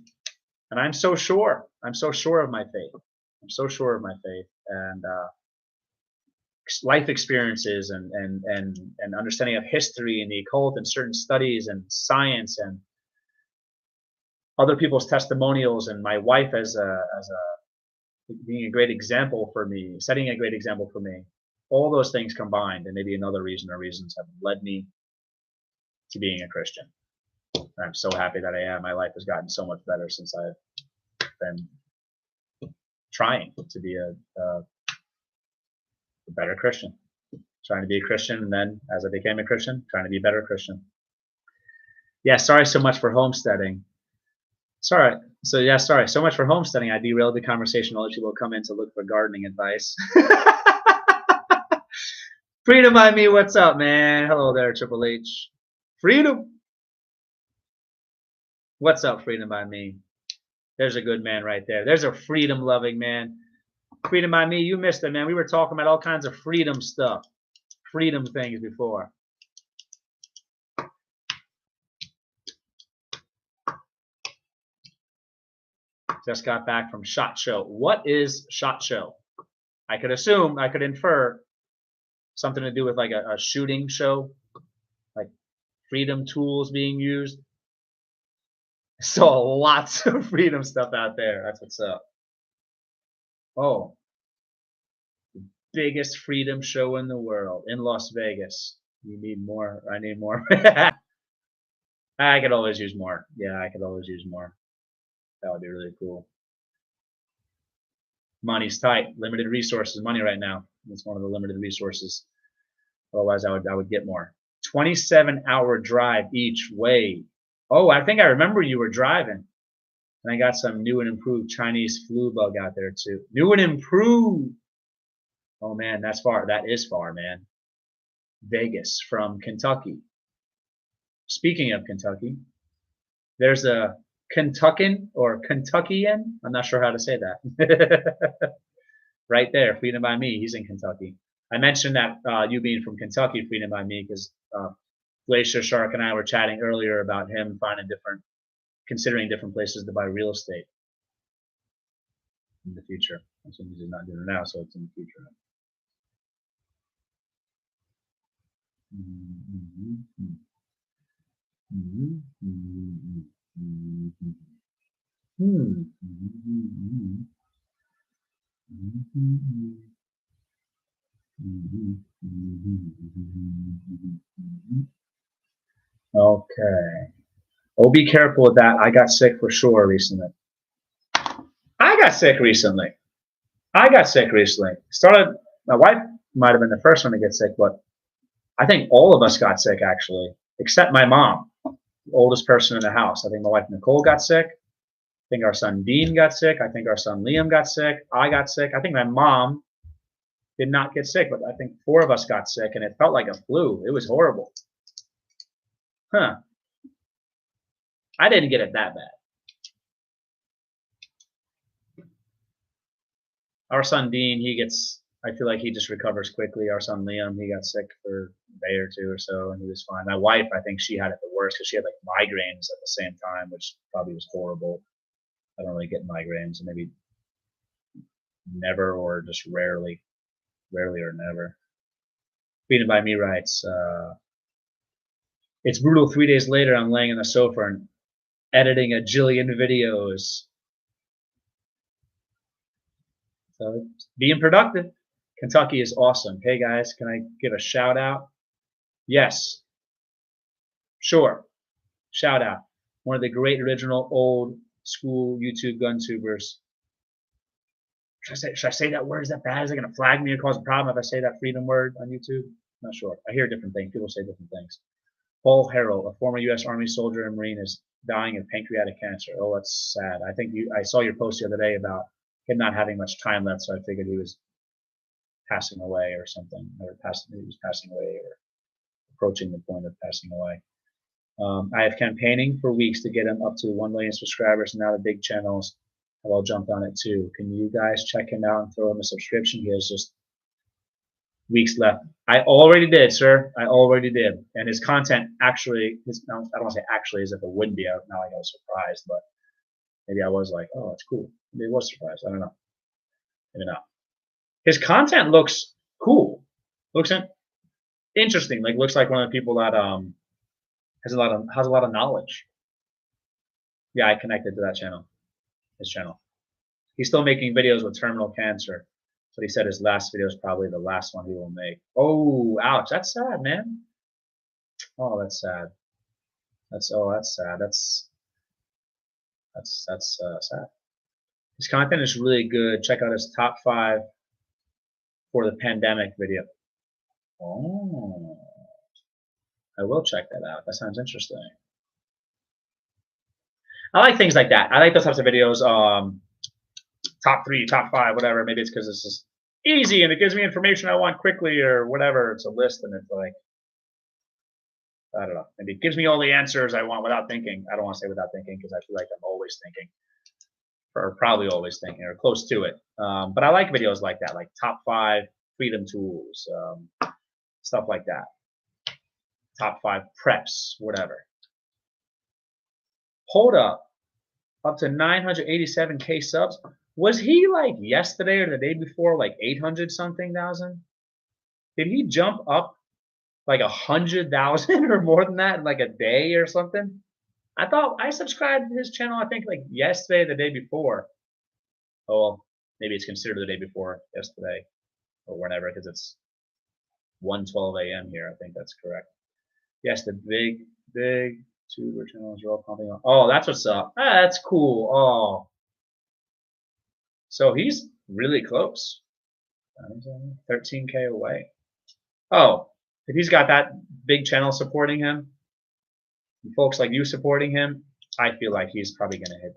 and I'm so sure. I'm so sure of my faith. I'm so sure of my faith, and life experiences and understanding of history and the occult and certain studies and science and other people's testimonials and my wife as being a great example for me, setting a great example for me. All those things combined, and maybe another reason or reasons have led me to being a Christian. And I'm so happy that I am. My life has gotten so much better since I've been trying to be a better Christian. Trying to be a Christian, and then as I became a Christian, trying to be a better Christian. Yeah, sorry so much for homesteading. Sorry. So yeah, sorry so much for homesteading. I derailed the conversation. All the people come in to look for gardening advice. Freedom by me, what's up, man? Hello there, Triple H. Freedom. What's up, Freedom by me? There's a good man right there. There's a freedom-loving man. Freedom by me, you missed it, man. We were talking about all kinds of freedom stuff, freedom things before. Just got back from SHOT Show. What is SHOT Show? I could assume, I could infer something to do with like a shooting show, like freedom tools being used. So lots of freedom stuff out there. That's what's up. Oh, the biggest freedom show in the world in Las Vegas. You need more. I need more. I could always use more. Yeah, I could always use more. That would be really cool. Money's tight. Limited resources. Money right now. It's one of the limited resources. Otherwise, I would get more. 27-hour drive each way. Oh, I think I remember you were driving. And I got some new and improved Chinese flu bug out there too. New and improved. Oh man, that's far. That is far, man. Vegas from Kentucky. Speaking of Kentucky, there's a Kentuckian or Kentuckian. I'm not sure how to say that. Right there, Freedom by Me. He's in Kentucky. I mentioned that you being from Kentucky, Freedom by Me, because Glacier Shark and I were chatting earlier about him considering different places to buy real estate in the future. I'm assuming he's not doing it now, so it's in the future. Okay. Oh, be careful with that. I got sick for sure recently. I got sick recently. Started. My wife might have been the first one to get sick, but I think all of us got sick actually, except my mom, the oldest person in the house. I think my wife Nicole got sick. I think our son Dean got sick. I think our son Liam got sick. I got sick. I think my mom did not get sick, but I think 4 of us got sick, and it felt like a flu. It was horrible. Huh. I didn't get it that bad. Our son Dean, I feel like he just recovers quickly. Our son Liam, he got sick for a day or 2 or so, and he was fine. My wife, I think she had it the worst because she had like migraines at the same time, which probably was horrible. I don't really get migraines, and maybe never or just rarely or never. Feeding by me writes, it's brutal. 3 days later, I'm laying on the sofa and editing a jillion videos. So being productive. Kentucky is awesome. Hey guys, can I give a shout out? Yes. Sure. Shout out. One of the great original old school YouTube gun tubers. Should I say that word? Is that bad? Is it going to flag me or cause a problem if I say that freedom word on YouTube? Not sure. I hear different things. People say different things. Paul Harrell, a former U.S. Army soldier and Marine, is dying of pancreatic cancer. Oh, that's sad. I think I saw your post the other day about him not having much time left, so I figured he was passing away or something, or he was passing away or approaching the point of passing away. I have campaigning for weeks to get him up to 1 million subscribers, and now the big channels have all jumped on it too. Can you guys check him out and throw him a subscription? He has just weeks left. I already did, sir. I already did. And his content actually, I don't want to say actually as if it wouldn't be out. Now I got surprised, but maybe I was like, oh, it's cool. Maybe I was surprised. I don't know. Maybe not. His content looks cool. Looks interesting. Like looks like one of the people that has a lot of knowledge. Yeah, I connected to that channel. His channel. He's still making videos with terminal cancer. But he said his last video is probably the last one he will make. Oh, ouch. That's sad, man. Oh, that's sad. That's sad. That's sad. His content is really good. Check out his top 5 for the pandemic video. Oh, I will check that out. That sounds interesting. I like things like that. I like those types of videos. Top 3, top 5, whatever. Maybe it's because it's just easy and it gives me information I want quickly or whatever. It's a list and it's like, I don't know. Maybe it gives me all the answers I want without thinking. I don't want to say without thinking because I feel like I'm always thinking, or probably always thinking, or close to it. But I like videos like that, like top 5 freedom tools, stuff like that. Top 5 preps, whatever. Hold up to 987K subs. Was he like yesterday or the day before like 800 something thousand? Did he jump up like 100,000 or more than that in like a day or something? I thought I subscribed to his channel, I think like yesterday, the day before. Oh, well, maybe it's considered the day before yesterday or whenever because it's 1:12 a.m. here. I think that's correct. Yes, the big tuber channels are all pumping on. Oh, that's what's up. Ah, that's cool. Oh, so he's really close. 13K away. Oh, if he's got that big channel supporting him, folks like you supporting him, I feel like he's probably going to hit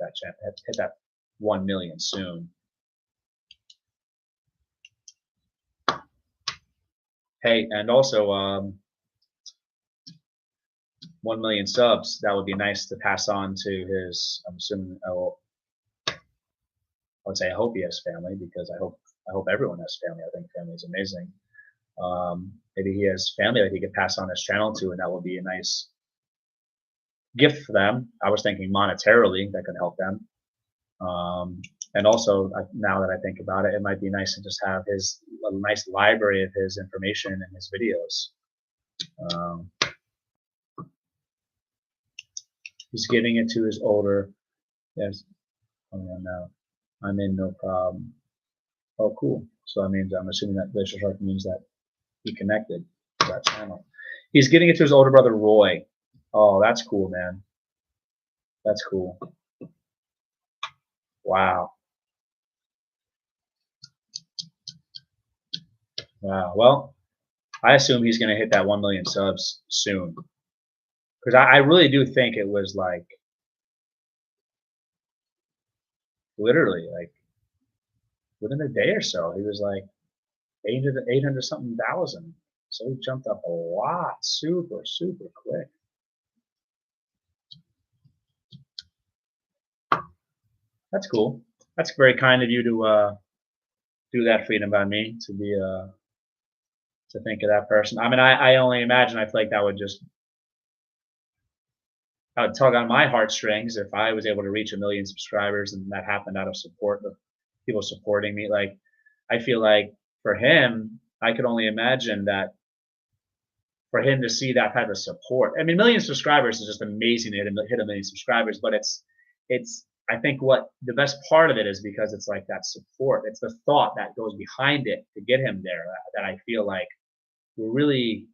that 1 million soon. Hey, and also 1 million subs. That would be nice to pass on to his. I'm assuming. I would say I hope he has family because I hope everyone has family. I think family is amazing. Maybe he has family that he could pass on his channel to, and that would be a nice gift for them. I was thinking monetarily that could help them. And also, now that I think about it, it might be nice to just have a nice library of his information and his videos. He's giving it to his older. Yes. Oh yeah, no. I'm in, no problem. Oh, cool. So that means I'm assuming that Glacier Shark means that he connected to that channel. He's getting it to his older brother Roy. Oh, that's cool, man. That's cool. Wow. Wow. Well, I assume he's going to hit that 1 million subs soon. Because I really do think it was like, literally, like, within a day or so, he was like 800 something thousand. So he jumped up a lot, super, super quick. That's cool. That's very kind of you to do that, Freedom by me, to be to think of that person. I mean, I only imagine. I feel like that would just I would tug on my heartstrings if I was able to reach 1 million subscribers and that happened out of support of people supporting me. Like, I feel like for him, I could only imagine that for him to see that type of support. I mean, 1 million subscribers is just amazing to hit 1 million subscribers, but it's I think what the best part of it is because it's like that support. It's the thought that goes behind it to get him there that I feel like will really,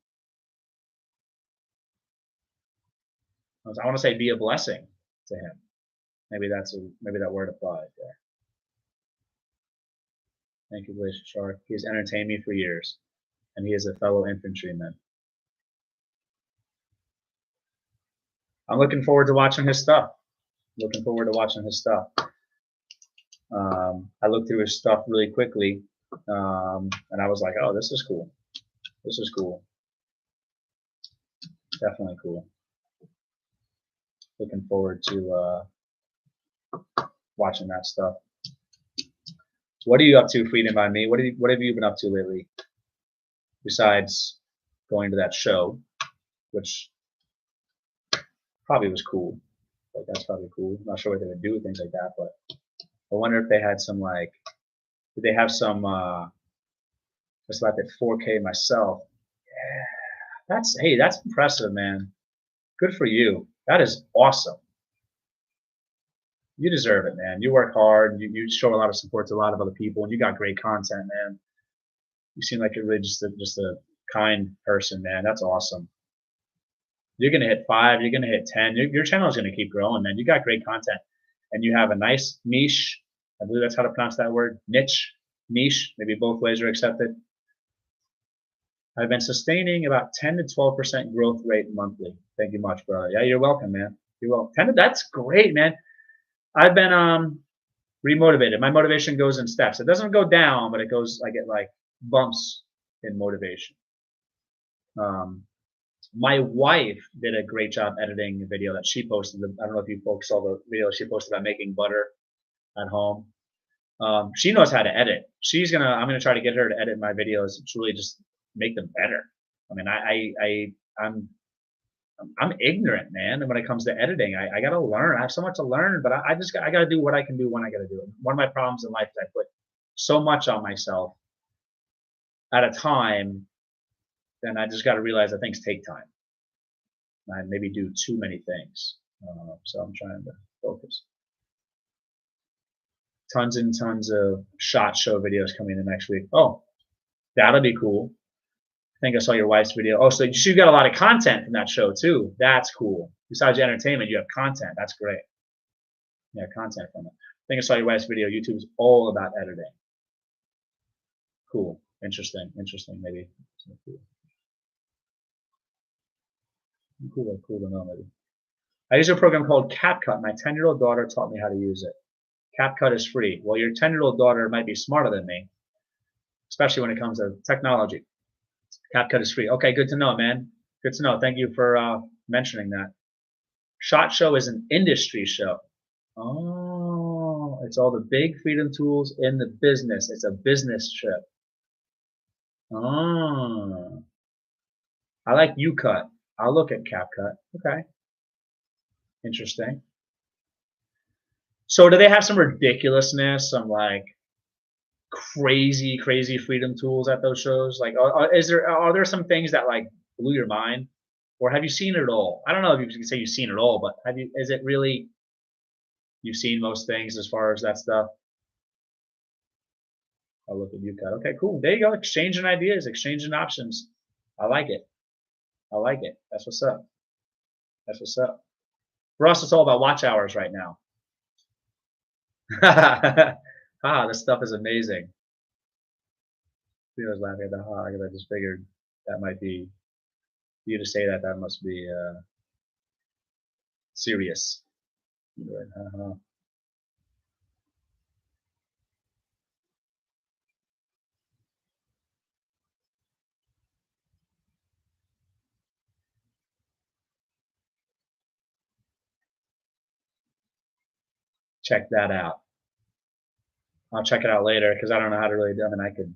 I want to say, be a blessing to him. Maybe that word applies there. Thank you, Glacier Shark. He has entertained me for years, and he is a fellow infantryman. I'm looking forward to watching his stuff. Looking forward to watching his stuff. I looked through his stuff really quickly, and I was like, oh, this is cool. This is cool. Definitely cool. Looking forward to watching that stuff. What are you up to, Freedom by Me? What have you been up to lately? Besides going to that show, which probably was cool. Like, that's probably cool. I'm not sure what they would do with things like that, but I wonder if they had some, like, did they have some just like that 4K myself? Yeah, that's impressive, man. Good for you. That is awesome. You deserve it, man. You work hard. You show a lot of support to a lot of other people, and you got great content, man. You seem like you're really just a kind person, man. That's awesome. You're gonna hit 5. You're gonna hit 10. Your channel is gonna keep growing, man. You got great content, and you have a nice niche. I believe that's how to pronounce that word. Niche. Maybe both ways are accepted. I've been sustaining about 10 to 12% growth rate monthly. Thank you much, brother. Yeah, you're welcome, man. You're welcome. 10 to, that's great, man. I've been remotivated. My motivation goes in steps. It doesn't go down, but it goes. I get like bumps in motivation. My wife did a great job editing a video that she posted. I don't know if you folks saw the video she posted about making butter at home. She knows how to edit. I'm gonna try to get her to edit my videos to really just make them better. I mean, I'm ignorant, man. And when it comes to editing, I got to learn. I have so much to learn, but I got to do what I can do when I got to do it. One of my problems in life is I put so much on myself at a time, then I just got to realize that things take time. I maybe do too many things. So I'm trying to focus. Tons and tons of SHOT Show videos coming in next week. Oh, that'll be cool. I think I saw your wife's video. Oh, so you got a lot of content from that show too. That's cool. Besides the entertainment, you have content. That's great. Yeah, content from it. I think I saw your wife's video. YouTube's all about editing. Cool. Interesting. Maybe. Cool to know, maybe. I use a program called CapCut. My 10-year-old daughter taught me how to use it. CapCut is free. Well, your 10-year-old daughter might be smarter than me, especially when it comes to technology. CapCut is free. Okay, good to know, man. Good to know. Thank you for mentioning that. SHOT Show is an industry show. Oh, it's all the big freedom tools in the business. It's a business trip. Oh, I like UCut. I'll look at CapCut. Okay, interesting. So do they have some ridiculousness, some like crazy freedom tools at those shows? Like, are there some things that like blew your mind, or have you seen it all? I don't know if you can say you've seen it all, but is it really You've seen most things as far as that stuff. I'll look at UCAT. Okay, cool. There you go. Exchanging ideas, exchanging options. I like it. I like it. That's what's up. That's what's up. For us, it's all about watch hours right now. This stuff is amazing. I was laughing at the because I just figured that might be, for you to say that, that must be serious. Check that out. I'll check it out later because I don't know how to really do it. I mean, I could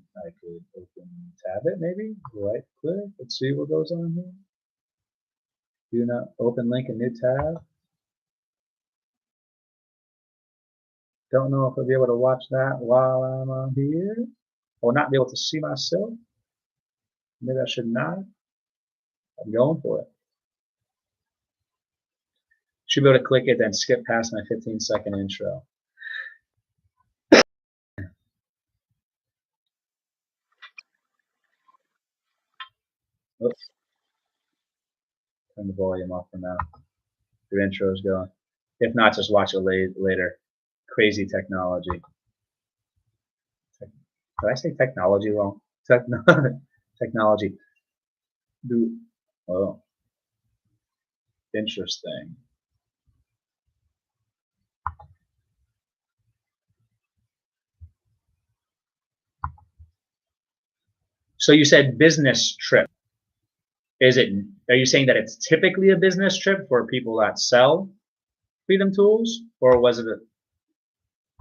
open tab it maybe, right click. Let's see what goes on here. Do not open link in new tab. Don't know if I'll be able to watch that while I'm on here. I will not be able to see myself. Maybe I should not. I'm going for it. Should be able to click it, then skip past my 15-second intro. Oops. Turn the volume off for now. Your intro is going. If not, just watch it later. Crazy technology. Did I say technology wrong? Technology. Oh, interesting. So you said business trip. Is it? Are you saying that it's typically a business trip for people that sell Freedom Tools, or was it?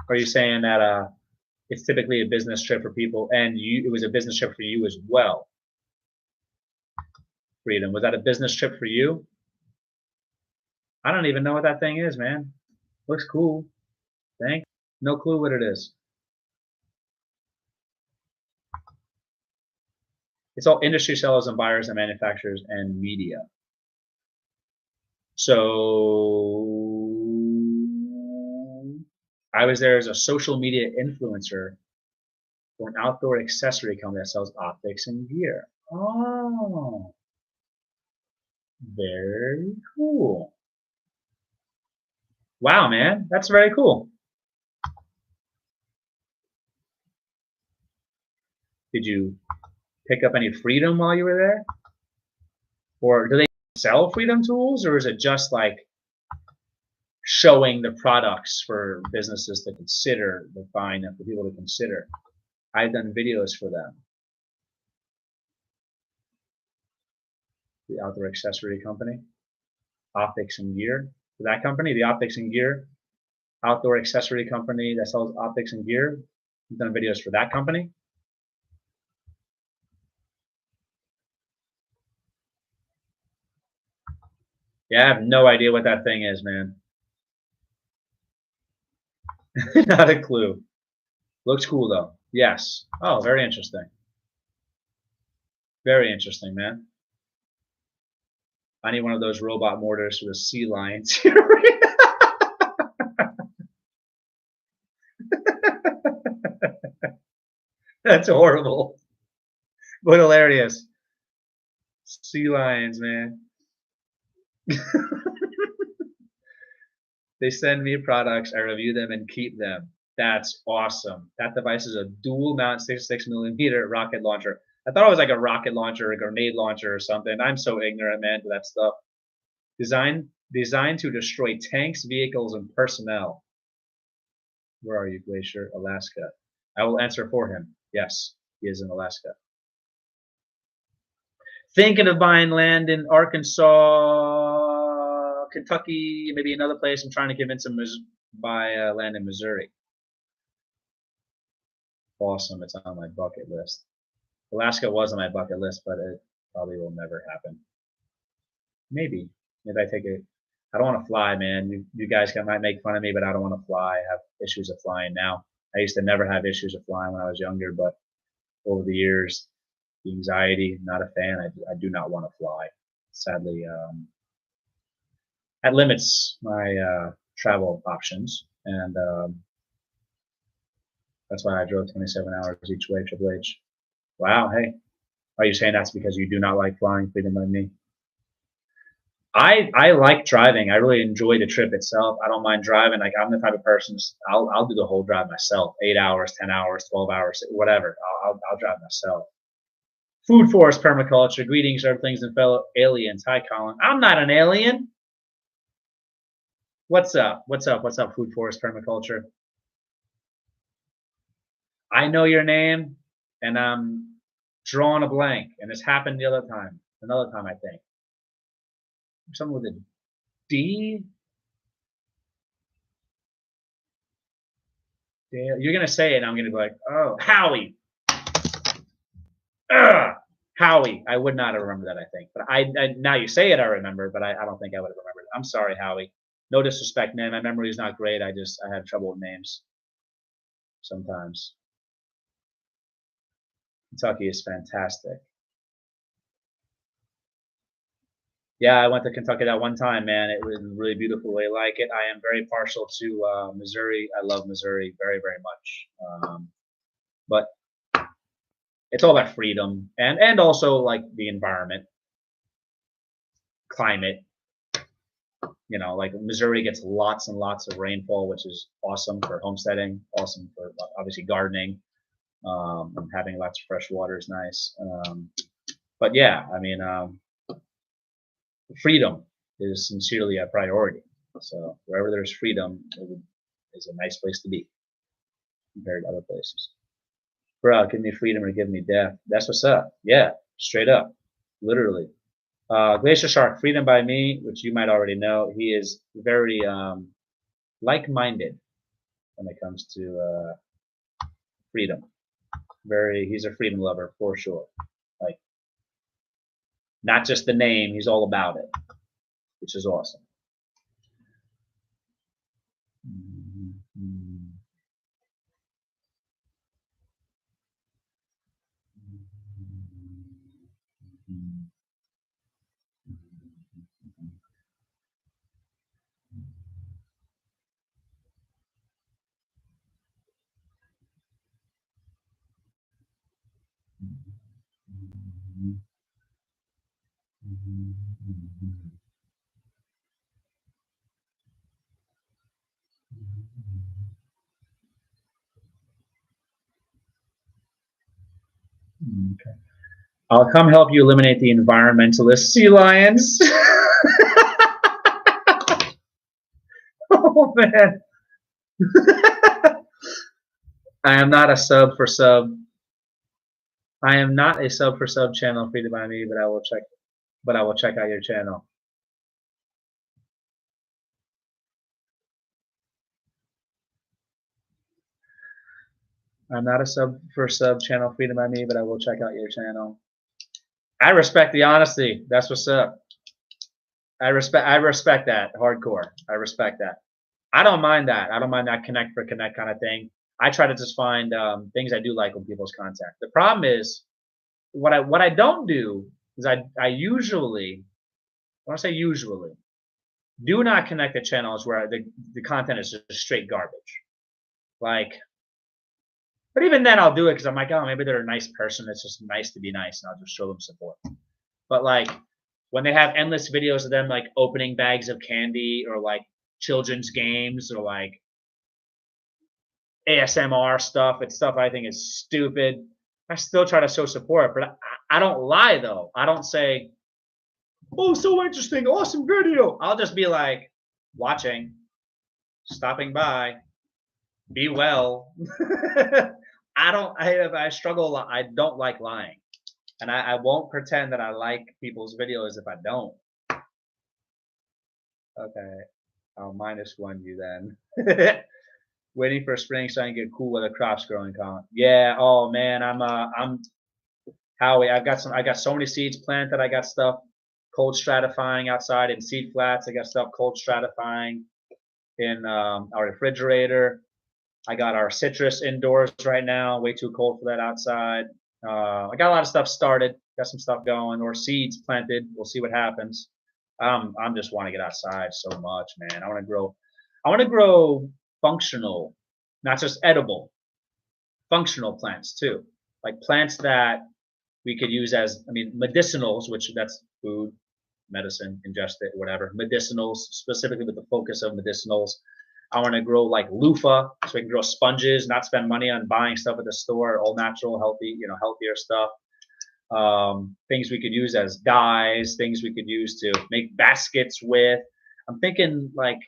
Are you saying that it's typically a business trip for people, and it was a business trip for you as well? Freedom, was that a business trip for you? I don't even know what that thing is, man. Looks cool. Thanks. No clue what it is. It's all industry sellers and buyers and manufacturers and media. So I was there as a social media influencer for an outdoor accessory company that sells optics and gear. Oh, very cool. Wow, man, that's very cool. Did you pick up any Freedom while you were there? Or do they sell Freedom Tools, or is it just like showing the products for businesses to consider, to find, and for people to consider? I've done videos for them. The outdoor accessory company, optics and gear. For that company, the optics and gear, outdoor accessory company that sells optics and gear. I've done videos for that company. Yeah, I have no idea what that thing is, man. Not a clue. Looks cool though. Yes. Oh, very interesting. Very interesting, man. I need one of those robot mortars for the sea lions. That's horrible, but hilarious. Sea lions, man. They send me products, I review them and keep them. That's awesome. That device is a dual mount 6.6mm rocket launcher. I thought it was like a rocket launcher, a grenade launcher or something. I'm so ignorant, man, to that stuff. Designed to destroy tanks, vehicles, and personnel. Where are you, Glacier? Alaska. I will answer for him. Yes, he is in Alaska. Thinking of buying land in Arkansas, Kentucky, maybe another place. I'm trying to convince him to buy land in Missouri. Awesome. It's on my bucket list. Alaska was on my bucket list, but it probably will never happen. Maybe. Maybe I take it. I don't want to fly, man. You guys might make fun of me, but I don't want to fly. I have issues of flying now. I used to never have issues of flying when I was younger, but over the years, the anxiety, not a fan. I do not want to fly. Sadly, that limits my travel options. and that's why I drove 27 hours each way. Triple H. Wow. Hey, are you saying that's because you do not like flying Freedom by me? I like driving. I really enjoy the trip itself. I don't mind driving. Like I'm the type of person I'll do the whole drive myself. 8 hours, 10 hours, 12 hours, whatever. I'll drive myself. Food Forest Permaculture. Greetings, Earthlings and fellow aliens. Hi, Colin. I'm not an alien. What's up? What's up? What's up, Food Forest Permaculture? I know your name, and I'm drawing a blank. And this happened the other time. Another time, I think. Someone with a D? You're going to say it, and I'm going to be like, oh, Howie. Ugh, Howie. I would not have remembered that, I think. But I now you say it, I remember, but I don't think I would have remembered it. I'm sorry, Howie. No disrespect, man. My memory is not great. I have trouble with names sometimes. Kentucky is fantastic. Yeah, I went to Kentucky that one time, man. It was really beautiful. I like it. I am very partial to Missouri. I love Missouri very, very much. But it's all about freedom and also like the environment, climate. You know, like Missouri gets lots and lots of rainfall, which is awesome for homesteading, awesome for obviously gardening. And having lots of fresh water is nice. But yeah, I mean, freedom is sincerely a priority. So wherever there's freedom, it is a nice place to be compared to other places. Bro, give me freedom or give me death. That's what's up. Yeah, straight up, literally. Glacier Shark, freedom by me, which you might already know. He is very like-minded when it comes to freedom. He's a freedom lover for sure. Like, not just the name, he's all about it, which is awesome. Okay. I'll come help you eliminate the environmentalist sea lions. Oh man. I am not a sub for sub. I am not a sub for sub channel feeded by me, but I will check out your channel. I'm not a sub for sub channel feeded by me, but I will check out your channel. I respect the honesty. That's what's up. I respect that hardcore. I respect that. I don't mind that. I don't mind that connect for connect kind of thing. I try to just find things I do like with people's content. The problem is what I don't do is I usually, when I say usually, do not connect the channels where the content is just straight garbage. Like, but even then I'll do it because I'm like, oh, maybe they're a nice person. It's just nice to be nice, and I'll just show them support. But like when they have endless videos of them like opening bags of candy or like children's games or like ASMR stuff, it's stuff I think is stupid. I still try to show support, but I don't lie though. I don't say, oh, so interesting, awesome video. I'll just be like, watching, stopping by, be well. I struggle a lot. I don't like lying. And I won't pretend that I like people's videos if I don't. Okay, I'll -1 you then. Waiting for spring so I can get cool weather crops growing, Colin. Yeah. Oh man, I'm Howie. I got so many seeds planted. I got stuff cold stratifying outside in seed flats. I got stuff cold stratifying in our refrigerator. I got our citrus indoors right now. Way too cold for that outside. I got a lot of stuff started. Got some stuff going, or seeds planted. We'll see what happens. I'm just want to get outside so much, man. I want to grow functional, not just edible, functional plants too. Like plants that we could use as, I mean, medicinals, which that's food, medicine, ingest it, whatever. Medicinals, specifically with the focus of medicinals. I want to grow like loofah, so we can grow sponges, not spend money on buying stuff at the store, all natural, healthy, healthier stuff. Things we could use as dyes, things we could use to make baskets with. I'm thinking like,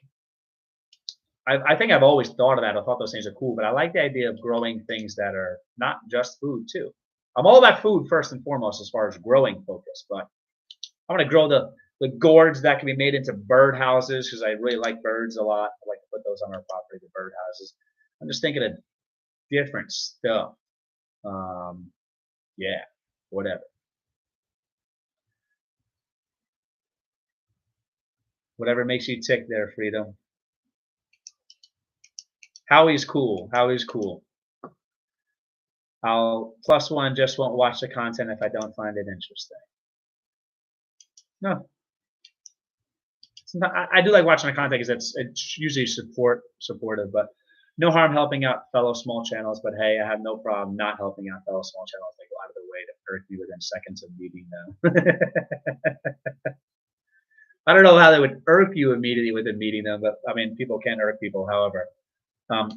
I think I've always thought of that. I thought those things are cool, but I like the idea of growing things that are not just food too. I'm all about food first and foremost as far as growing focus, but I want to grow the gourds that can be made into bird houses because I really like birds a lot. I like to put those on our property, the bird houses. I'm just thinking of different stuff. Yeah, whatever. Whatever makes you tick there, Freedom. Howie's cool. Howie's cool. I'll +1 just won't watch the content if I don't find it interesting. No. Not, I do like watching the content because it's usually supportive, but no harm helping out fellow small channels. But hey, I have no problem not helping out fellow small channels. They go out of their way to irk me within seconds of meeting them. I don't know how they would irk you immediately within meeting them, but I mean, people can irk people. However, I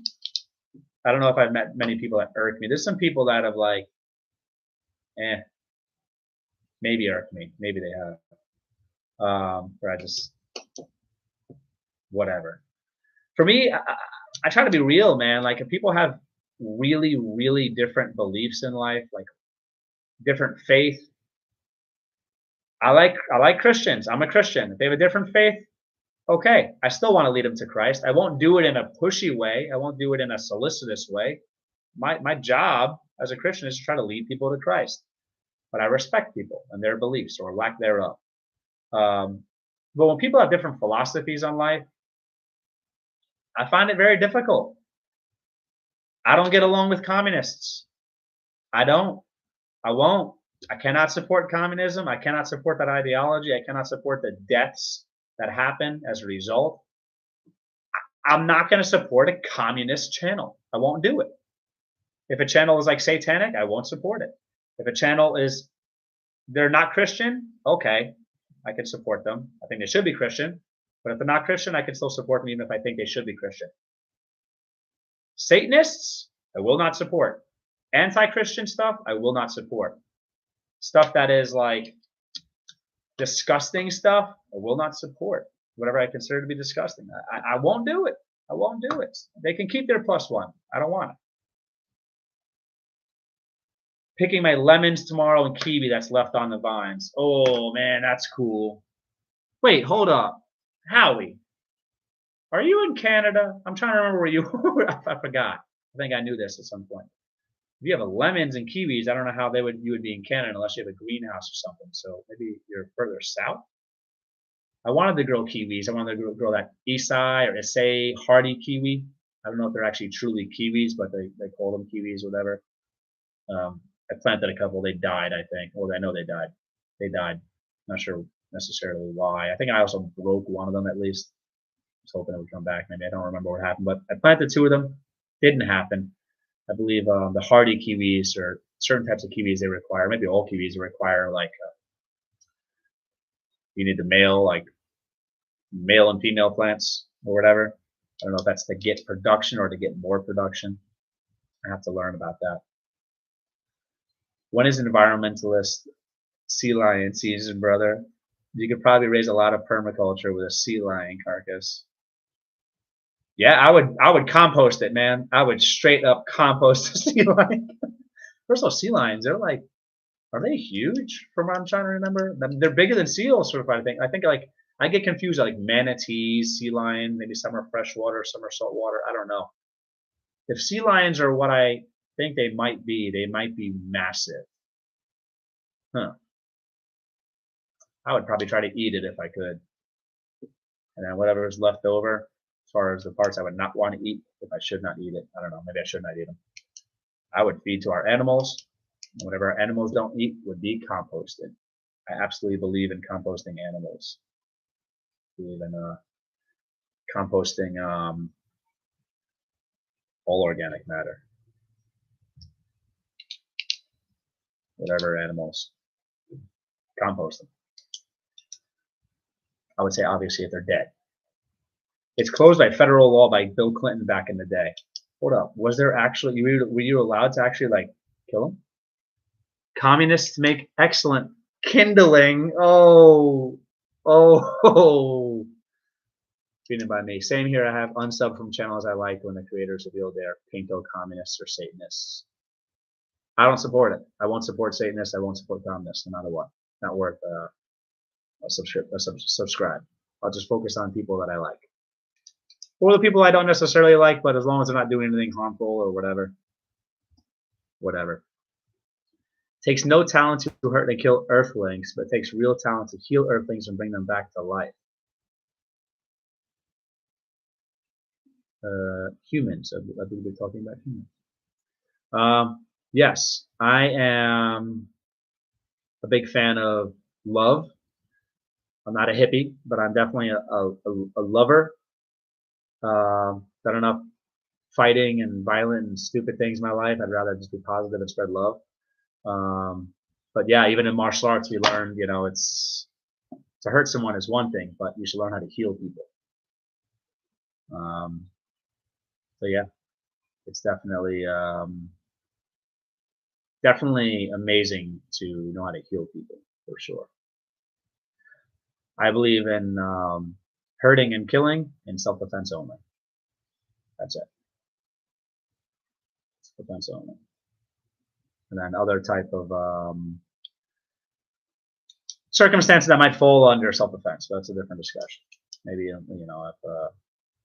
don't know if I've met many people that irk me. There's some people that have like, maybe irked me. Maybe they have. Where I just, whatever. For me, I try to be real, man. Like if people have really, really different beliefs in life, like different faith. I like Christians. I'm a Christian. If they have a different faith, okay. I still want to lead them to Christ. I won't do it in a pushy way. I won't do it in a solicitous way. My job as a Christian is to try to lead people to Christ. But I respect people and their beliefs or lack thereof. But when people have different philosophies on life, I find it very difficult. I don't get along with communists. I don't. I won't. I cannot support communism. I cannot support that ideology. I cannot support the deaths that happen as a result. I'm not going to support a communist channel. I won't do it. If a channel is like satanic, I won't support it. If a channel is, they're not Christian, okay, I can support them. I think they should be Christian. But if they're not Christian, I can still support them even if I think they should be Christian. Satanists, I will not support. Anti-Christian stuff, I will not support. Stuff that is like disgusting stuff, I will not support. Whatever I consider to be disgusting, I won't do it. I won't do it. They can keep their +1. I don't want it. Picking my lemons tomorrow and kiwi that's left on the vines. Oh man, that's cool. Wait, hold up. Howie, are you in Canada? I'm trying to remember where you were. I forgot. I think I knew this at some point. If you have lemons and kiwis, I don't know how you would be in Canada unless you have a greenhouse or something. So maybe you're further south. I wanted to grow kiwis. I wanted to grow that Isai or Issei hardy kiwi. I don't know if they're actually truly kiwis, but they call them kiwis or whatever. I planted a couple. They died, I think. Well, I know they died. They died. Not sure necessarily why. I think I also broke one of them at least. I was hoping it would come back. Maybe I don't remember what happened, but I planted 2 of them. Didn't happen. I believe the hardy kiwis or certain types of kiwis they require, maybe all kiwis require like you need the male and female plants or whatever. I don't know if that's to get production or to get more production. I have to learn about that. When is environmentalist sea lion season, brother? You could probably raise a lot of permaculture with a sea lion carcass. Yeah, I would compost it, man. I would straight up compost the sea lion. First of all, sea lions, they're like, are they huge from what I'm trying to remember? They're bigger than seals, sort of, I think. I think like I get confused like manatees, sea lion, maybe some are freshwater, some are saltwater. I don't know. If sea lions are what I think they might be massive. Huh. I would probably try to eat it if I could. And then whatever is left over, as far as the parts I would not want to eat, if I should not eat it. I don't know. Maybe I should not eat them. I would feed to our animals. And whatever our animals don't eat would be composted. I absolutely believe in composting animals. I believe in composting all organic matter. Whatever animals, compost them. I would say obviously if they're dead. It's closed by federal law by Bill Clinton back in the day. Hold up, was there actually, were you allowed to actually like kill them? Communists make excellent kindling. Oh. Tweeted by me. Same here. I have unsubbed from channels I liked when the creators revealed they're pinto communists or Satanists. I don't support it. I won't support Satanists. I won't support communists, no matter what. Not worth a subscribe. I'll just focus on people that I like. Or the people I don't necessarily like, but as long as they're not doing anything harmful or whatever. Whatever. Takes no talent to hurt and kill earthlings, but it takes real talent to heal earthlings and bring them back to life. Humans. I believe we're talking about humans. Yes, I am a big fan of love. I'm not a hippie, but I'm definitely a lover. Done enough fighting and violent and stupid things in my life. I'd rather just be positive and spread love. But yeah, even in martial arts, we learned, you know, it's to hurt someone is one thing, but you should learn how to heal people. So yeah, it's definitely amazing to know how to heal people for sure. I believe in hurting and killing and self-defense only. That's it. Self-defense only. And then other type of circumstances that might fall under self-defense. But that's a different discussion. Maybe, you know, if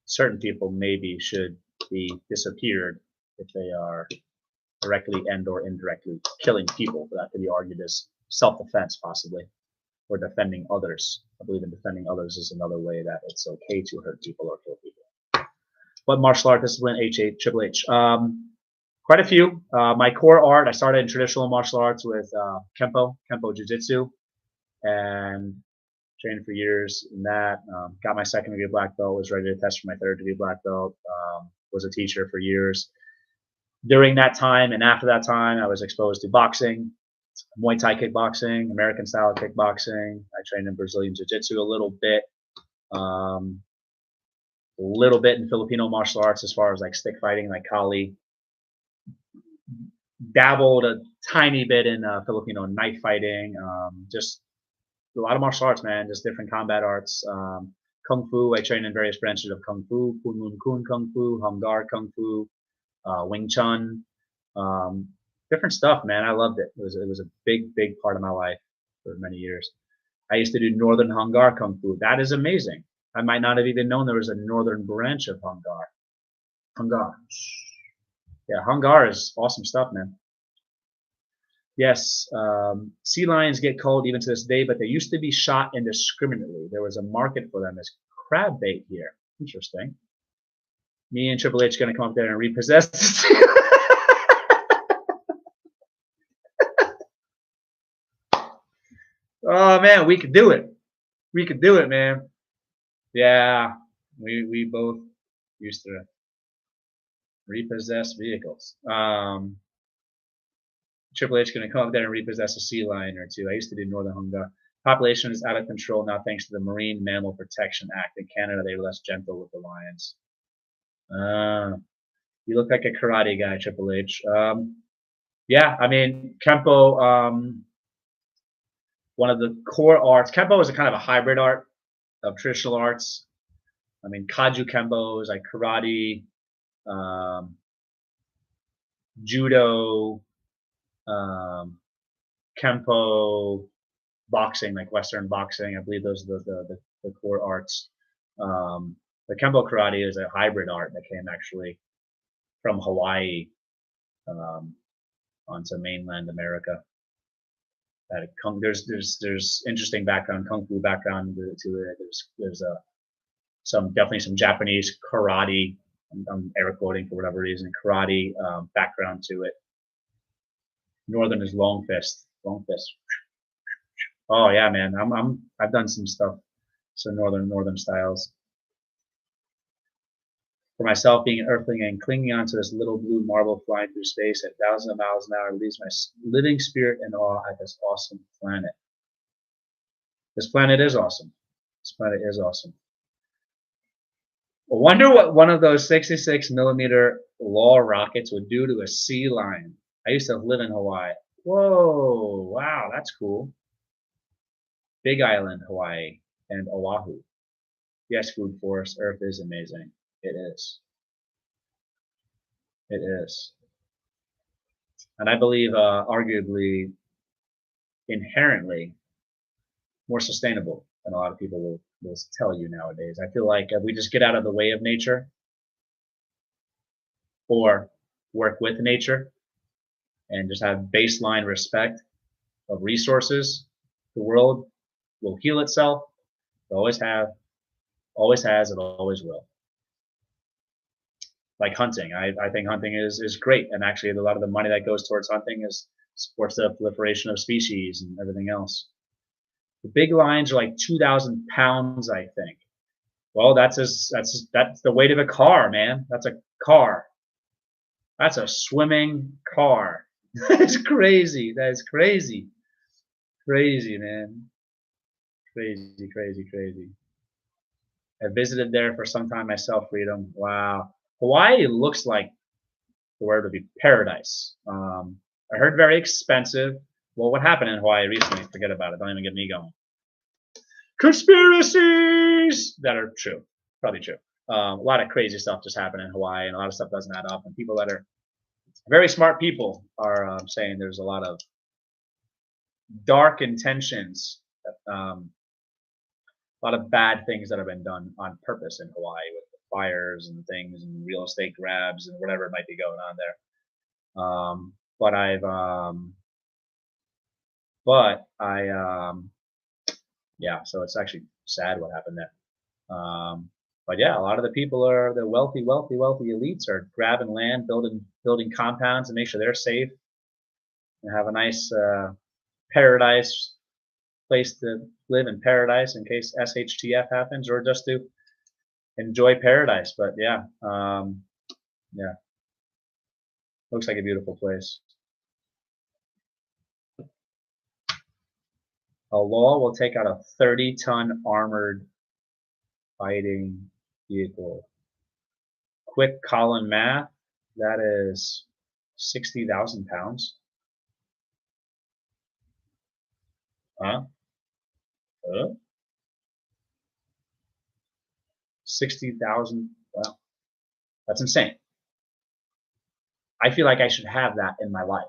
certain people maybe should be disappeared if they are directly and or indirectly killing people. But that could be argued as self-defense possibly, or defending others. I believe in defending others is another way that it's okay to hurt people or kill people. What martial art discipline? Triple H. Quite a few. My core art, I started in traditional martial arts with Kempo Jiu-Jitsu, and trained for years in that. Got my second degree black belt, was ready to test for my third degree black belt. Was a teacher for years. During that time and after that time, I was exposed to boxing, Muay Thai kickboxing, American style kickboxing. I trained in Brazilian Jiu-Jitsu a little bit in Filipino martial arts as far as like stick fighting, like Kali. Dabbled a tiny bit in Filipino knife fighting. Just a lot of martial arts, man. Just different combat arts. Kung Fu. I trained in various branches of Kung Fu. Kun Lun Kun Kung Fu, Hung-Gar Kung Fu, Wing Chun. Different stuff, man. I loved it. It was a big part of my life for many years. I used to do Northern Hung-Gar Kung Fu. That is amazing. I might not have even known there was a northern branch of Hung-Gar. Hung-Gar. Yeah, Hung-Gar is awesome stuff, man. Yes, sea lions get culled even to this day, but they used to be shot indiscriminately. There was a market for them as crab bait here. Interesting. Me and Triple H are going to come up there and repossess. Oh, man, we could do it. We could do it, man. Yeah, we both used to repossess vehicles. Triple H going to come up there and repossess a sea lion or two. I used to do Northern Hung-Gar. Population is out of control now thanks to the Marine Mammal Protection Act. In Canada, they were less gentle with the lions. You look like a karate guy, Triple H. Yeah, I mean, Kempo, one of the core arts. Kempo is a kind of a hybrid art of traditional arts. I mean, Kaju Kempo is like karate, judo, Kempo, boxing, like Western boxing. I believe those are the core arts. The Kempo karate is a hybrid art that came actually from Hawaii onto mainland America. There's interesting background, kung fu background to it. There's definitely some Japanese karate. I'm air quoting for whatever reason, karate background to it. Northern is long fist. Oh yeah, man. I've done some stuff, some northern styles. For myself, being an earthling and clinging onto this little blue marble flying through space at thousands of miles an hour leaves my living spirit in awe at this awesome planet. This planet is awesome. This planet is awesome. I wonder what one of those 66 millimeter law rockets would do to a sea lion. I used to live in Hawaii. Whoa, wow, that's cool. Big Island, Hawaii, and Oahu. Yes, food forest, Earth is amazing. It is. It is. And I believe arguably inherently more sustainable than a lot of people will tell you nowadays. I feel like if we just get out of the way of nature or work with nature and just have baseline respect of resources, the world will heal itself. It always has, it always will. Like hunting. I think hunting is great. And actually a lot of the money that goes towards hunting supports the proliferation of species and everything else. The big lions are like 2,000 pounds, I think. Well, that's the weight of a car, man. That's a car. That's a swimming car. That's crazy. That is crazy. Crazy, man. Crazy, crazy, crazy. I visited there for some time myself, Freedom. Wow. Hawaii looks like the word would be paradise. I heard very expensive. Well, what happened in Hawaii recently? Forget about it. Don't even get me going. Conspiracies that are true. Probably true. A lot of crazy stuff just happened in Hawaii, and a lot of stuff doesn't add up. And people that are very smart people are saying there's a lot of dark intentions, a lot of bad things that have been done on purpose in Hawaii with the fires and things and real estate grabs and whatever might be going on there. Yeah, so it's actually sad what happened there. But yeah, a lot of the people are the wealthy elites are grabbing land, building compounds to make sure they're safe and have a nice paradise place to live in paradise in case SHTF happens, or just to enjoy paradise. But yeah, yeah, looks like a beautiful place. A law will take out a 30-ton armored fighting vehicle. Quick column math, that is 60,000 pounds. Huh? 60,000, well, that's insane. I feel like I should have that in my life.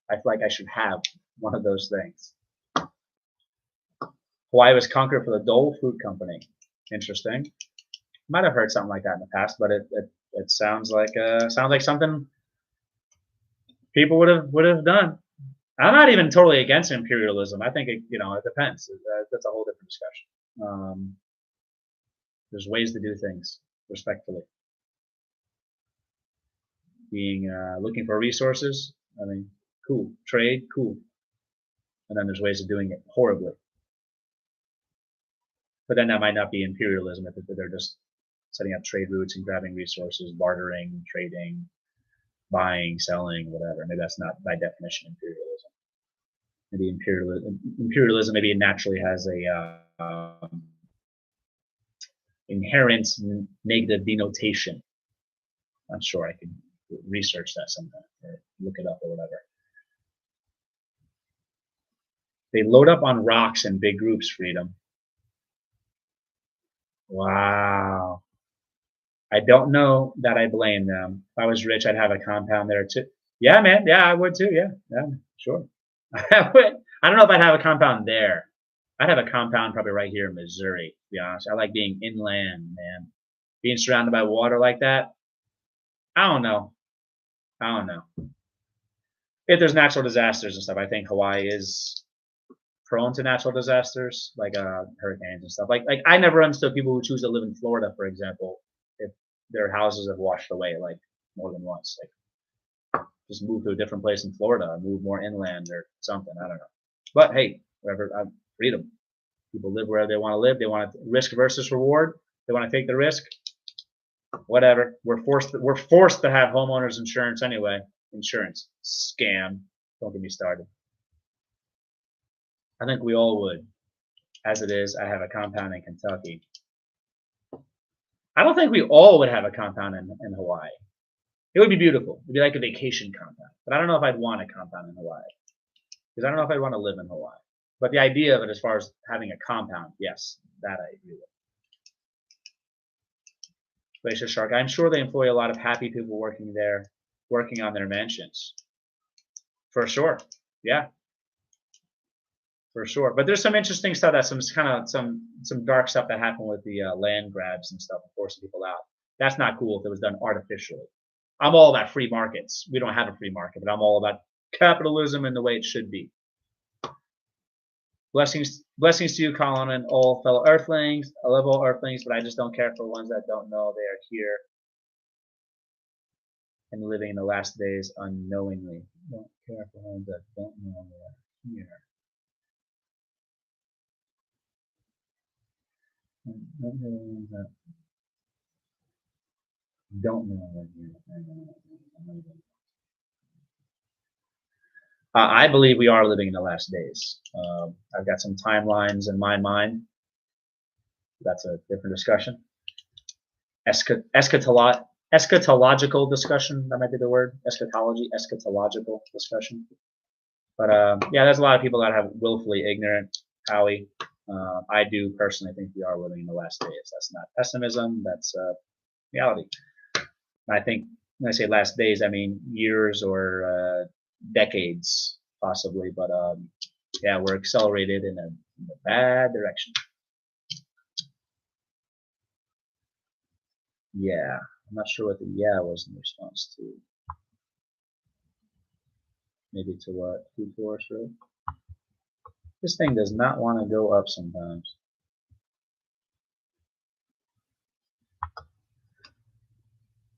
I feel like I should have one of those things. Hawaii was conquered for the Dole Fruit Company. Interesting. Might have heard something like that in the past, but it sounds like something people would have done. I'm not even totally against imperialism. I think it depends. That's a whole different discussion. There's ways to do things respectfully. Looking for resources. I mean, cool. Trade, cool. And then there's ways of doing it horribly. But then that might not be imperialism if they're just setting up trade routes and grabbing resources, bartering, trading, buying, selling, whatever. Maybe that's not by definition imperialism. Maybe imperialism maybe naturally has a inherent negative denotation. I'm sure I can research that sometime or look it up or whatever. They load up on rocks in big groups, Freedom. Wow. I don't know that I blame them. If I was rich, I'd have a compound there too. Yeah, man. Yeah, I would too. Yeah, sure. I would. I don't know if I'd have a compound there. I'd have a compound probably right here in Missouri, to be honest. I like being inland, man. Being surrounded by water like that. I don't know. If there's natural disasters and stuff, I think Hawaii is prone to natural disasters like hurricanes and stuff. Like I never understood people who choose to live in Florida, for example, if their houses have washed away like more than once. Like just move to a different place in Florida, move more inland or something. I don't know. But hey, whatever, freedom. People live where they want to live. They want to risk versus reward. They want to take the risk. Whatever. We're forced to have homeowners insurance anyway. Insurance scam. Don't get me started. I think we all would. As it is, I have a compound in Kentucky. I don't think we all would have a compound in Hawaii. It would be beautiful. It'd be like a vacation compound. But I don't know if I'd want a compound in Hawaii. Because I don't know if I'd want to live in Hawaii. But the idea of it as far as having a compound, yes, that I agree with. Glacier Shark, I'm sure they employ a lot of happy people working there, working on their mansions. For sure. Yeah. For sure. But there's some interesting stuff that some dark stuff that happened with the land grabs and stuff, forcing people out. That's not cool if it was done artificially. I'm all about free markets. We don't have a free market, but I'm all about capitalism and the way it should be. Blessings to you, Colin, and all fellow Earthlings. I love all Earthlings, but I just don't care for ones that don't know they are here and living in the last days unknowingly. Don't care for ones that don't know they are here. Don't know they're here. I believe we are living in the last days. I've got some timelines in my mind. That's a different discussion. Eschatological discussion, that might be the word. Eschatological discussion. But yeah, there's a lot of people that have willfully ignorant, Howie. I do personally think we are living in the last days. That's not pessimism, that's reality. And I think when I say last days, I mean years or decades, possibly. But yeah, we're accelerated in a bad direction. Yeah, I'm not sure what the yeah was in response to. Maybe to what? Food forestry? This thing does not want to go up sometimes.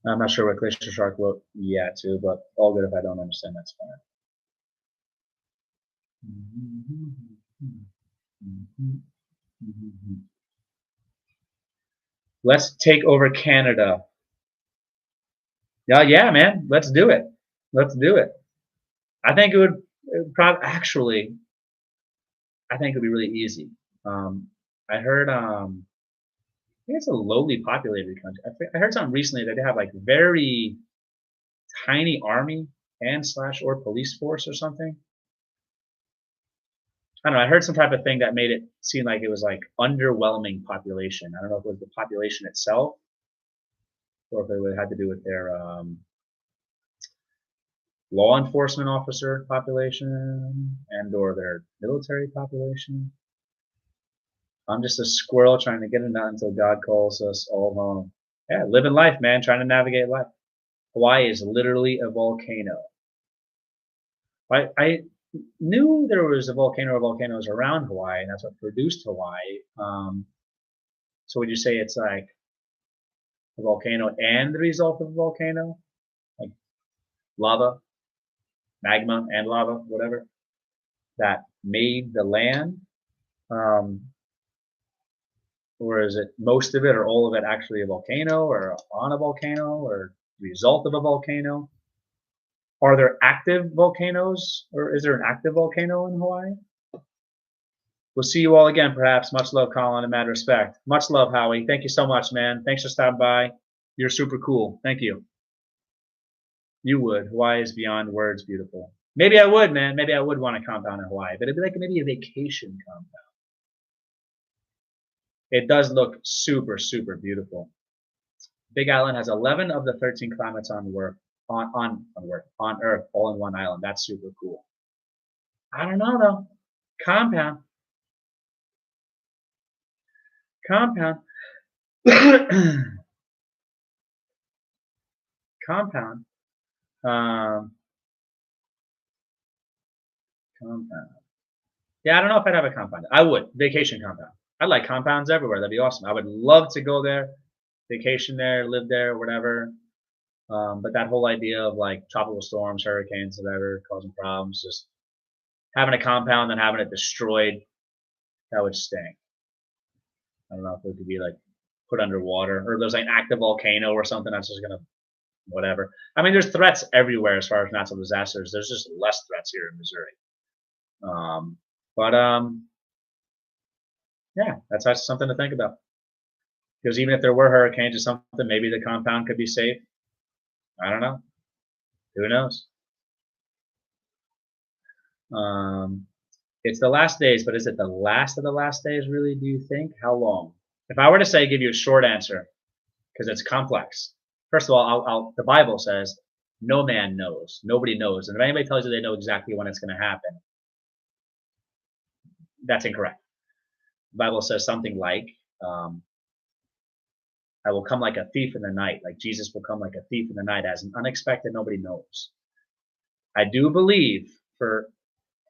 I'm not sure what Glacier Shark wrote yeah to, but all good if I don't understand, that's fine. Let's take over Canada. Yeah, man, let's do it. Let's do it. I think it would probably actually. I think it would be really easy. I heard. I think it's a lowly populated country. I heard something recently that they have like very tiny army and / or police force or something. I don't know. I heard some type of thing that made it seem like it was like underwhelming population. I don't know if it was the population itself or if it had to do with their law enforcement officer population and or their military population. I'm just a squirrel trying to get a nut until God calls us all home. Yeah, living life, man, trying to navigate life. Hawaii is literally a volcano. I knew there was a volcano or volcanoes around Hawaii, and that's what produced Hawaii. So would you say it's like a volcano and the result of a volcano? Like lava, magma and lava, whatever, that made the land? Or is it most of it or all of it actually a volcano or on a volcano or result of a volcano? Are there active volcanoes or is there an active volcano in Hawaii? We'll see you all again, perhaps. Much love, Colin, and mad respect. Much love, Howie. Thank you so much, man. Thanks for stopping by. You're super cool. Thank you. You would. Hawaii is beyond words beautiful. Maybe I would, man. Maybe I would want a compound in Hawaii, but it'd be like maybe a vacation compound. It does look super, super beautiful. Big Island has 11 of the 13 climates on Earth, all in one island. That's super cool. I don't know though. Compound. Compound. Compound. Compound. Yeah, I don't know if I'd have a compound. I would. Vacation compound. I'd like compounds everywhere. That'd be awesome. I would love to go there, vacation there, live there, whatever. But that whole idea of like tropical storms, hurricanes, whatever, causing problems, just having a compound and having it destroyed, that would stink. I don't know if it could be like put underwater, or there's like an active volcano or something that's just gonna whatever. I mean, there's threats everywhere as far as natural disasters. There's just less threats here in Missouri. But yeah, that's something to think about. Because even if there were hurricanes or something, maybe the compound could be safe. I don't know. Who knows? It's the last days, but is it the last of the last days, really, do you think? How long? If I were to say, give you a short answer, because it's complex. First of all, the Bible says, no man knows. Nobody knows. And if anybody tells you they know exactly when it's going to happen, that's incorrect. The Bible says something like, I will come like a thief in the night, like Jesus will come like a thief in the night, as an unexpected, nobody knows. I do believe, I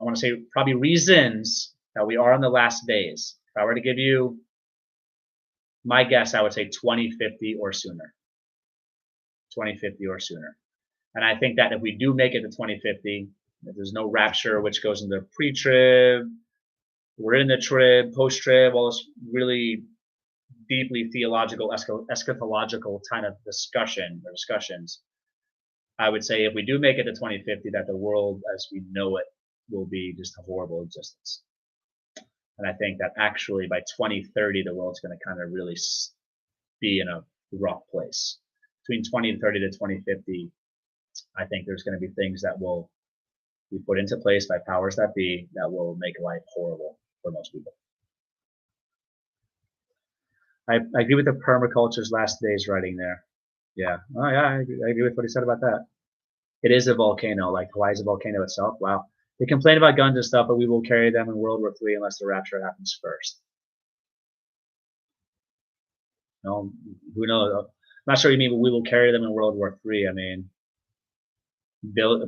want to say probably reasons, that we are in the last days. If I were to give you my guess, I would say 2050 or sooner. 2050 or sooner. And I think that if we do make it to 2050, if there's no rapture, which goes into pre-trib, we're in the trib, post-trib, all this really deeply theological, eschatological kind of discussions, I would say if we do make it to 2050, that the world as we know it will be just a horrible existence. And I think that actually by 2030, the world's going to kind of really be in a rough place. Between 2030 to 2050, I think there's going to be things that will be put into place by powers that be that will make life horrible for most people. I agree with the permaculture's last day's writing there. Yeah. Oh, yeah, I agree with what he said about that. It is a volcano, like Hawaii's a volcano itself. Wow. They complain about guns and stuff, but we will carry them in World War III unless the rapture happens first. No, who knows? I'm not sure what you mean, but we will carry them in World War III. I mean,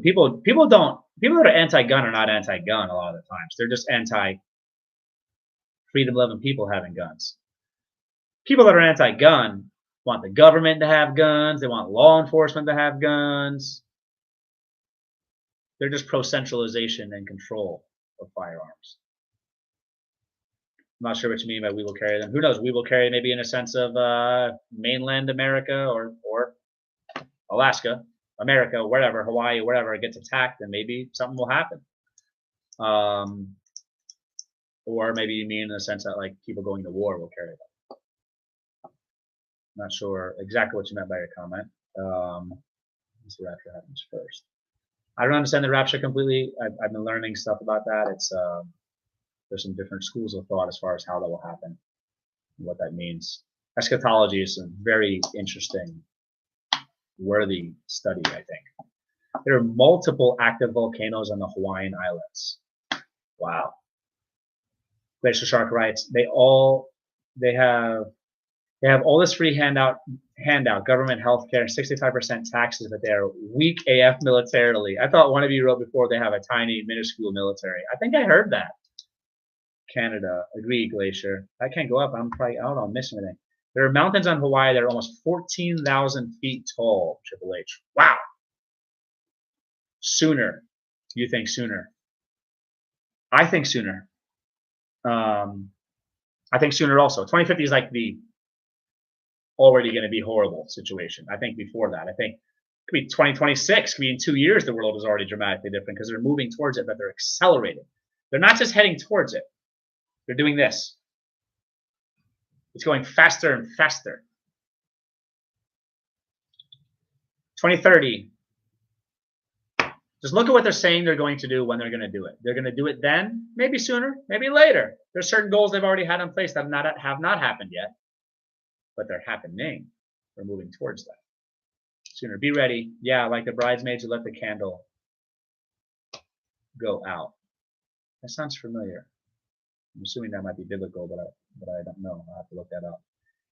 people that are anti-gun are not anti-gun a lot of the times. They're just anti-freedom-loving people having guns. People that are anti-gun want the government to have guns. They want law enforcement to have guns. They're just pro-centralization and control of firearms. I'm not sure what you mean by we will carry them. Who knows? We will carry maybe in a sense of mainland America or Alaska, America, wherever, Hawaii, wherever it gets attacked, and maybe something will happen. Or maybe you mean in the sense that like people going to war will carry them. Not sure exactly what you meant by your comment. Once the rapture happens first. I don't understand the rapture completely. I've been learning stuff about that. It's there's some different schools of thought as far as how that will happen and what that means. Eschatology is a very interesting, worthy study, I think. There are multiple active volcanoes on the Hawaiian Islands. Wow. Glacier Shark writes, they have all this free handout, government health care, 65% taxes, but they're weak AF militarily. I thought one of you wrote before they have a tiny, minuscule military. I think I heard that. Canada, agree, Glacier. I can't go up. I'm probably out on missing anything. There are mountains on Hawaii that are almost 14,000 feet tall, Triple H. Wow. Sooner. You think sooner. I think sooner. I think sooner also. 2050 is like the already going to be horrible situation. I think before that, I think it could be 2026, could be in 2 years, the world is already dramatically different because they're moving towards it, but they're accelerating. They're not just heading towards it. They're doing this. It's going faster and faster. 2030. Just look at what they're saying they're going to do when they're going to do it. They're going to do it then, maybe sooner, maybe later. There's certain goals they've already had in place that have not happened yet, but they're happening. We're moving towards that. Sooner. Be ready. Yeah, like the bridesmaids who let the candle go out. That sounds familiar. I'm assuming that might be biblical, but I don't know. I'll have to look that up.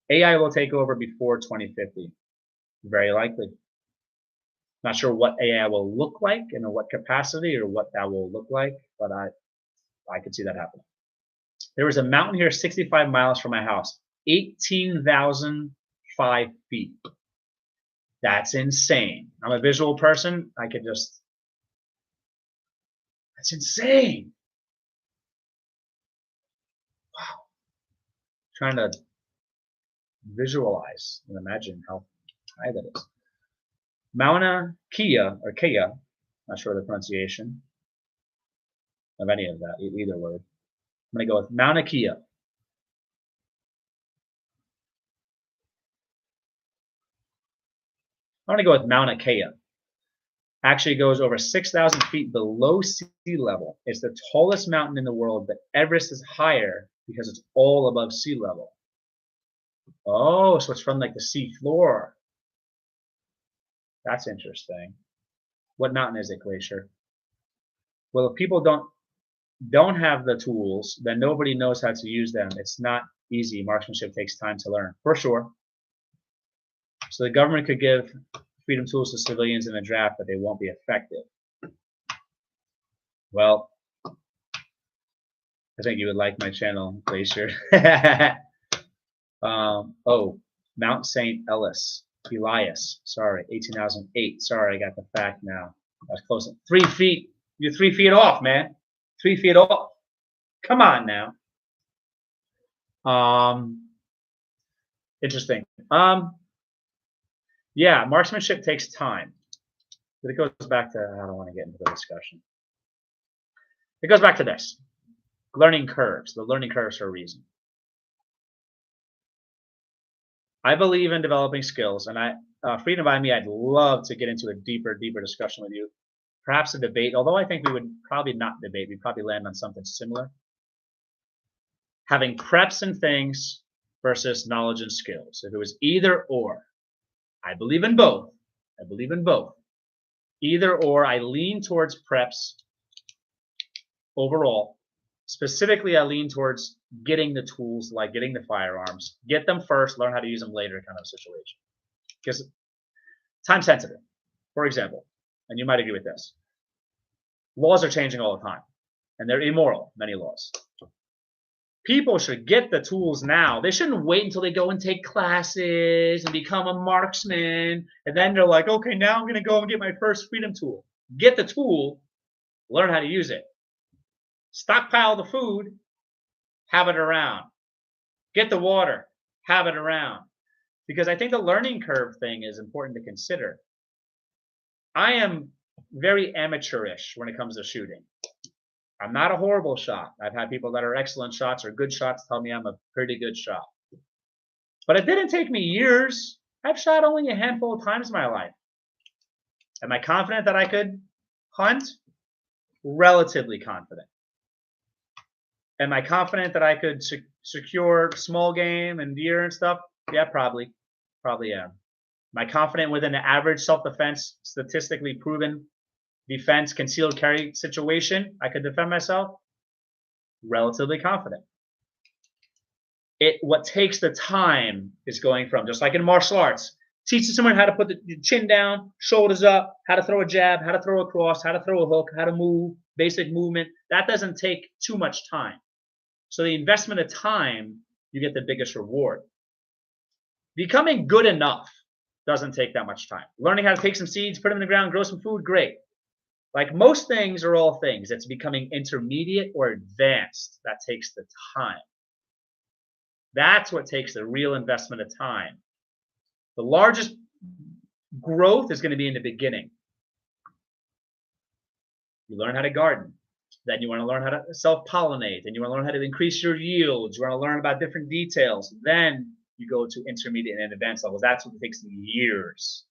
AI will take over before 2050. Very likely. Not sure what AI will look like and in what capacity or what that will look like, but I could see that happening. There was a mountain here 65 miles from my house, 18,005 feet. That's insane. I'm a visual person. I could just, that's insane. Wow. Trying to visualize and imagine how high that is. Mauna Kea, or Kea, not sure the pronunciation of any of that, either word. I'm going to go with Mauna Kea. I'm going to go with Mauna Kea. Actually goes over 6,000 feet below sea level. It's the tallest mountain in the world, but Everest is higher because it's all above sea level. Oh, so it's from like the sea floor. That's interesting. What mountain is it, Glacier? Well, if people don't have the tools, then nobody knows how to use them. It's not easy. Marksmanship takes time to learn, for sure. So the government could give freedom tools to civilians in a draft, but they won't be effective. Well, I think you would like my channel, Glacier. Oh, Mount St. Elias. Sorry, 18,008. Sorry, I got the fact now. I was close. 3 feet. You're 3 feet off, man. 3 feet off. Come on now. Interesting. Yeah, marksmanship takes time. But it goes back to, I don't want to get into the discussion. It goes back to this. Learning curves. The learning curves for a reason. I believe in developing skills, and Freedom by Me, I'd love to get into a deeper discussion with you. Perhaps a debate, although I think we would probably not debate. We'd probably land on something similar. Having preps and things versus knowledge and skills. If it was either or, I believe in both. I believe in both. Either or, I lean towards preps overall. Specifically, I lean towards getting the tools, like getting the firearms. Get them first, learn how to use them later kind of situation. Because time sensitive. For example, and you might agree with this, laws are changing all the time. And they're immoral, many laws. People should get the tools now. They shouldn't wait until they go and take classes and become a marksman. And then they're like, okay, now I'm going to go and get my first freedom tool. Get the tool, learn how to use it. Stockpile the food, have it around. Get the water, have it around. Because I think the learning curve thing is important to consider. I am very amateurish when it comes to shooting. I'm not a horrible shot. I've had people that are excellent shots or good shots tell me I'm a pretty good shot. But it didn't take me years. I've shot only a handful of times in my life. Am I confident that I could hunt? Relatively confident. Am I confident that I could secure small game and deer and stuff? Yeah, probably. Probably am. Am I confident within the average self-defense, statistically proven defense, concealed carry situation, I could defend myself? Relatively confident. What takes the time is going from, just like in martial arts, teaching someone how to put the chin down, shoulders up, how to throw a jab, how to throw a cross, how to throw a hook, how to move, basic movement. That doesn't take too much time. So the investment of time, you get the biggest reward. Becoming good enough doesn't take that much time. Learning how to take some seeds, put them in the ground, grow some food, great. Like most things are all things. It's becoming intermediate or advanced that takes the time. That's what takes the real investment of time. The largest growth is going to be in the beginning. You learn how to garden. Then you want to learn how to self-pollinate. And you want to learn how to increase your yields. You want to learn about different details. Then you go to intermediate and advanced levels. That's what takes years.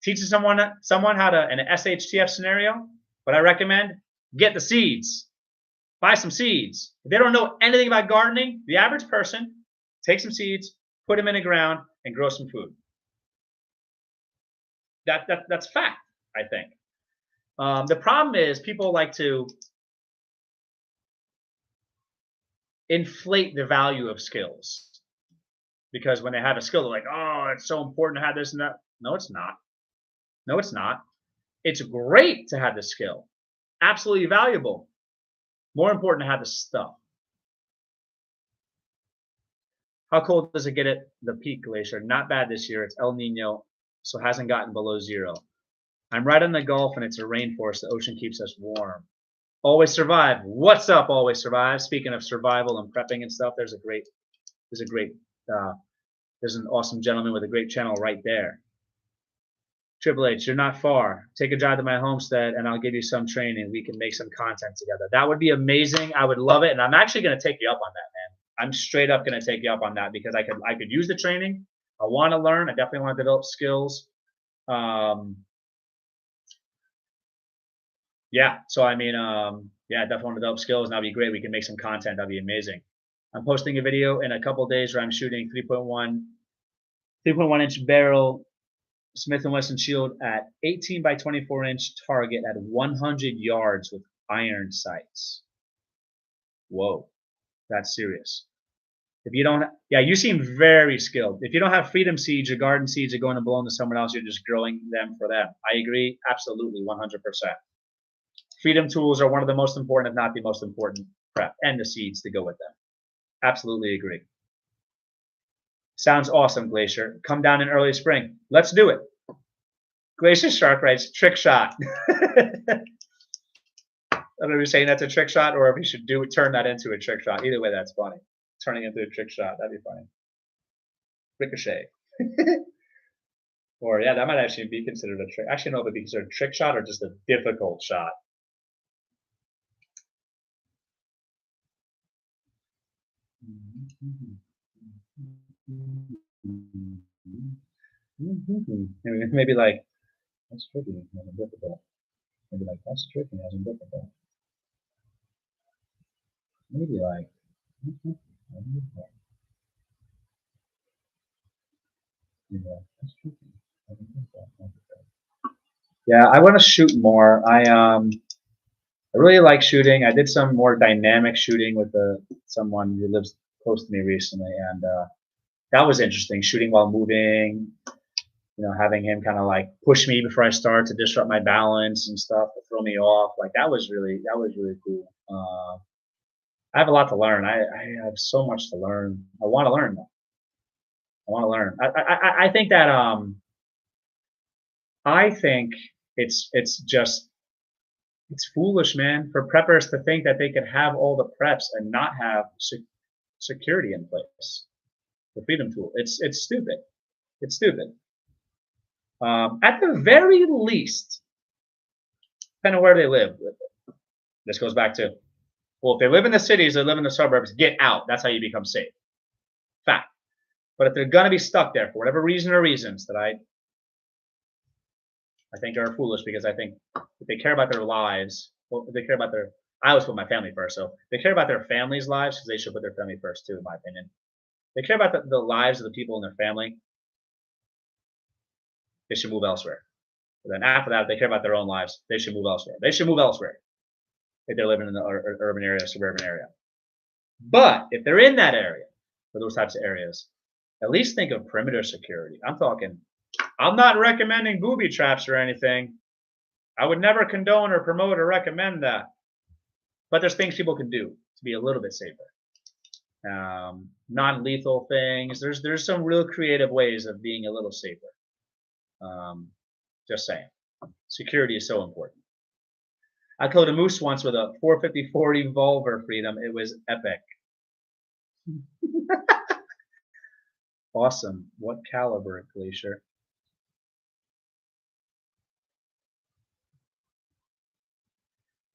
Teaching someone how to, in an SHTF scenario, what I recommend, get the seeds. Buy some seeds. If they don't know anything about gardening, the average person, take some seeds, put them in the ground, and grow some food. That's fact, I think. The problem is people like to inflate the value of skills. Because when they have a skill, they're like, oh, it's so important to have this and that. No, it's not. No, it's not. It's great to have the skill. Absolutely valuable. More important to have the stuff. How cold does it get at the peak, Glacier? Not bad this year. It's El Nino, so it hasn't gotten below zero. I'm right on the Gulf, and it's a rainforest. The ocean keeps us warm. Always Survive. What's up, Always Survive? Speaking of survival and prepping and stuff, there's a great There's an awesome gentleman with a great channel right there. Triple H, you're not far. Take a drive to my homestead and I'll give you some training. We can make some content together. That would be amazing. I would love it. And I'm actually going to take you up on that, man. I'm straight up going to take you up on that because I could use the training. I want to learn. I definitely want to develop skills. Yeah. So, I mean, yeah, definitely want to develop skills and that'd be great. We can make some content. That'd be amazing. I'm posting a video in a couple days where I'm shooting 3.1 inch barrel Smith & Wesson shield at 18 by 24 inch target at 100 yards with iron sights. Whoa, that's serious. If you don't, yeah, you seem very skilled. If you don't have freedom seeds or garden seeds are going to belong to someone else, you're just growing them for them. I agree, absolutely, 100%. Freedom tools are one of the most important, if not the most important prep, and the seeds to go with them. Absolutely agree. Sounds awesome, Glacier. Come down in early spring. Let's do it. Glacier Shark writes, trick shot. I don't know if you're saying that's a trick shot or if you should turn that into a trick shot. Either way, that's funny. Turning into a trick shot. That'd be funny. Ricochet. Or, yeah, that might actually be considered a trick. Actually, no, it would be considered a trick shot or just a difficult shot. Maybe like, that's tricky, that's difficult. Maybe like, that's tricky, that's difficult. Maybe like, that's tricky. Yeah, I want to shoot more. I really like shooting. I did some more dynamic shooting with someone who lives close to me recently, and that was interesting. Shooting while moving, you know, having him kind of like push me before I start to disrupt my balance and stuff, to throw me off. Like that was really cool. I have a lot to learn. I have so much to learn. I want to learn though. I want to learn. I think that I think it's foolish, man, for preppers to think that they could have all the preps and not have security in place. The freedom tool. It's stupid. It's stupid. At the very least, depending on where they live. This goes back to, well, if they live in the cities, they live in the suburbs, get out. That's how you become safe. Fact. But if they're going to be stuck there for whatever reason or reasons that I think are foolish, because I think if they care about their lives, well, if they care about their, I always put my family first, so if they care about their family's lives, because they should put their family first too, in my opinion. If they care about the lives of the people in their family, they should move elsewhere. But then after that, if they care about their own lives, they should move elsewhere. They should move elsewhere if they're living in the urban area, suburban area. But if they're in that area, or those types of areas, at least think of perimeter security. I'm not recommending booby traps or anything. I would never condone or promote or recommend that. But there's things people can do to be a little bit safer. Non-lethal things. There's some real creative ways of being a little safer. Just saying. Security is so important. I killed a moose once with a 454 revolver, Freedom. It was epic. Awesome. What caliber, Glacier?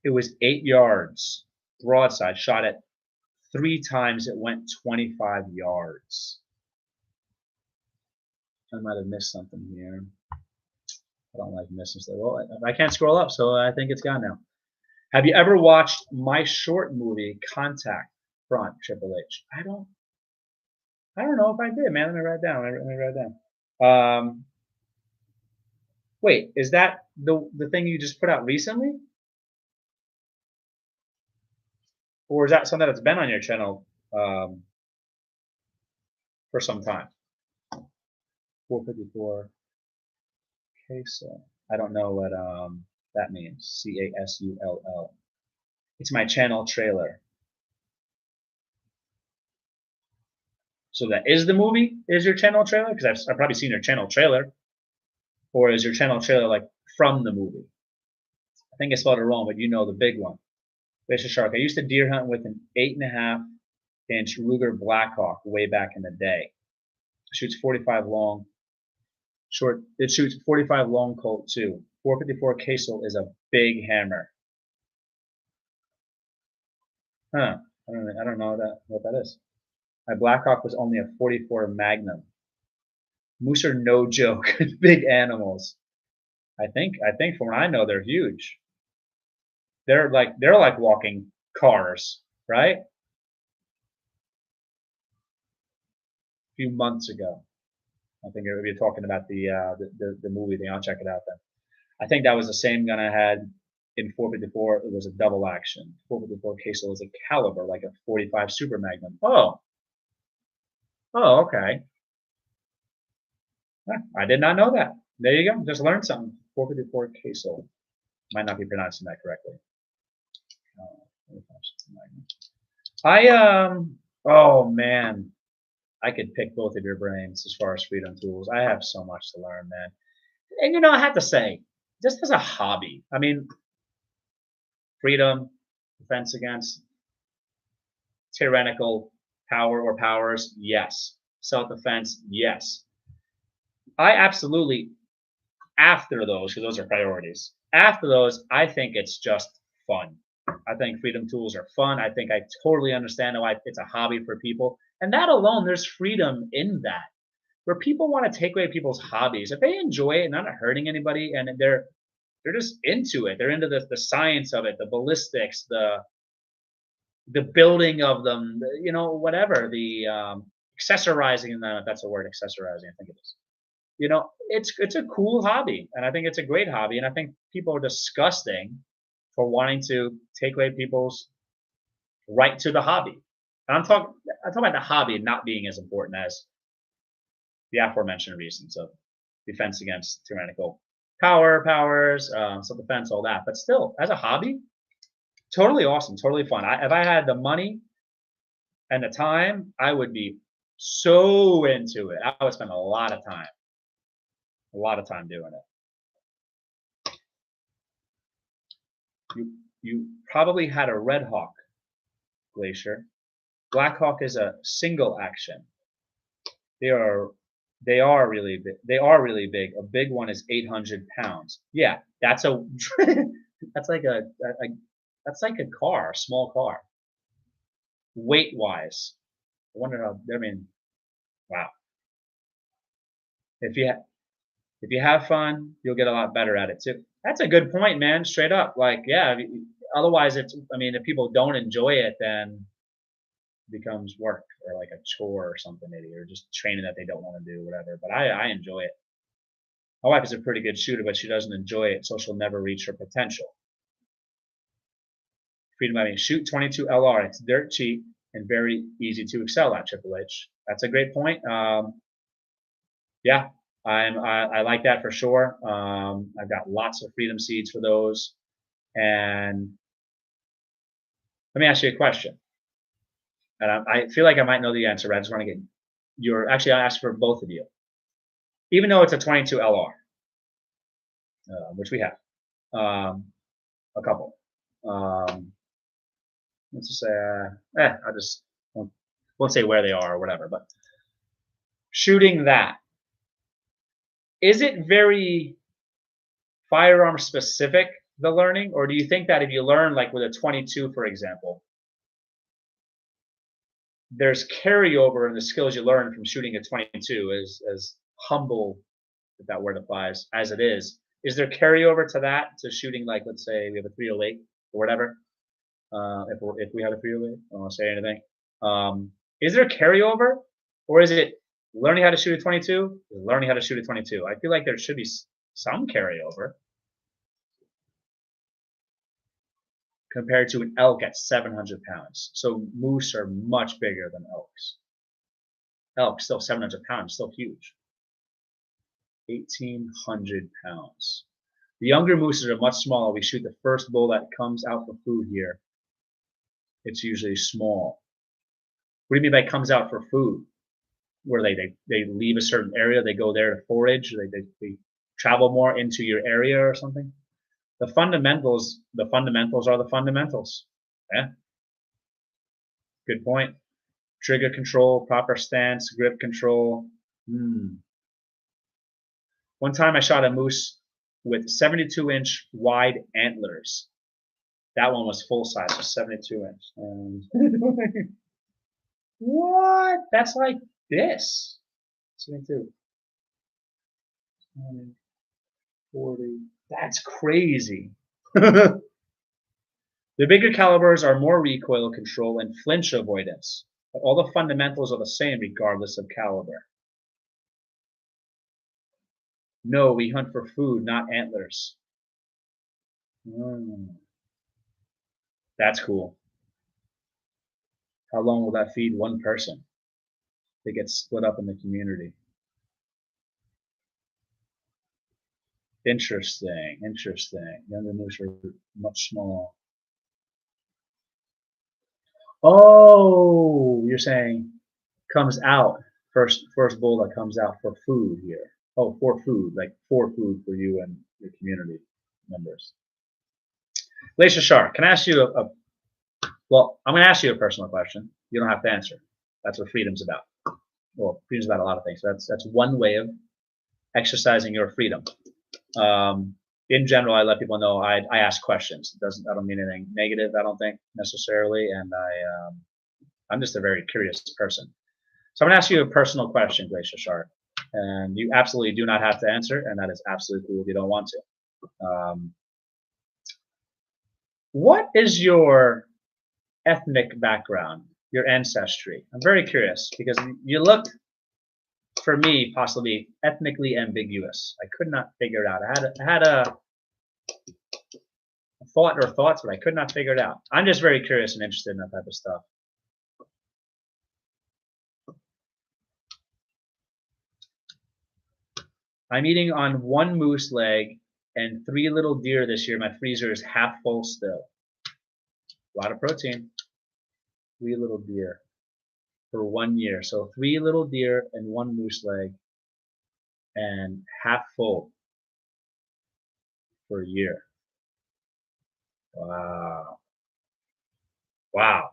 It was 8 yards. Broadside. Shot it 3 times. It went 25 yards. I might have missed something here. I don't like missing stuff. Well, I can't scroll up, so I think it's gone now. Have you ever watched my short movie, Contact Front, Triple H? I don't know if I did, man. Let me write it down. Wait, is that the thing you just put out recently? Or is that something that's been on your channel for some time? 454 queso. I don't know what that means. CASULL. It's my channel trailer. So that is the movie? Is your channel trailer? Because I've probably seen your channel trailer. Or is your channel trailer like from the movie? I think I spelled it wrong, but you know the big one. Glacier Shark. I used to deer hunt with an 8.5-inch Ruger Blackhawk way back in the day. Shoots 45 long. Short. It shoots 45 long Colt too. 454 Casel is a big hammer. Huh. I don't know what that is. My Blackhawk was only a 44 Magnum. Moose are no joke. Big animals. I think from what I know, they're huge. They're like walking cars, right? A few months ago, I think we were talking about the movie thing. I'll check it out then. I think that was the same gun I had in 454. It was a double action. 454 Casel is a caliber, like a 45 Super Magnum. Oh, okay. I did not know that. There you go. Just learned something. 454 Casel. Might not be pronouncing that correctly. Oh man, I could pick both of your brains as far as freedom tools. I have so much to learn, man. And I have to say, just as a hobby, I mean, freedom, defense against tyrannical power or powers, yes. Self-defense, yes. I absolutely, after those, because those are priorities, after those, I think it's just fun. I think freedom tools are fun. I think I totally understand why it's a hobby for people. And that alone, there's freedom in that. Where people want to take away people's hobbies. If they enjoy it and not hurting anybody and they're just into it. They're into the science of it, the ballistics, the building of them, whatever, the accessorizing them, if that's a word, accessorizing, I think it is. It's a cool hobby, and I think it's a great hobby, and I think people are disgusting for wanting to take away people's right to the hobby. And I'm talking about the hobby not being as important as the aforementioned reasons of defense against tyrannical powers, self-defense, all that. But still, as a hobby, totally awesome, totally fun. If I had the money and the time, I would be so into it. I would spend a lot of time doing it. You probably had a Red Hawk, Glacier. Black Hawk is a single action. They are really big. They are really big. A big one is 800 pounds. Yeah, that's a that's like a car, a small car. Weight wise, I wonder how. I mean, wow. If you have fun, you'll get a lot better at it too. That's a good point, man. Straight up, like, yeah. Otherwise, if people don't enjoy it, then it becomes work or like a chore or something, maybe, or just training that they don't want to do, whatever. But I enjoy it. My wife is a pretty good shooter, but she doesn't enjoy it, so she'll never reach her potential. Freedom, I mean, shoot 22 LR. It's dirt cheap and very easy to excel at. Triple H. That's a great point. Yeah, I like that for sure. I've got lots of freedom seeds for those. And let me ask you a question. And I feel like I might know the answer, but I just want to get actually, I'll ask for both of you. Even though it's a 22 LR, which we have, a couple. Let's just say, I just won't say where they are or whatever, but shooting that, is it very firearm specific, the learning, or do you think that if you learn like with a 22, for example, there's carryover in the skills you learn from shooting a 22, as humble, if that word applies, as it is there carryover to that, to shooting, like, let's say we have a 308 or whatever, if we have a 308, I don't want to say anything, is there carryover, or is it learning how to shoot a 22 is learning how to shoot a 22? I feel like there should be some carryover compared to an elk at 700 pounds. So moose are much bigger than elks. Elk, still 700 pounds, still huge. 1,800 pounds. The younger mooses are much smaller. We shoot the first bull that comes out for food here. It's usually small. What do you mean by comes out for food? Where they leave a certain area, they go there to forage, they travel more into your area or something? The fundamentals are the fundamentals. Yeah. Good point. Trigger control, proper stance, grip control, Hmm. One time I shot a moose with 72-inch wide antlers. That one was full size, so 72 inch. And what? That's like this. 72, 20, 40. That's crazy. The bigger calibers are more recoil control and flinch avoidance, but all the fundamentals are the same regardless of caliber. No, we hunt for food, not antlers. Mm, that's cool. How long will that feed one person? They get split up in the community. Interesting, interesting. Younger moose are much smaller. Oh, you're saying comes out first bull that comes out for food here. Oh, for food, like for food for you and your community members. Glacier Shark, can I ask you well, I'm going to ask you a personal question. You don't have to answer. That's what freedom's about. Well, freedom's about a lot of things. That's one way of exercising your freedom. In general, I let people know I ask questions. I don't mean anything negative. I don't think necessarily, and I'm just a very curious person. So I'm going to ask you a personal question, Glacier Shark, and you absolutely do not have to answer, and that is absolutely cool if you don't want to. What is your ethnic background, your ancestry? I'm very curious because you look, for me, possibly ethnically ambiguous. I could not figure it out. I had a thought or thoughts, but I could not figure it out. I'm just very curious and interested in that type of stuff. I'm eating on one moose leg and 3 little deer this year. My freezer is half full still. A lot of protein. 3 little deer for 1 year. So 3 little deer and 1 moose leg and half full for a year. Wow. Wow.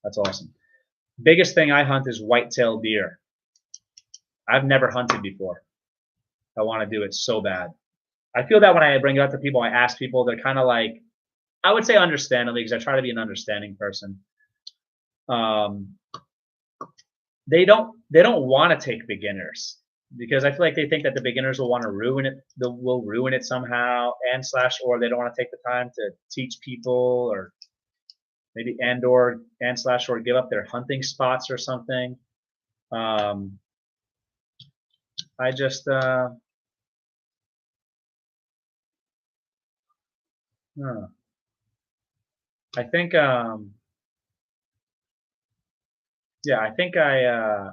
That's awesome. Biggest thing I hunt is white-tailed deer. I've never hunted before. I want to do it so bad. I feel that when I bring it up to people, I ask people, they're kind of like, I would say understandably, because I try to be an understanding person. They don't want to take beginners because I feel like they think that the beginners will want to ruin it. Will ruin it somehow, or they don't want to take the time to teach people, or maybe or give up their hunting spots or something. I just I think yeah, I think I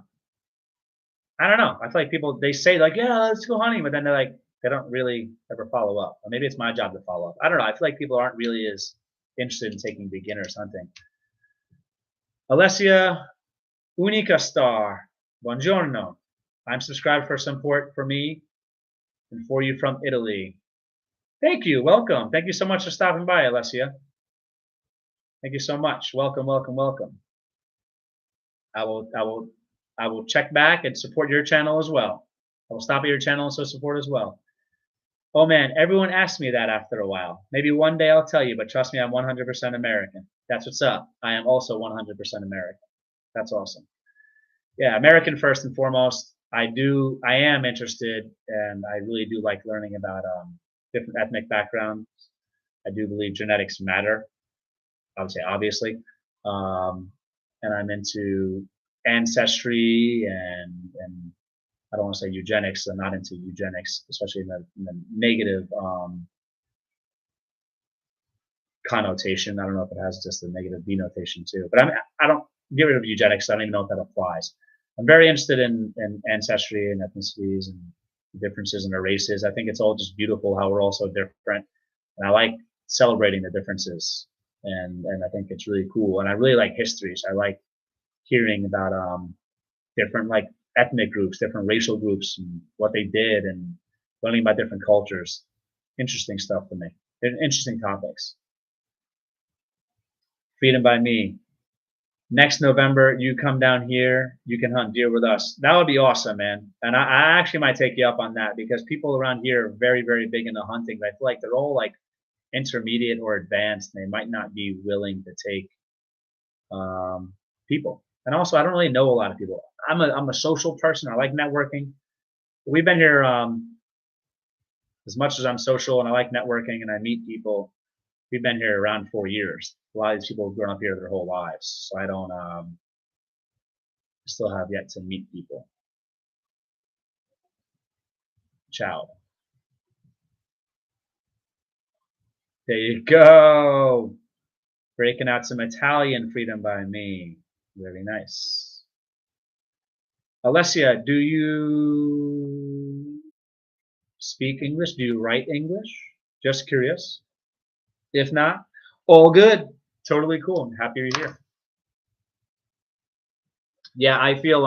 don't know. I feel like people, they say like, yeah, let's go hunting, but then they don't really ever follow up. Or maybe it's my job to follow up. I don't know. I feel like people aren't really as interested in taking beginners hunting. Alessia Unica Star, buongiorno. I'm subscribed for support for me and for you from Italy. Thank you. Welcome. Thank you so much for stopping by, Alessia. Thank you so much. Welcome, welcome, welcome. I will check back and support your channel as well. I will stop at your channel and so support as well. Oh man, everyone asks me that after a while. Maybe one day I'll tell you, but trust me, I'm 100% American. That's what's up. I am also 100% American. That's awesome. Yeah, American first and foremost. I am interested, and I really do like learning about different ethnic backgrounds. I do believe genetics matter. I would say obviously, and I'm into ancestry and I don't want to say eugenics. I'm not into eugenics, especially in the negative connotation. I don't know if it has just a negative denotation too. But I don't get rid of eugenics. I don't even know if that applies. I'm very interested in ancestry and ethnicities and differences in our races. I think it's all just beautiful how we're all so different, and I like celebrating the differences. And I think it's really cool. And I really like history. So I like hearing about different like ethnic groups, different racial groups, and what they did, and learning about different cultures. Interesting stuff to me. Interesting topics. Freedom by me. Next November, you come down here, you can hunt deer with us. That would be awesome, man. And I actually might take you up on that because people around here are very, very big into hunting. But I feel like they're all like intermediate or advanced. And they might not be willing to take people. And also, I don't really know a lot of people. I'm a social person. I like networking. We've been here as much as I'm social and I like networking and I meet people. We've been here around 4 years. A lot of these people have grown up here their whole lives, so I don't still have yet to meet people. Ciao. There you go. Breaking out some Italian freedom by me. Very nice. Alessia, do you speak English? Do you write English? Just curious. If not, all good. Totally cool. I'm happy you're here. Yeah, I feel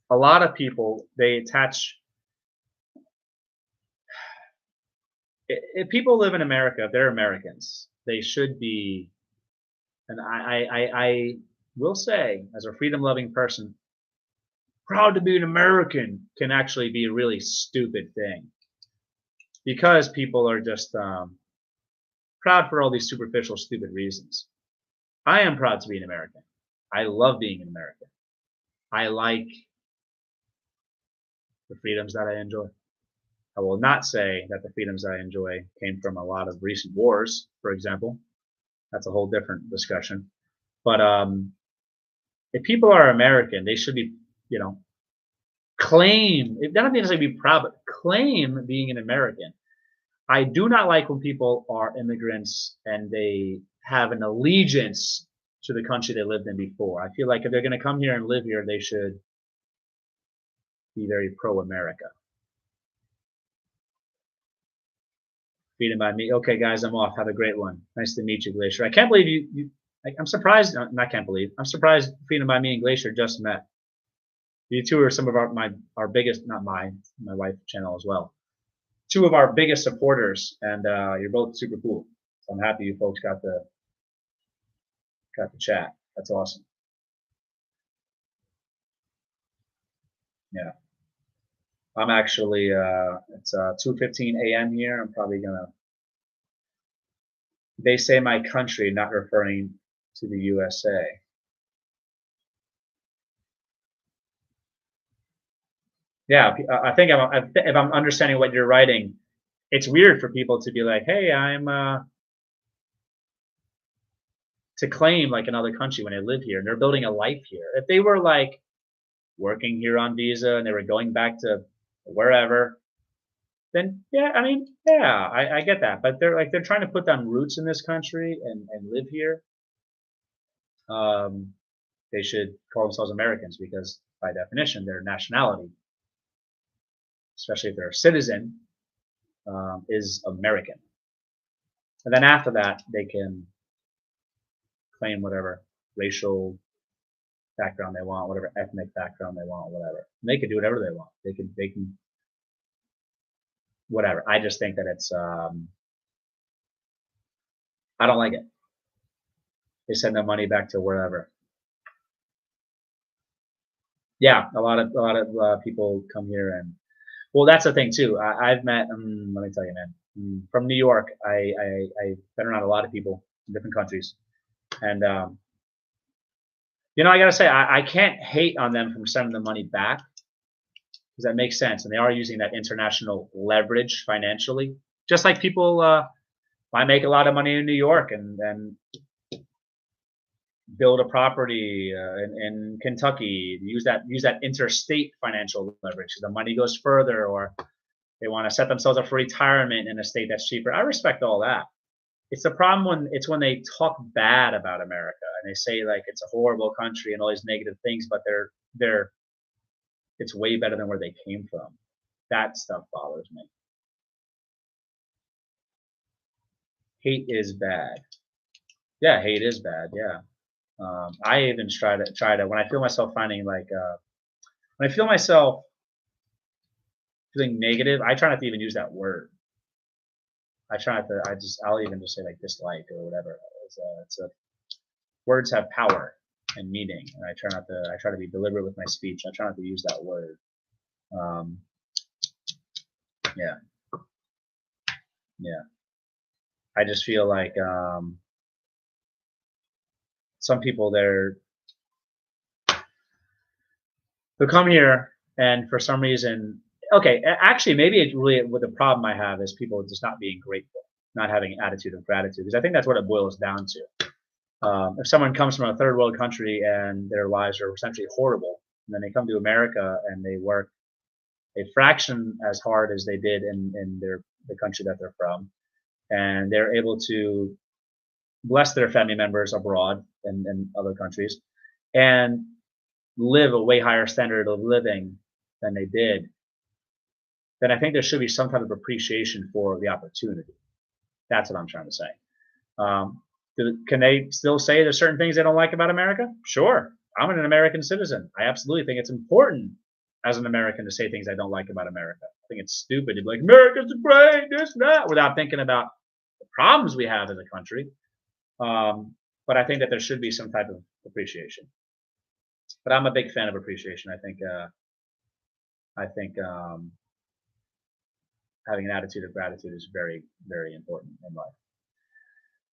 a lot of people they attach if people live in America, if they're Americans, they should be and I will say, as a freedom loving person, proud to be an American can actually be a really stupid thing. Because people are just proud for all these superficial, stupid reasons. I am proud to be an American. I love being an American. I like the freedoms that I enjoy. I will not say that the freedoms I enjoy came from a lot of recent wars, for example. That's a whole different discussion. But if people are American, they should be, you know, claim. It doesn't necessarily be proud, but claim being an American. I do not like when people are immigrants and they have an allegiance to the country they lived in before. I feel like if they're going to come here and live here, they should be very pro-America. Freedom by me. Okay, guys, I'm off. Have a great one. Nice to meet you, Glacier. I can't believe I'm surprised. I can't believe. I'm surprised Freedom by me and Glacier just met. You two are some of our biggest, not my wife's channel as well. Two of our biggest supporters, and you're both super cool. So I'm happy you folks got the chat. That's awesome. Yeah. I'm actually it's 2:15 a.m. here. I'm probably gonna. They say my country, not referring to the USA. Yeah, I think if I'm understanding what you're writing, it's weird for people to be like, "Hey, I'm to claim like another country when they live here and they're building a life here." If they were like working here on visa and they were going back to wherever, then yeah, I mean, yeah, I get that. But they're trying to put down roots in this country and live here. Um, they should call themselves Americans because by definition, their nationality, especially if they're a citizen, is American. And then after that, they can claim whatever racial background they want, whatever ethnic background they want, whatever. And they can do whatever they want. They can whatever. I just think that it's I don't like it. They send their money back to wherever. Yeah, a lot of people come here and well, that's the thing too. I've met. Let me tell you, man. From New York, I've been around a lot of people in different countries, and you know, I gotta say, I can't hate on them from sending the money back because that makes sense, and they are using that international leverage financially, just like people might make a lot of money in New York and build a property in Kentucky, use that interstate financial leverage. So the money goes further, or they want to set themselves up for retirement in a state that's cheaper. I respect all that. It's the problem when they talk bad about America and they say like it's a horrible country and all these negative things, but they're it's way better than where they came from. That stuff bothers me. Hate is bad. Yeah, hate is bad. Yeah. I even try to when I feel myself finding like when I feel myself feeling negative, I try not to even use that word. I try not to. I'll even just say like dislike or whatever. It's a words have power and meaning, and I try to be deliberate with my speech. I try not to use that word. Yeah. Yeah. I just feel like some people they'll come here and for some reason, okay, actually maybe it's really what the problem I have is people just not being grateful, not having an attitude of gratitude, because I think that's what it boils down to. If someone comes from a third world country and their lives are essentially horrible, and then they come to America and they work a fraction as hard as they did in the country that they're from, and they're able to bless their family members abroad in other countries and live a way higher standard of living than they did, then I think there should be some type of appreciation for the opportunity. That's what I'm trying to say. Can they still say there's certain things they don't like about America? Sure. I'm an American citizen. I absolutely think it's important as an American to say things I don't like about America. I think it's stupid to be like, America's great, this, that, without thinking about the problems we have as a country. But I think that there should be some type of appreciation. But I'm a big fan of appreciation. I think having an attitude of gratitude is very, very important in life.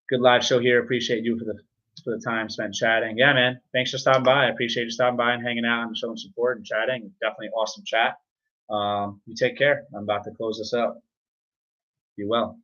Good live show here. Appreciate you for the time spent chatting. Yeah, man. Thanks for stopping by. I appreciate you stopping by and hanging out and showing support and chatting. Definitely awesome chat. You take care. I'm about to close this up. Be well.